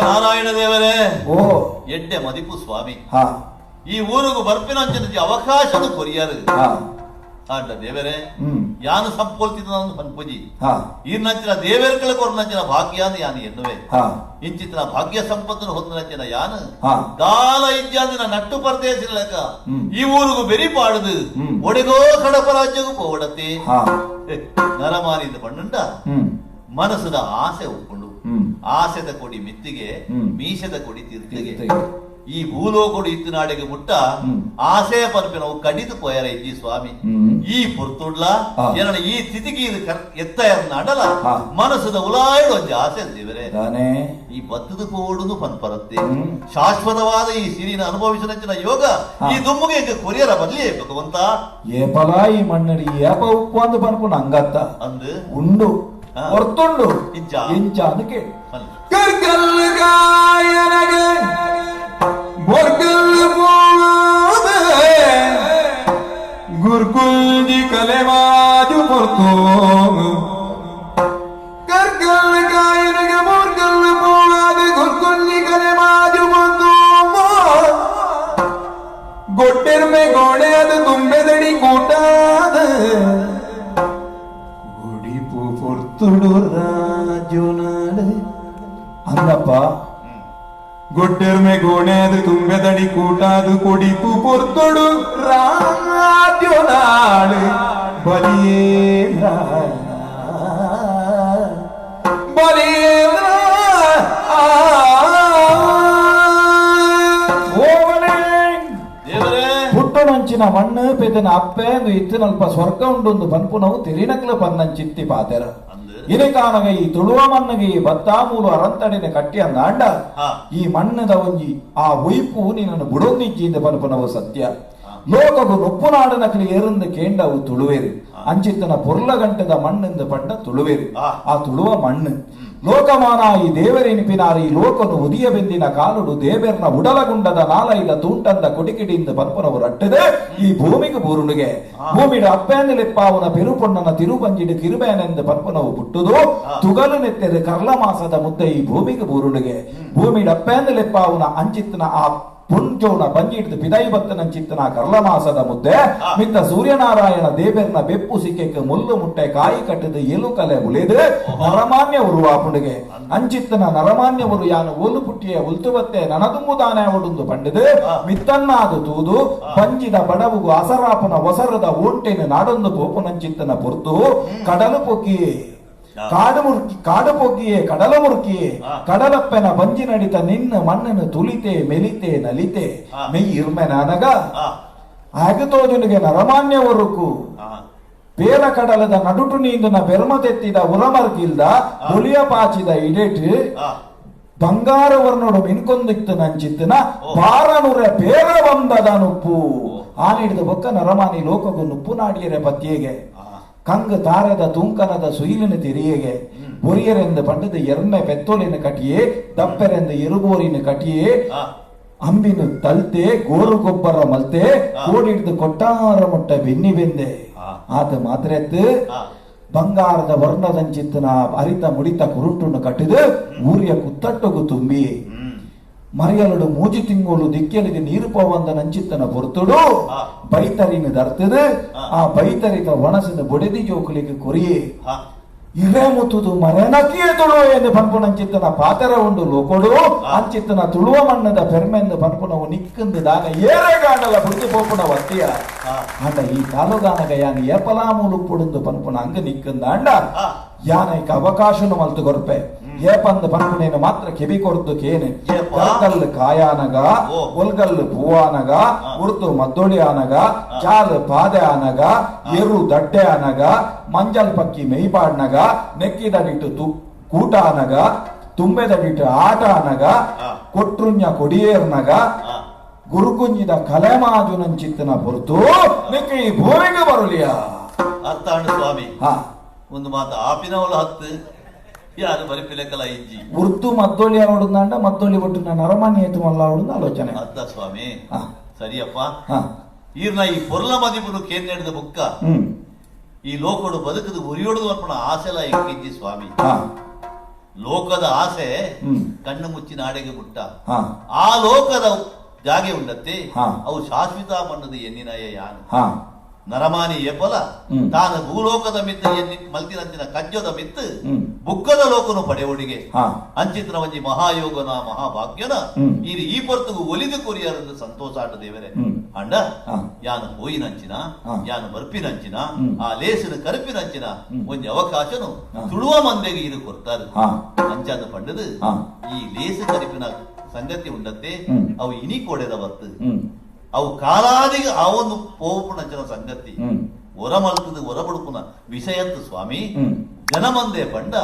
ನಾರಾಯಣ ದೇವರೇ ಓ ಎಡ್ಡೆ ಮದಿಪು ಸ್ವಾಮಿ ಈ ಊರಿಗೂ ಬರ್ಪಿನಂಚಿನ ಅವಕಾಶದ ಕೊರಿಯರು ಆಟ ದೇವರೇ ಯಾನು ಸಂಪೋಲ್ತಿದ ಪಂಪುಜಿ ಈರ್ನಂಚಿನ ದೇವೇರ್ಗಳ ಕೊರ್ನಂಚಿನ ಭಾಗ್ಯ ಅಂತ ಯಾನು ಎನ್ನುವೆ ಇಂಚಿನ ಭಾಗ್ಯ ಸಂಪತ್ತನ್ನು ಹೊಂದಿನಂಚಿನ ಯಾನು ದಾಲ ಇತ್ಯಾದಿನ ನಟ್ಟು ಪರದೇಶ ಲೆಕ್ಕ ಈ ಊರಿಗೂ ಬೆರಿ ಪಾಡುದು ಒಡೆಗೋ ಕಡಪ ರಾಜ್ಯಗೂ ಪೋಡತ್ತೆ ನರಮಾನಿದ ಪಣ್ಣುಂಡ ಮನಸ್ಸದ ಆಸೆ ಒಪ್ಕೊಂಡು ಆಸೆದ ಕೊಡಿ ಮಿತ್ತಿಗೆ ಮೀಸದ ಕೊಡಿ ತೀರ್ಥಿಗೆ ಈ ಭೂಲೋಕೊಡು ಇತ್ತು ನಾಡಿಗೆ ಮುಟ್ಟ ಆಸೆಯ ಪರಪೆ ನಾವು ಕಡಿದು ಪೋಯರ ಇದ್ದಿ ಸ್ವಾಮಿ ಈ ಪೊರ್ತುಡ್ಲ ಏನ ಈ ಸ್ಥಿತಿಗೆ ಇದು ಎತ್ತ ನಡಲ ಮನಸ್ಸದ ಉಲಾಯಡು ಒಂದು ಆಸೆ ದೇವರೇ ಈ ಬತ್ತದ ಪೋಡುದು ಪನ್ಪರತ್ತೆ ಶಾಶ್ವತವಾದ ಈ ಸಿರಿನ ಅನುಭವಿಸಿದ ಯೋಗ ಈ ದುಮ್ಮಗೆ ಕೊರಿಯರ ಬದಲಿ ಭಗವಂತ ಏಪಲ ಈ ಮಣ್ಣಡಿ ಏಪ ಉಪ್ಪು ಅಂತ ಪನ್ಪು ನಂಗತ್ತ ಅಂದು ಉಂಡು ಹೊರ್ತುಂಡು ಇಂಚ ಅದಕ್ಕೆ गुरकुल दी कलेमाजु पुरतो करकल गायन के मुरकल पोगाद गुरकुल दी कलेमाजु पुरतो गोटेर में गोड़े अद तुम्बे दड़ी कोटाद गुड़ी पू पुरतुडु राजुनाड अंदप्प ಗೊಟ್ಟೆರ್ ಮೇ ಗೋಣೆದು ತುಂಬೆದಡಿ ಕೂಟಾದು ಕೊಡಿಪು ಪೊರ್ತೊಡು ರಾಜ್ಯೋನಾಳು ಬಲಿಯೇಂದ್ರ ಬಲಿಯೇಂದ್ರ ಹುಟ್ಟುನಂಚಿನ ಮಣ್ಣು ಪೆದನ ಅಪ್ಪೆ ಇತ್ತಿನಲ್ಪ ಸ್ವರ್ಗ ಉಂಡೊಂದು ಪನ್ಪು ನಾವು ತೆರಿನಕ್ಲ ಪನ್ನಂಚಿತ್ತಿ ಪಾತೆರ ಇದಕ್ಕಾನಗ ಈ ತುಳುವ ಮಣ್ಣಿಗೆ ಈ ಭತ್ತ ಮೂಲು ಅರಂತಡಿನ ಕಟ್ಟಿ ಅಂದಾಂಡ ಈ ಮಣ್ಣದ ಒಂಜಿ ಆ ಒಯ್ಪು ನಿನ್ನನ್ನು ಬುಡೊಂದಿಜ್ಜಿಂದ ಪನ್ಪನವು ಸತ್ಯ ಲೋಕಗು ನೊಪ್ಪು ನಾಡನಕ್ಲಿ ಏರಂದು ಕೇಂಡವು ತುಳುವೇರು ಅಂಚಿತ್ತನ ಪೊರ್ಲ ಗಂಟದ ಮಣ್ಣಿಂದ ಪಂಡ ತುಳುವೇರು ಆ ತುಳುವ ಮಣ್ಣು ಲೋಕಮಾನ ಈ ದೇವರೆನಿಪಿನಾರ ಈ ಲೋಕನು ಉದಿಯ ಬೆಂದಿನ ಕಾಲುಡು ದೇವೆರ್ನ ಉಡಲಗುಂಡದ ನಾಲೈದ ತೂಂಟಂದ ಕೊಡಿಕಿಡಿಯಿಂದ ಪನ್ಪನವು ರಟ್ಟದೆ ಈ ಭೂಮಿಗೆ ಬೂರುಣಿಗೆ ಭೂಮಿಡ ಅಪ್ಪೆಂದಲೆಪ್ಪಾವನ ಪೆರುಪೊಣ್ಣನ ತಿರುಬಂಜಿಡು ಕಿರುಬೇನೆಂದು ಪನ್ಪನವು ಬುಟ್ಟುದು ತುಗಲು ನೆತ್ತೆದು ಕರ್ಲ ಮಾಸದ ಮುದ್ದೆ ಈ ಭೂಮಿಗೆ ಬೂರುಣಿಗೆ ಭೂಮಿಡ ಅಪ್ಪೆಂದಲೆಪ್ಪಾವನ ಅಂಚಿತ್ತನ ಆ ಪುಂಜೋನ ಬಂಜಿಡ್ದು ಪಿದೈಬತ್ತನ ಚಿತ್ತನ ಕರ್ಲಮಾಸದ ಮುದ್ದೆ ಮಿತ್ತ ಸೂರ್ಯನಾರಾಯಣ ದೇವೆರ್ನ ಬೆಪ್ಪು ಸಿಕ್ಕೆಕ್ಕೆ ಮುಲ್ಲು ಮುಟ್ಟೆ ಕಾಯಿ ಕಟ್ಟದು ಎಲು ಕಲೆ ಉಳಿದು ನರಮಾನ್ಯ ಉರುವಾಪುಡಿಗೆ ಅಂಚಿತ್ತನ ನರಮಾನ್ಯವರು ಯಾನು ಓಲು ಪುಟ್ಟಿಯ ಉಲ್ತುವತ್ತೆ ನನದುಂಬುದಾನೆ ಅವಡುಂದು ಪಂಡಿದು ಮಿತ್ತನ್ನಾದು ತೂದು ಬಂಜಿದ ಬಡವುಗು ಅಸರಾಪನ ಒಸರದ ಓಂಟೆನು ನಾಡೊಂದು ಪೋಪುನಂಚಿತ್ತನ ಪೊರ್ತು ಕಡಲು ಪೊಕ್ಕಿ ಕಾಡು ಪೊಗ್ಗಿಯೇ ಕಡಲ ಮುರುಕಿಯೇ ಕಡಲಪ್ಪನ ಬಂಜಿ ನಡಿತ ನಿನ್ನ ಮಣ್ಣನ್ನು ತುಲಿತೆ ಮೆಲಿತೆ ನಲಿತೆ ಮೆಯ್ ಇರ್ಮೆ ನನಗ ಆಗತೋಜನಿಗೆ ನರಮಾನ್ಯ ಒರುಕು ಬೇರ ಕಡಲದ ನಡುಟು ನೀಂದನ ಬೆರ್ಮತೆತ್ತಿದ ಉರಮರ್ಗಿಲ್ದ ಹುಲಿಯ ಪಾಚಿದ ಇಡೇಟ್ ಬಂಗಾರ ವರ್ಣೋಡು ಮಿನ್ಕೊಂದಿತ್ತು ನಂಚಿತ್ತನ ಬಾರನುರೆ ಬೇರ ಬಂದದ ನುಪ್ಪು ಆನಿಡಿದ ಬೊಕ್ಕ ನರಮಾನಿ ಲೋಕಗು ನುಪ್ಪು ನಾಡಿಯರೆ ಪತ್ಯೆಗೆ ಕಂಗ್ ತಾರದ ತುಂಕನದ ಸುಯಿಲಿನ ತಿರಿಯೆಗೆ ಒರಿಯರೆಂದು ಪಂಡದ ಎರ್ಮೆ ಪೆತ್ತೋಲಿನ ಕಟಿಯೇ ದಪ್ಪರೆಂದು ಇರುಬೋರಿನ ಕಟಿಯೇ ಆ, ಅಂಬಿನ ತಲ್ತೆ ಗೋರು ಗೊಬ್ಬರ ಮಲ್ತೆ ಕೋಡಿಡ್ದು ಕೊಟ್ಟಾರ ಮುಟ್ಟ ಬೆನ್ನಿ ಬೆಂದೆ ಆತ ಮಾತ್ರೆತ್ತು ಆ, ಬಂಗಾರದ ವರ್ಣದಂಚಿತ್ತನ ಅರಿತ ಮುಡಿತ ಕುರುಟುನ್ನು ಕಟ್ಟಿದು ಊರಿಯ ಕುತ್ತಟ್ಟುಗು ತುಂಬಿ ಮರಿಯಲಡು ಮೂಜಿ ತಿಂಗಳು ದಿಕ್ಕೆಲಿಗೆ ನೀರು ಪವಂದ ನಂಚಿತ್ತನ ಪೊರ್ತುಡು ಬೈತರಿನ ದರ್ತದು ಆ ಬೈತರಿತ ಒಣಸಿನ ಬೊಡೆದಿ ಜೋಕುಲಿಗೆ ಕೊರಿಯೇ ಆ, ಇರೇ ಮುತ್ತುದು ಮರೆನಕಿಯೇ ತುಳು ಎಂದು ಪನ್ಪುನಂಚಿತ್ತನ ಪಾತರ ಉಂಡು ಲೋಕೊಡು ಅಂಚಿತ್ತನ ತುಳುವ ಮಣ್ಣದ ಪೆರ್ಮೆಂದು ಪನ್ಪುನವು ನಿಕ್ಕಂದು ದಾನ ಏರೆಗಾಂಡಲ ಬುಡ್ದು ಪೋಪುನ ಒತ್ತಿಯ ಅಂಡ ಈ ಕಾಲುಗಾನಗ ಯಾನ ಏಪಲಾಮೂಲು ಪುಡುಂದು ಪನ್ಪುನ ಅಂಗ ನಿಕ್ಕಂದ ಅಂಡ ಯಾನೈಕ ಅವಕಾಶನು ಮಲ್ತು ಕೊರ್ಪೆ ಏಪಂದು ಪನ್ಪುನೇನು ಮಾತ್ರ ಕೆಬಿ ಕೊರ್ದು ಕೇನೆ ಕಲ್ಲು ಕಾಯಾನಗ ಒಲ್ಗಲ್ಲು ಪೂವಾನಗ ಉರ್ದು ಮದ್ದೊಳಿ ಆನಗ ಚಾಲು ಪಾದೆ ಆನಗ ಎರು ದಡ್ಡೆ ಆನಗ ಮಂಜಲ್ ಪಕ್ಕಿ ಮೇಯ್ಪಾಡ್ನಗ ನೆಕ್ಕಿದಡಿಟ್ಟು ಕೂಟ ಆನಗ ತುಂಬೆದಡಿಟ್ಟು ಆಟ ಆನಗ ಕೊಟ್ರುಂಜ ಕೊಡಿಯೇರ್ನಗ ಗುರುಕುಂಜಿದ ಕಲೆಮಾಜುನಂಚಿತ್ತನ ಹೊರತು ನಿಕ್ಕಿ ಭೂಮಿಗೆ ಬರುಲಿಯ ಅರ್ಥ ಆಂಡು ಸ್ವಾಮಿ ಹಾ ಒಂದು ಮಾತು ಆಪಿನವಲ ಹತ್ತು ಯಾರು ಬರಿಪಿಲೆಕ್ಕಲ ಇಜ್ಜಿ ಉರ್ದು ಮದ್ದೊಳಿ ಆವಡುಂದಾಂಡ ಮದ್ದೊಳಿ ಒಟ್ಟು ನಾನು ಅರಮನೆ ಏತು ಮಲ್ಲ ಆವಡುಂದ ಆಲೋಚನೆ ಅರ್ಥ ಸ್ವಾಮಿ ಹಾ ಸರಿಯಪ್ಪ ಹಾ ಈರ್ನ ಈ ಪೊರ್ಲ ಮದಿಪುರು ಕೇಂದ್ರ ಬುಕ್ಕ ಈ ಲೋಕಡು ಬದುಕದು ಉರಿಯೋಡು ಅರ್ಪಣ ಆಸೆಲ ಇಕ್ಕಿಜ್ಜಿ ಸ್ವಾಮಿ ಹಾ ಲೋಕದ ಆಸೆ ಕಣ್ಣು ಮುಚ್ಚಿನ ಆಡೆಗೆ ಮುಟ್ಟ ಹಾ ಆ ಲೋಕದ ಜಾಗೆ ಉಂಡತ್ತೆ ಹಾ. ಅವು ಶಾಶ್ವತ ಮಣ್ಣದ ಎನ್ನಿನಯ ಯಾನು ಹಾ ನರಮಾನಿ ಎಪ್ಪಲ ತಾನು ಭೂಲೋಕದ ಮಿತ್ತ ಎನ್ನಿ ಮಲ್ತಿನಂಚಿನ ಕಜ್ಜದ ಮಿತ್ತು ಬುಕ್ಕದ ಲೋಕನು ಪಡೆವಡಿಗೆ ಹಾ ಅಂಚಿತ್ರ ಒಂಜಿ ಮಹಾಯೋಗನ ಮಹಾಭಾಗ್ಯನ ಈ ಪೊರ್ತುಗು ಒಲಿದು ಕೊರಿಯರೆಂದು ಸಂತೋಷ ಆಟ ದೇವರೇ ಅಂಡ ಯಾನು ಹೋಯಿನಂಚಿನ ಯಾನು ಬರ್ಪಿನಂಚಿನ ಆ ಲೇಸಿನ ಕರುಪಿನಂಚಿನ ಒಂಜಿ ಅವಕಾಶನು ತುಳುವ ಮಂದೆಗೆ ಇದು ಕೊಡ್ತಾರೆ ಅಂಚಾದ ಪಂಡದು ಈ ಲೇಸು ಕರುಪಿನ ಸಂಗತಿ ಉಂಡತ್ತೆ ಅವು ಇನಿ ಕೊಡೆದ ಬರ್ತು ಅವು ಕಾಲಾದಿಗೆ ಅವನು ಪೋಪುನಂಚಿನ ಸಂಗತಿ ಹೊರಮಲ್ತದು ಹೊರಬಡುಪುನ ವಿಷಯತ್ತು ಸ್ವಾಮಿ ಜನಮಂದೆ ಪಂಡ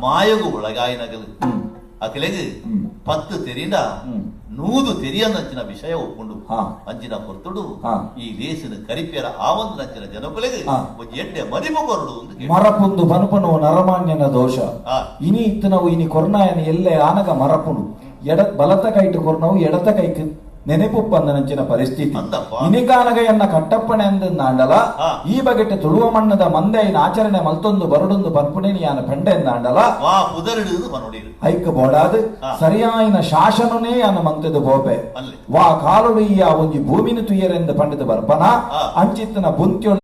ಮಾಯಗು ಒಳಗಾಯಿನಗಲು ಅಕಲೆಗೆ 10 ತೆರಿಂದ 100 ತೆರಿಯನ್ನಂಚಿನ ವಿಷಯ ಒಪ್ಪುಂಡು ಅಂಚಿನ ಹೊರ್ತುಡು ಈ ಲೇಸಿನ ಕರಿಪೆರ ಆವಂದು ನಂಚಿನ ಜನಕುಲೆಗೆ ಒಂದು ಎಡ್ಡೆ ಮರಿಮು ಬರುಡು ಮರಪುಂದು ಪನುಪನು ನರಮಾನ್ಯನ ದೋಷ ಇನಿ ಇತ್ತನವು ಇನಿ ಕೊರ್ನಾಯನ ಎಲ್ಲೆ ಆನಗ ಮರಪುನು ಬಲತ ಕೈಟು ಕೊರ್ನವು ಎಡತ ಕೈಕ್ ನೆನೆಪುಪ್ಪಂದ ನಂಚಿನ ಪರಿಸ್ಥಿತಿ ಇನಿಗಾನಗಯನ್ನ ಕಟ್ಟಪ್ಪಣೆ ಅಂದಾಂಡಲ ಈ ಬಗೆಟ್ ತುಳುವ ಮಣ್ಣದ ಮಂದೆಯಿನ ಆಚರಣೆ ಮಲ್ತೊಂದು ಬರಡೊಂದು ಪನ್ಪುಣೆನಿ ಯಾನ ಪೆಂಡೆ ಎಂದಾಂಡಲ ಐಕ್ ಬೋಡಾದು ಸರಿಯಾಯಿನ ಶಾಸನನೇ ಯಾನ ಮಂತದ ಬೋಪೆ ವಾ ಕಾಲುಡು ಈ ಒಂಜಿ ಭೂಮಿನ ತುಯ್ಯರೆಂದು ಪಂಡಿತ ಬರ್ಪನ ಅಂಚಿತ್ತನ ಬುಂತ್ಯೊಳ